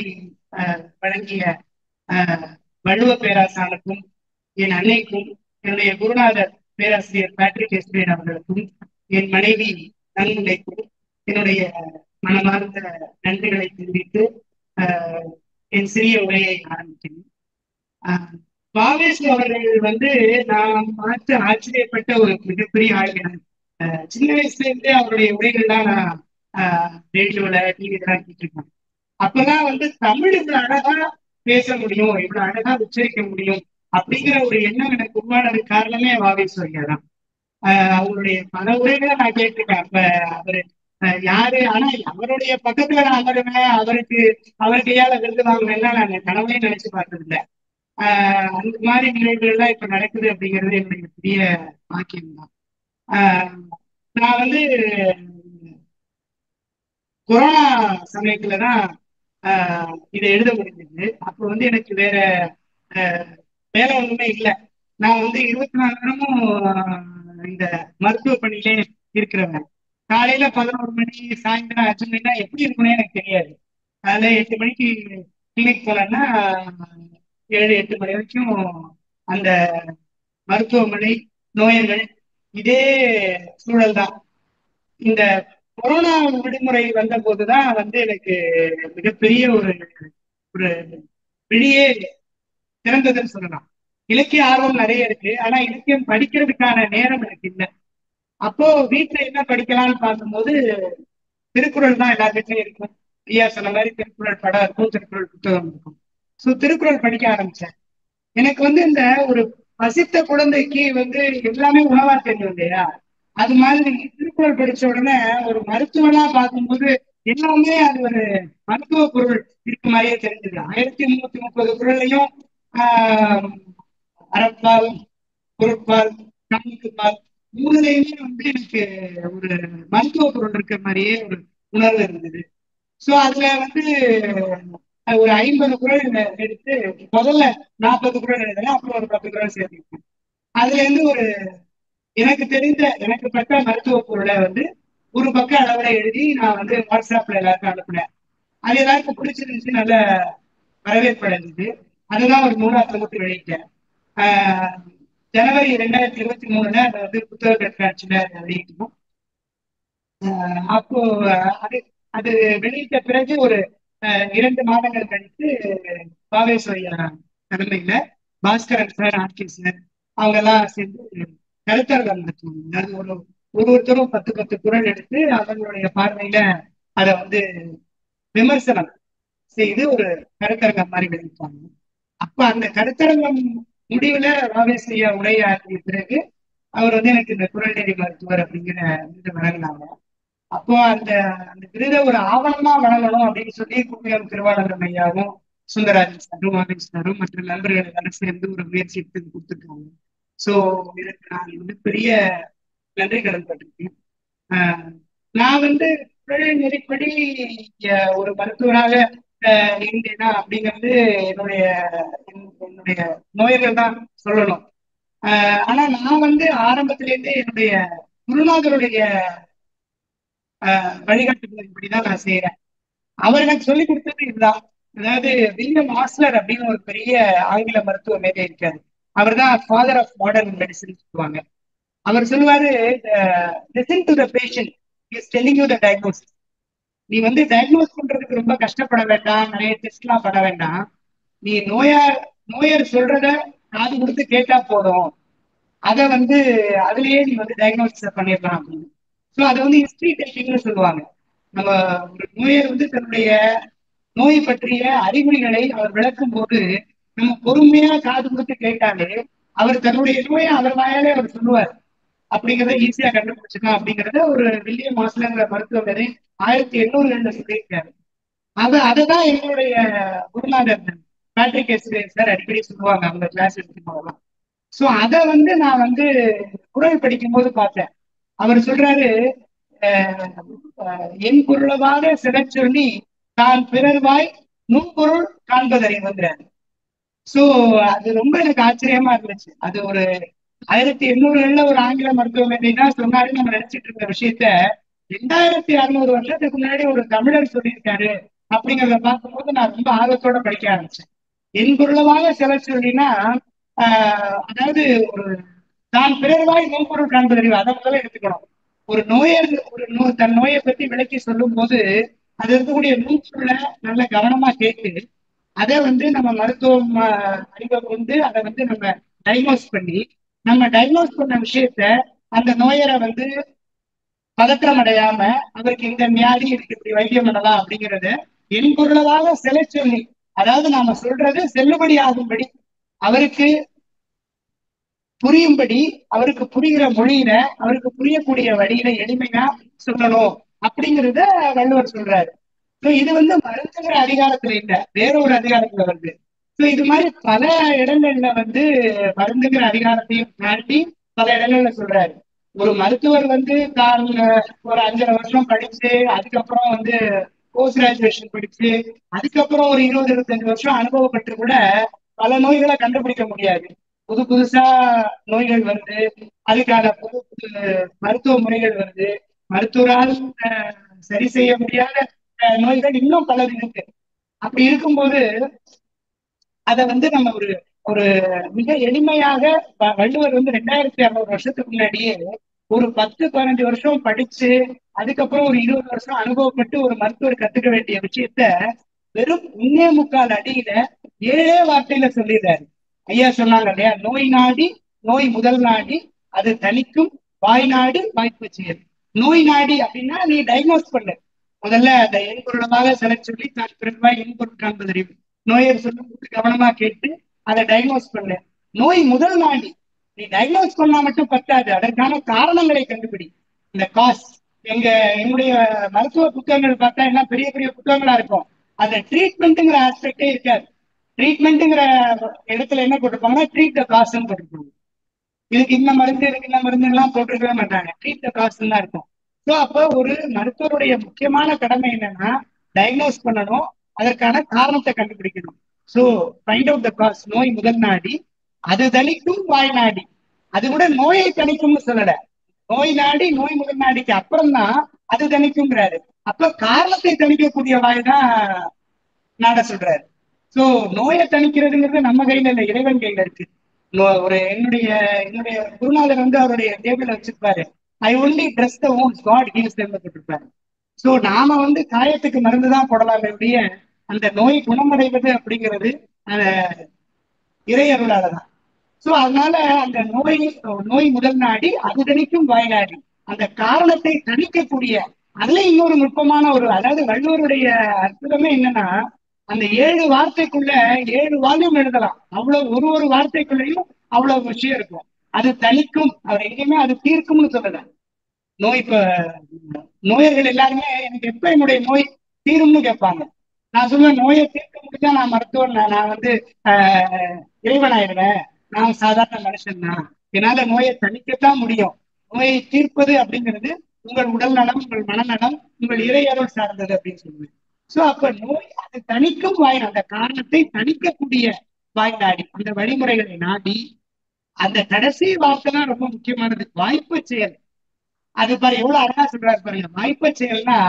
வழங்கிய வள்ளுவ பேராசானுக்கும், என் அன்னைக்கும், என்னுடைய குருநாதர் பேராசிரியர் பேட்ரிக் எஸ்பிரேன் அவர்களுக்கும், என் மனைவி நன்முனைக்கும் என்னுடைய மனமார்ந்த நன்றிகளை தெரிவித்து என் சிறிய உரையை ஆரம்பிக்கிறேன். வாவேசு அவர்கள் நான் பார்த்து ஆச்சரியப்பட்ட ஒரு மிகப்பெரிய ஆளுநர். சின்ன வயசுல இருந்தே அவருடைய உரைகள்லாம் நான் ரேடியோல டிவிலாம் கேட்டிருக்கேன். அப்பதான் தமிழ் இவ்வளவு அழகா பேச முடியும், இவ்வளவு அழகா உச்சரிக்க முடியும் அப்படிங்கிற ஒரு எண்ணம் எனக்கு உருவானது காரணமே வாவேசு ஐயா தான். அவருடைய பல உரைகளை நான் கேட்டிருக்கேன். அப்ப அவரு யாரு, ஆனா அவருடைய பக்கத்துல நான் அமருவேன், அவருக்கு ஏழ விருது வாங்குவேன்லாம் நான் கனவே நினைச்சு பார்த்தது இல்லை. அந்த மாதிரி நிகழ்வுகள் எல்லாம் இப்ப நடக்குது அப்படிங்கிறது என்னுடைய பெரிய பாக்கியம் தான். நான் கொரோனா சமயத்துலதான் இதை எழுத முடிஞ்சது. அப்போ எனக்கு வேற வேலை ஒண்ணுமே இல்லை. நான் 24 நேரமும் இந்த மருத்துவ பணியிலே இருக்கிறவங்க. காலையில 11 மணி, சாயந்தரம் 5 மணினா எப்படி இருக்குன்னு எனக்கு தெரியாது. அதுல 8 மணிக்கு கிளினிக் போனேன்னா 7-8 மணி வரைக்கும் அந்த மருத்துவமனை, நோயர்கள், இதே சூழல் தான். இந்த கொரோனா விடுமுறை வந்த போதுதான் எனக்கு மிகப்பெரிய ஒரு விழியே திறந்ததுன்னு சொல்லலாம். இலக்கிய ஆர்வம் நிறைய இருக்கு, ஆனா இலக்கியம் படிக்கிறதுக்கான நேரம் எனக்கு இல்லை. அப்போ வீட்டுல என்ன படிக்கலாம்னு பார்க்கும்போது திருக்குறள் தான் எல்லா வீட்லயும் இருக்கும். ஐயா சொன்ன மாதிரி திருக்குறள் படம் இருக்கும், திருக்குறள் புத்தகம் இருக்கும். ஸோ திருக்குறள் படிக்க ஆரம்பிச்சேன். எனக்கு இந்த ஒரு பசித்த குழந்தைக்கு எல்லாமே உணவா தெரியும் இல்லையா, அது மாதிரி திருக்குறள் படிச்ச உடனே ஒரு மருத்துவனா பார்க்கும்போது எல்லாமே அது ஒரு மருத்துவ பொருள் இருக்கு மாதிரியே தெரிஞ்சது. 1330 குறளையும் அறப்பால், பொருட்பால், காணிக்கைப்பால் மூணுலையுமே எனக்கு ஒரு மருத்துவ பொருள் இருக்கிற மாதிரியே ஒரு உணர்வு இருந்தது. ஸோ அதுல ஒரு 50 குறள் எடுத்து முதல்ல 40 குறள் எழுதுறேன், அப்புறம் ஒரு 10 குறள் சேர்த்துருக்கேன். அதுல இருந்து ஒரு எனக்கு தெரிந்த எனக்கு பட்ட மருத்துவ பொருளை ஒரு பக்க அளவுல எழுதி நான் வாட்ஸ்அப்ல எல்லாருக்கும் அனுப்புனேன். அது எல்லாருக்கும் பிடிச்சிருந்துச்சு, நல்ல வரவேற்பு அடைஞ்சது. அதுதான் ஒரு நூலா தொகுத்து வெளியிட்டேன். ஜனவரி 2023 அதை புத்தக கண்காட்சியில வெளியிட்டோம். அப்போ அது வெளியிட்ட பிறகு ஒரு 2 மாதங்கள் கழித்து வாவேசு ஐயா தலைமையில பாஸ்கரன் சார், ஆர்கே சார் அவங்க எல்லாம் சேர்ந்து கருத்தரங்கம் நடத்துவாங்க. ஒருத்தரும் 10 குறள் எடுத்து அவங்களுடைய பார்வையில அதை விமர்சனம் செய்து ஒரு கருத்தரங்கம் மாதிரி வெளியிட்டாங்க. அப்ப அந்த கருத்தரங்கம் முடிவுல வாவேசு ஐயா உரையாற்றிய பிறகு அவர் எனக்கு இந்த குறள் நெறி மருத்துவர் அப்படிங்கிற விருது வழங்கினாங்க. அப்போ அந்த விருதை ஒரு ஆவணமா வழங்கணும் அப்படின்னு சொல்லி கும்பியம் திருவாளர் ஐயாவும், சுந்தரராஜன் சாரும், வாவேசு சாரும் மற்ற நண்பர்கள் எல்லாரும் சேர்ந்து ஒரு முயற்சி எடுத்து கொடுத்துருக்காங்க. ஸோ இதுக்கு நான் பெரிய நன்றி கடன் பட்டிருக்கேன். நான் குரல் நெறிப்படி ஒரு மருத்துவராக இருந்தேனா அப்படிங்கிறது என்னுடைய என்னுடைய நோயர்கள் தான் சொல்லணும். ஆனா நான் வந்து ஆரம்பத்திலேருந்தே என்னுடைய குருநாதருடைய வழிகாட்டுதலின்படிதான் நான் செய்யறேன். அவர் எனக்கு சொல்லி கொடுத்தது இதுதான். அதாவது வில்லியம் ஆஸ்லர் அப்படின்னு ஒரு பெரிய ஆங்கில மருத்துவ மேதை இருக்காரு. அவர் தான் ஃபாதர் ஆஃப் மாடர்ன் மெடிசன் சொல்லுவாங்க. அவர் சொல்லுவாரு, listen to the patient, he is telling you the diagnosis. நீ வந்து டயக்னோஸ் பண்றதுக்கு ரொம்ப கஷ்டப்பட வேண்டாம், நிறைய டெஸ்ட் எல்லாம் பண்ண வேண்டாம். நீ நோயர் சொல்றத காது கொடுத்து கேட்டா போதும். அதை வந்து அதுலயே நீ வந்து டயக்னோசிஸ் பண்ணிடலாம் அப்படின்னு. ஸோ அதை வந்து ஹிஸ்டரி டெஸ்டிங்னு சொல்லுவாங்க. நம்ம ஒரு நோயர் வந்து தன்னுடைய நோய் பற்றிய அறிகுறிகளை அவர் விளக்கும் போது நம்ம பொறுமையா காது கொடுத்து கேட்டாலே அவர் தன்னுடைய நோயை அவர் வாயாலே அவர் சொல்லுவார். அப்படிங்கிறத ஈஸியா கண்டுபிடிச்சிக்கலாம் அப்படிங்கறத ஒரு வில்லியம் ஆஸ்லங்கிற மருத்துவ மேதை 1800 சொல்லியிருக்காரு. அதுதான் எங்களுடைய குருநாதர் பேட்ரிக் எஸ் சார் அடிக்கடி சொல்லுவாங்க அவங்க கிளாஸ் எடுக்கும் போதெல்லாம். ஸோ அதை வந்து நான் வந்து குரல் படிக்கும் போது பார்த்தேன். அவர் சொல்றாரு, என் பொருளவாக சில சொல்லி தான் பிறர்வாய் நுண்பொருள் காண்பதறிவுங்கிறாரு. சோ அது ரொம்ப எனக்கு ஆச்சரியமா இருந்துச்சு. அது ஒரு 1800 ஒரு ஆங்கில மருத்துவ மேதை தான் சொன்னாரு. நம்ம நினைச்சிட்டு இருந்த விஷயத்த 2600 வருஷத்துக்கு முன்னாடி ஒரு தமிழர் சொல்லியிருக்காரு அப்படிங்கிறத பார்க்கும்போது நான் ரொம்ப ஆர்வத்தோட படிக்க ஆரம்பிச்சேன். என் பொருளவாக சில சொல்லினா அதாவது ஒரு தான் பிறர்வாய் நோய்பொருள் காண்பதறிவு அதை முதல்ல எடுத்துக்கணும். ஒரு நோயர் தன் நோயை பற்றி விளக்கி சொல்லும் போது அது இருக்கக்கூடிய நூற்றுல நல்ல கவனமா கேட்டு அதை வந்து நம்ம மருத்துவம் அறிவை கொண்டு அதை வந்து நம்ம டயக்னோஸ் பண்ணி நம்ம டயக்னோஸ் பண்ண விஷயத்த அந்த நோயரை வந்து பதற்றம் அடையாம அவருக்கு இந்த வியாதி இருக்கு இப்படி வைத்தியம் பண்ணலாம் அப்படிங்கிறத என் பொருளதாக சிலை சொல்லி, அதாவது நாம சொல்றது செல்லுபடி ஆகும்படி அவருக்கு புரியும்படி அவருக்கு புரிகிற மொழியில அவருக்கு புரியக்கூடிய வழியில எளிமையா சொல்லணும் அப்படிங்கிறத வள்ளுவர் சொல்றாரு. சோ இது வந்து மருந்துங்கிற அதிகாரத்துல இல்ல, வேற ஒரு அதிகாரத்துல வருது. சோ இது மாதிரி பல இடங்கள்ல வந்து மருந்துங்கிற அதிகாரத்தையும் தாண்டி பல இடங்கள்ல சொல்றாரு. ஒரு மருத்துவர் வந்து தான் ஒரு 5 வருஷம் படிச்சு அதுக்கப்புறம் வந்து போஸ்ட் கிராஜுவேஷன் படிச்சு அதுக்கப்புறம் ஒரு 20-25 வருஷம் அனுபவப்பட்டு கூட பல நோய்களை கண்டுபிடிக்க முடியாது. புதுசா நோய்கள் வருது, அதுக்கான புது மருத்துவ முறைகள் வருது. மருத்துவரால் சரி செய்ய முடியாத நோய்கள் இன்னும் பலது இருக்கு. அப்படி இருக்கும்போது அதை வந்து நம்ம ஒரு ஒரு மிக எளிமையாக வள்ளுவர் வந்து 2600 வருஷத்துக்கு முன்னாடியே ஒரு 10-15 வருஷம் படிச்சு அதுக்கப்புறம் ஒரு 20 வருஷம் அனுபவப்பட்டு ஒரு மருத்துவர் கத்துக்க வேண்டிய விஷயத்த வெறும் 1.25 அடியில 7 வார்த்தையில சொல்லிடுறாரு. ஐயா சொன்னாங்க இல்லையா, நோய் நாடி நோய் முதல் நாடி அது தணிக்கும் வாய் நாடு வாய்ப்பு செயல். நோய் நாடி அப்படின்னா நீ டயக்னோஸ் பண்ணு. முதல்ல அந்த என் பொருளமாக சில சொல்லி தான் பிறவாய் என் பொருள் காண்பதறிவு நோயர் சொல்லும் கவனமா கேட்டு அதை டயக்னோஸ் பண்ணு. நோய் முதல் நாடி நீ டயக்னோஸ் பண்ணா மட்டும் பத்தாது, அதற்கான காரணங்களை கண்டுபிடி. இந்த காஸ் என்னுடைய மருத்துவ புத்தகங்கள் பார்த்தா எல்லாம் பெரிய பெரிய புத்தகங்களா இருக்கும். அந்த ட்ரீட்மெண்ட்டுங்கிற ஆஸ்பெக்டே இருக்காது. ட்ரீட்மெண்ட்டுங்கிற இடத்துல என்ன போட்டிருப்பாங்கன்னா ட்ரீட் த காஸ்ன்னு போட்டிருப்பாங்க. இதுக்கு இந்த மருந்து எல்லாம் போட்டிருக்கவே மாட்டாங்க. ட்ரீட் த காஸ்ன்னு தான் இருக்கும். ஸோ அப்போ ஒரு மருத்துவருடைய முக்கியமான கடமை என்னன்னா டயக்னோஸ் பண்ணணும், அதற்கான காரணத்தை கண்டுபிடிக்கணும். So find out the cause, நோய் முதல் நாடி அது தணிக்கும் வாய் நாடி. அது கூட நோயை தணிக்கும்னு சொல்லல, நோய் நாடி நோய் முதல் நாடிக்கு அப்புறம் தான் அது தணிக்கும்ங்கிறாரு. அப்ப காரணத்தை தணிக்கக்கூடிய வாய் தான் நாட சொல்றாரு. சோ நோயை தணிக்கிறதுங்கிறது நம்ம கையில இல்ல, இறைவன் கையில இருக்கு. என்னுடைய குருநாதர் வந்து அவருடைய டேபிள் வச்சிருப்பாரு, I only dress the wounds, God heals them போட்டிருப்பாரு. சோ நாம வந்து காயத்துக்கு மருந்துதான் போடலாமே ஒழிய அந்த நோய் குணமடைவது அப்படிங்கிறது இறை அருளாலதான். சோ அதனால அந்த நோய் முதல் நாடி அது தணிக்கும் வாய் நாடி, அந்த காரணத்தை தணிக்கக்கூடிய அதுல இன்னொரு நுட்பமான அதாவது வள்ளுவருடைய அற்புதமே என்னன்னா அந்த 7 வார்த்தைக்குள்ள 7 வால்யூம் எழுதலாம். அவ்வளவு ஒரு வார்த்தைக்குள்ளேயும் அவ்வளவு விஷயம் இருக்கும். அது தணிக்கும், அவர் எங்கேயுமே அது தீர்க்கும்னு சொல்லல. நோயர்கள் எல்லாருமே எனக்கு எப்ப என்னுடைய நோய் தீரும்னு கேட்பாங்க. நான் சொல்லுவேன், நோயை தீர்க்க முடிஞ்சா நான் மருத்துவன், நான் வந்து இறைவனாயிடுவேன், நான் சாதாரண மனுஷன் தான், என்னால நோயை தணிக்கத்தான் முடியும். நோயை தீர்ப்பது அப்படிங்கிறது உங்கள் உடல் நலம், உங்கள் மனநலம், உங்கள் இறையருள் சார்ந்தது அப்படின்னு சொல்லுவேன். சோ அப்ப நோய் அது தணிக்கும் வாய், அந்த காரணத்தை தணிக்கக்கூடிய வாய் நாடி, அந்த வழிமுறைகளை நாடி, அந்த கடைசி வார்த்தை தான் ரொம்ப முக்கியமானது, வாய்ப்பு செயல். அது பாரு எவ்வளவு அழகா சொல்றாரு பாருங்க. வாய்ப்பு செயல்னா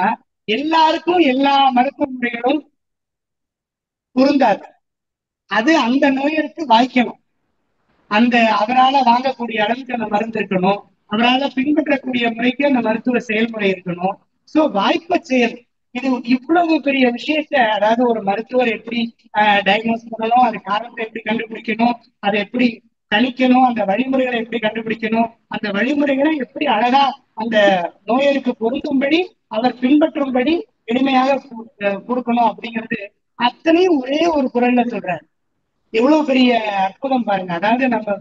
எல்லாருக்கும் எல்லா மருத்துவ முறைகளும் பொருந்தாது. அது அந்த நோயிற்கு வாய்க்கணும். அந்த அவரால வாங்கக்கூடிய அளவுக்கு அந்த மருந்து இருக்கணும். அவரால பின்பற்றக்கூடிய முறைக்கு அந்த மருத்துவ செயல்முறை இருக்கணும். சோ வாய்ப்பு செயல் இது இவ்வளவு பெரிய விஷயத்த, அதாவது ஒரு மருத்துவர் எப்படி டயக்னோஸ் பண்ணணும், அது காரணத்தை எப்படி கண்டுபிடிக்கணும், அதை எப்படி தணிக்கணும், அந்த வழிமுறைகளை எப்படி கண்டுபிடிக்கணும், அந்த வழிமுறைகளை எப்படி அழகா அந்த நோயருக்கு பொருந்தும்படி அவர் பின்பற்றும்படி எளிமையாக கொடுக்கணும் அப்படிங்கிறது அத்தனையும் ஒரே ஒரு குரல்ல சொல்றாரு. எவ்வளவு பெரிய அற்புதம் பாருங்க. அதாவது நம்ம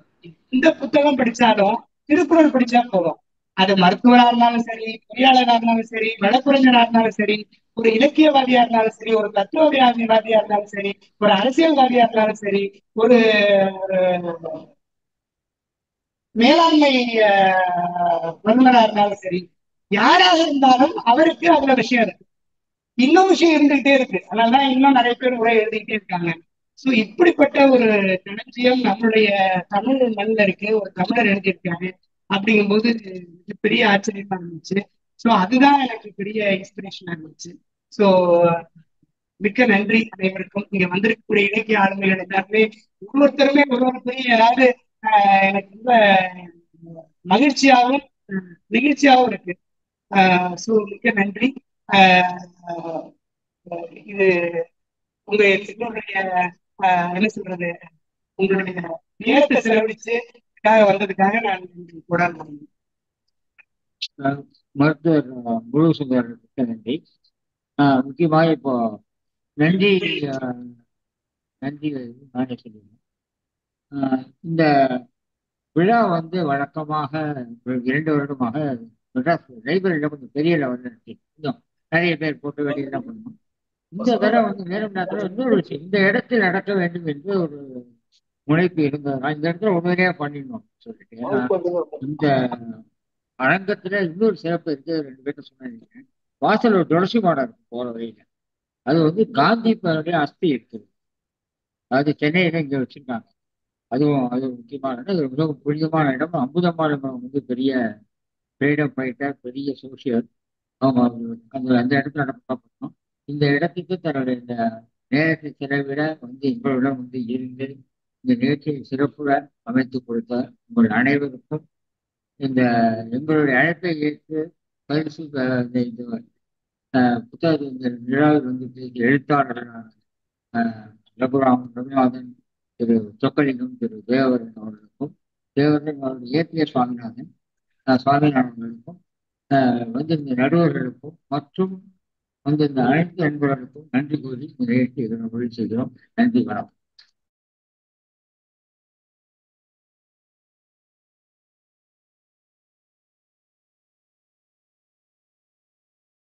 இந்த புத்தகம் படிச்சாலும் திருக்குறள் படிச்சா போதும். அது மருத்துவரா இருந்தாலும் சரி, பொறியாளராக இருந்தாலும் சரி, வழக்குரைஞரா இருந்தாலும் சரி, ஒரு இலக்கியவாதியா இருந்தாலும் சரி, ஒரு தத்துவவாதியா இருந்தாலும் சரி, ஒரு அரசியல்வாதியா இருந்தாலும் சரி, ஒரு மேலாண்மை வல்லுநரா இருந்தாலும் சரி, யாராக இருந்தாலும் அவருக்கு அதுல விஷயம் இருக்கு. இன்னும் விஷயம் இருந்துகிட்டே இருக்கு. அதனாலதான் இன்னும் நிறைய பேர் உரை எழுதிக்கிட்டே இருக்காங்க. சோ இப்படிப்பட்ட ஒரு களஞ்சியம் நம்மளுடைய தமிழ் மண்ணில் இருக்கு, ஒரு தமிழர் எழுதியிருக்காரு அப்படிங்கும்போது பெரிய ஆச்சரியமா இருந்துச்சு. சோ அதுதான் எனக்கு பெரிய இன்ஸ்பிரேஷனா இருந்துச்சு. சோ மிக்க நன்றி அனைவருக்கும். இங்க வந்திருக்கக்கூடிய இலக்கிய ஆளுமைகள் எல்லாருமே ஒவ்வொருத்தருமே ஒருவருக்கும் ஏதாவது எனக்கு ரொம்ப மகிழ்ச்சியாகவும் நெகிழ்ச்சியாகவும் இருக்கு. சோ மிக்க நன்றி. இது உங்க என்னுடைய என்ன சொல்றது, உங்களுடைய நேரத்தை செலவழிச்சு வந்ததுக்காக நான் கூட மருத்துவர் முழு சுந்தருக்கு நன்றி. முக்கியமாக இப்போ நன்றி நன்றி நானே சொல்லுவேன். இந்த விழா வந்து வழக்கமாக 2 வருடமாக மெட்ராஸ் லைப்ரரியில கொஞ்சம் பெரிய லெவலில் இருக்கு, இன்னும் நிறைய பேர் போட்டு வேண்டியதெல்லாம் பண்ணணும். இந்த தடவை வந்து நேரம் நேரத்தில் இன்னொரு விஷயம், இந்த இடத்தில் நடக்க வேண்டும் என்று ஒரு முனைப்பு இருந்ததுனா இந்த இடத்துல உண்மையிலேயே பண்ணிடணும் சொல்லிட்டு. ஏன்னா இந்த அரங்கத்துல இன்னொரு சிறப்பு இருக்கு, 2 பேர்ட்ட சொன்னீங்க. வாசல் ஒரு துளசி மாடம் இருக்கு போற வழியில, அது வந்து காந்தி அஸ்தி இருக்குது. அது சென்னையில இங்க வச்சிருக்காங்க. அது முக்கியமான இடம், அது மிகவும் புனிதமான இடம். அமுதமான வந்து பெரிய ஃப்ரீடம் ஃபைட்டர், பெரிய சோசியல். அவங்க அந்த இடத்துல நடக்கணும். இந்த இடத்துக்கு தன்னுடைய இந்த நேரத்தை செலவிட வந்து எங்களுடன் வந்து இருந்து இந்த நிகழ்ச்சியை சிறப்புற அமைத்து கொடுத்த உங்கள் அனைவருக்கும், இந்த எங்களுடைய அழைப்பை ஏற்று பரிசு இந்த புத்தகத்தின் இந்த விழாவில் வந்து எழுத்தாளர்களான ரகுநாதன், திரு சொக்கலிங்கம், திரு தேவரன் அவர்களுக்கும், தேவரன் அவருடைய ஏற்றிய சுவாமிநாதன் அவர்களுக்கும், வந்திருந்த நடுவர்களுக்கும் மற்றும் வந்திருந்த அனைத்து அன்பர்களுக்கும் நன்றி கூறி இந்த நிகழ்ச்சியை செய்கிறோம். நன்றி, வணக்கம்.